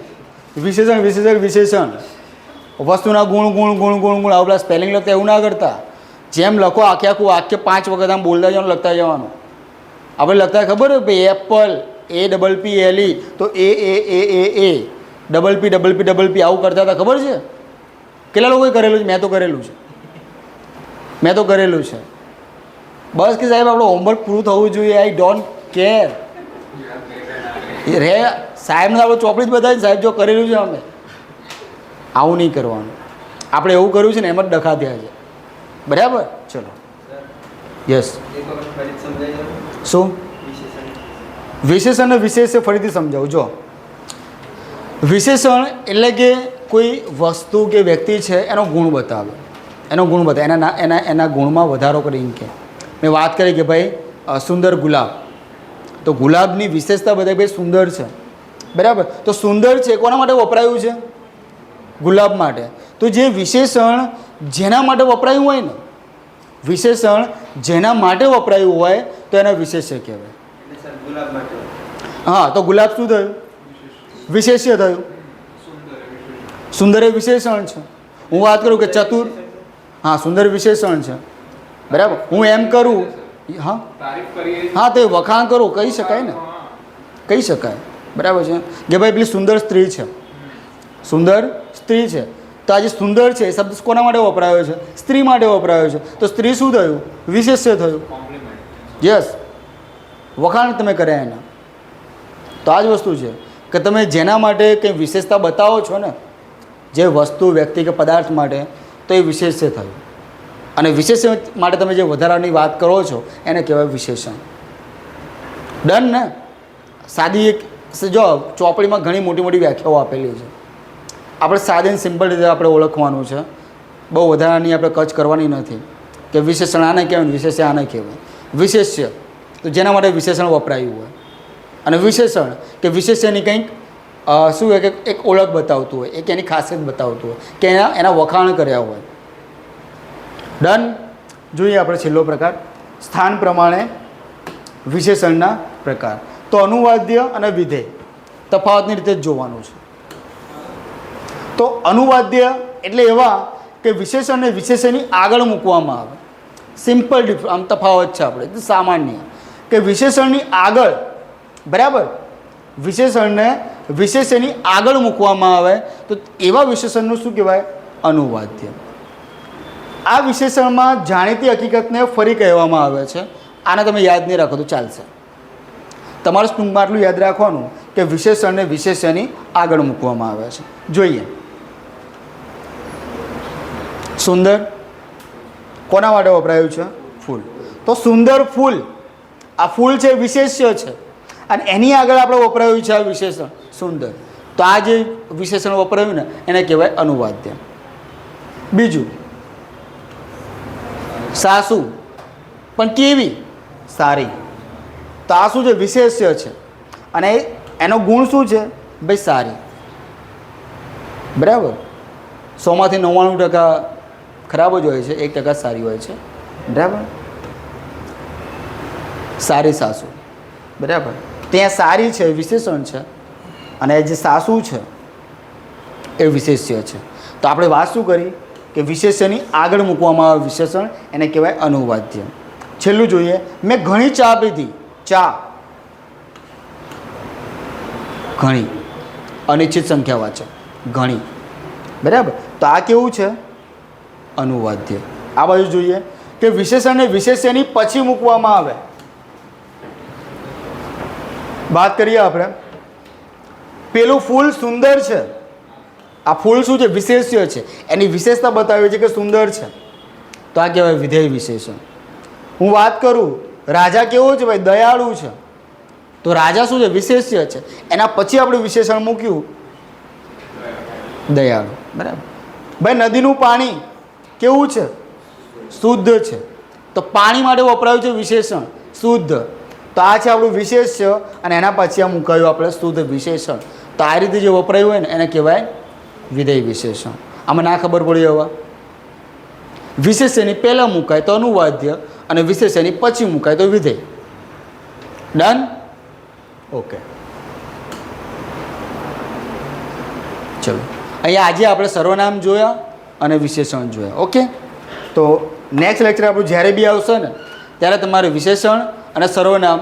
વિશેષણ વિશેષણ વિશેષણ વસ્તુના ગુણ ગુણ ગુણ ગુણ ગુણ આવું પેલા સ્પેલિંગ લખતા એવું ના કરતા. જેમ લખો આખે આખું વાક્ય 5 વખત આમ બોલતા જવાનું, લખતા જવાનું. આપણે લખતા ખબર હોય ભાઈ એપલ APPLE તો એ ડબલ પી આવું કરતા હતા ખબર છે? કેટલા લોકોએ કરેલું છે? મેં તો કરેલું છે. બસ કે સાહેબ આપણું હોમવર્ક પૂરું થવું જોઈએ. I don't care. રે સાહેબને આપણે ચોપડી જ બતાવી, સાહેબ જો કરેલું છે અમે. આવું નહીં કરવાનું. આપણે એવું કર્યું છે ને એમ જ ડખા થયા છે. બરાબર? ચલો યસ. શું વિશેષણ અને વિશેષ ફરીથી સમજાવું. જો વિશેષણ એટલે કે કોઈ વસ્તુ કે વ્યક્તિ છે એનો ગુણ બતાવે, એના ગુણમાં વધારો કરીને કે મેં વાત કરી કે ભાઈ સુંદર ગુલાબ, તો ગુલાબની વિશેષતા બતાવી ભાઈ સુંદર છે. બરાબર? તો સુંદર છે કોના માટે વપરાયું છે? ગુલાબ માટે. તો જે વિશેષણ જેના માટે વપરાયું હોય ને, વિશેષણ જેના માટે વપરાયું હોય તો એના વિશેષ્ય કહેવાય. હા, તો ગુલાબ શું થયું? વિશેષ્ય થયું. સુંદર એ વિશેષણ છે. હું વાત કરું કે ચતુર, હા સુંદર વિશેષણ છે. બરાબર? હું એમ કરું, હા હા તે વખાણ કરું, કહી શકાય ને, કહી શકાય. બરાબર છે કે ભાઈ પેલી સુંદર સ્ત્રી છે, સુંદર સ્ત્રી છે. તો આજે સુંદર છે એ શબ્દ કોના માટે વપરાયો છે? સ્ત્રી માટે વપરાયો છે. તો સ્ત્રી શું થયું? વિશેષ્ય થયું. યસ, વખાણ તમે કર્યા એના. તો આ જ વસ્તુ છે કે તમે જેના માટે કંઈ વિશેષતા બતાવો છો ને, જે વસ્તુ વ્યક્તિ કે પદાર્થ માટે, તો એ વિશેષ્ય થયું. અને વિશેષ્ય માટે તમે જે વધારાની વાત કરો છો એને કહેવાય વિશેષણ. ડન ને? સાદી એક જો ચોપડીમાં ઘણી મોટી મોટી વ્યાખ્યાઓ આપેલી છે. આપણે સાદી અને સિમ્પલ રીતે આપણે ઓળખવાનું છે. બહુ વધારાની આપણે કચ કરવાની નથી કે વિશેષણ આને કહેવાય, વિશેષ્ય આને કહેવાય. વિશેષ્ય તો જેના માટે વિશેષણ વપરાયું હોય, અને વિશેષણ કે વિશેષ્યની કંઈક શું હોય કે એક ઓળખ બતાવતું હોય, એક એની ખાસિયત બતાવતું હોય કે એના વખાણ કર્યા હોય. ડન. જોઈએ આપણે છેલ્લો પ્રકાર, સ્થાન પ્રમાણે વિશેષણના પ્રકાર. તો અનુવાદ્ય અને વિધેય તફાવતની રીતે જ જોવાનું છે. તો અનુવાદ્ય એટલે એવા કે વિશેષણને વિશેષ્યની આગળ મૂકવામાં આવે. સિમ્પલ આમ તફાવત છે આપણે સામાન્ય કે વિશેષણની આગળ, બરાબર, વિશેષણને વિશેષ્યની આગળ મૂકવામાં આવે તો એવા વિશેષણનું શું કહેવાય? અનુવાદ્ય. આ વિશેષણમાં જાણીતી હકીકતને ફરી કહેવામાં આવે છે. આને તમે યાદ નહીં રાખો તો ચાલશે. તમારે ટૂંકમાં આટલું યાદ રાખવાનું કે વિશેષણને વિશેષ્યની આગળ મૂકવામાં આવે છે. જોઈએ સુંદર કોના માટે વપરાયું છે? ફૂલ. તો સુંદર ફૂલ, આ ફૂલ છે વિશેષ્ય છે, અને એની આગળ આપણે વપરાયું છે આ વિશેષણ સુંદર. તો આ જે વિશેષણ વપરાયું ને એને કહેવાય અનુવાદ્ય. બીજું સાસુ, પણ કેવી? સારી. તો આ શું છે? વિશેષ્ય છે, અને એનો ગુણ શું છે? ભાઈ સારી. બરાબર? 100માંથી 99% ખરાબ જ હોય છે, 1% સારી હોય છે. બરાબર? સારી સાસુ. બરાબર? ત્યાં સારી છે વિશેષણ છે, અને જે સાસુ છે એ વિશેષ્ય છે. તો આપણે વાત શું કરી કે વિશેષ્યની આગળ મૂકવામાં આવે વિશેષણ, એને કહેવાય અનુવાદ્ય. છેલ્લું જોઈએ, મેં ઘણી ચા પીધી. ચા ઘણી, અનિશ્ચિત સંખ્યાવાચક ઘણી. બરાબર? તો આ કેવું છે? અનુવાદ્ય. આ બાજુ જોઈએ કે વિશેષણને વિશેષ્યની પછી મૂકવામાં આવે. વાત કરીએ આપણે, પેલું ફૂલ સુંદર છે. આ ફૂલ શું છે? વિશેષ્ય છે, એની વિશેષતા બતાવે છે કે સુંદર છે. તો આ કહેવાય વિધેય વિશેષણ. હું વાત કરું, રાજા કેવો છે? ભાઈ દયાળુ છે. તો રાજા શું છે? વિશેષ્ય છે, એના પછી આપણે વિશેષણ મૂક્યું દયાળુ. બરાબર? ભાઈ નદીનું પાણી કેવું છે? શુદ્ધ છે. તો પાણી માટે વપરાયું છે વિશેષણ શુદ્ધ. તો આ છે આપણું વિશેષ્ય, અને એના પછી આ મુકાયું આપણે શુદ્ધ વિશેષણ. તો આ રીતે જે વપરાયું હોય ને એને કહેવાય વિધેય વિશેષણ. આમાં ના ખબર પડી હવે, વિશેષ્યની પહેલાં મુકાય તો અનુવાદ્ય, અને વિશેષ્યની પછી મુકાય તો વિધેય. ડન? ઓકે, ચલો. અહીંયા આજે આપણે સર્વનામ જોયા અને વિશેષણ જોયા. ઓકે, તો નેક્સ્ટ લેક્ચર આપણું જ્યારે બી આવશે ને ત્યારે તમારે વિશેષણ અને સર્વનામ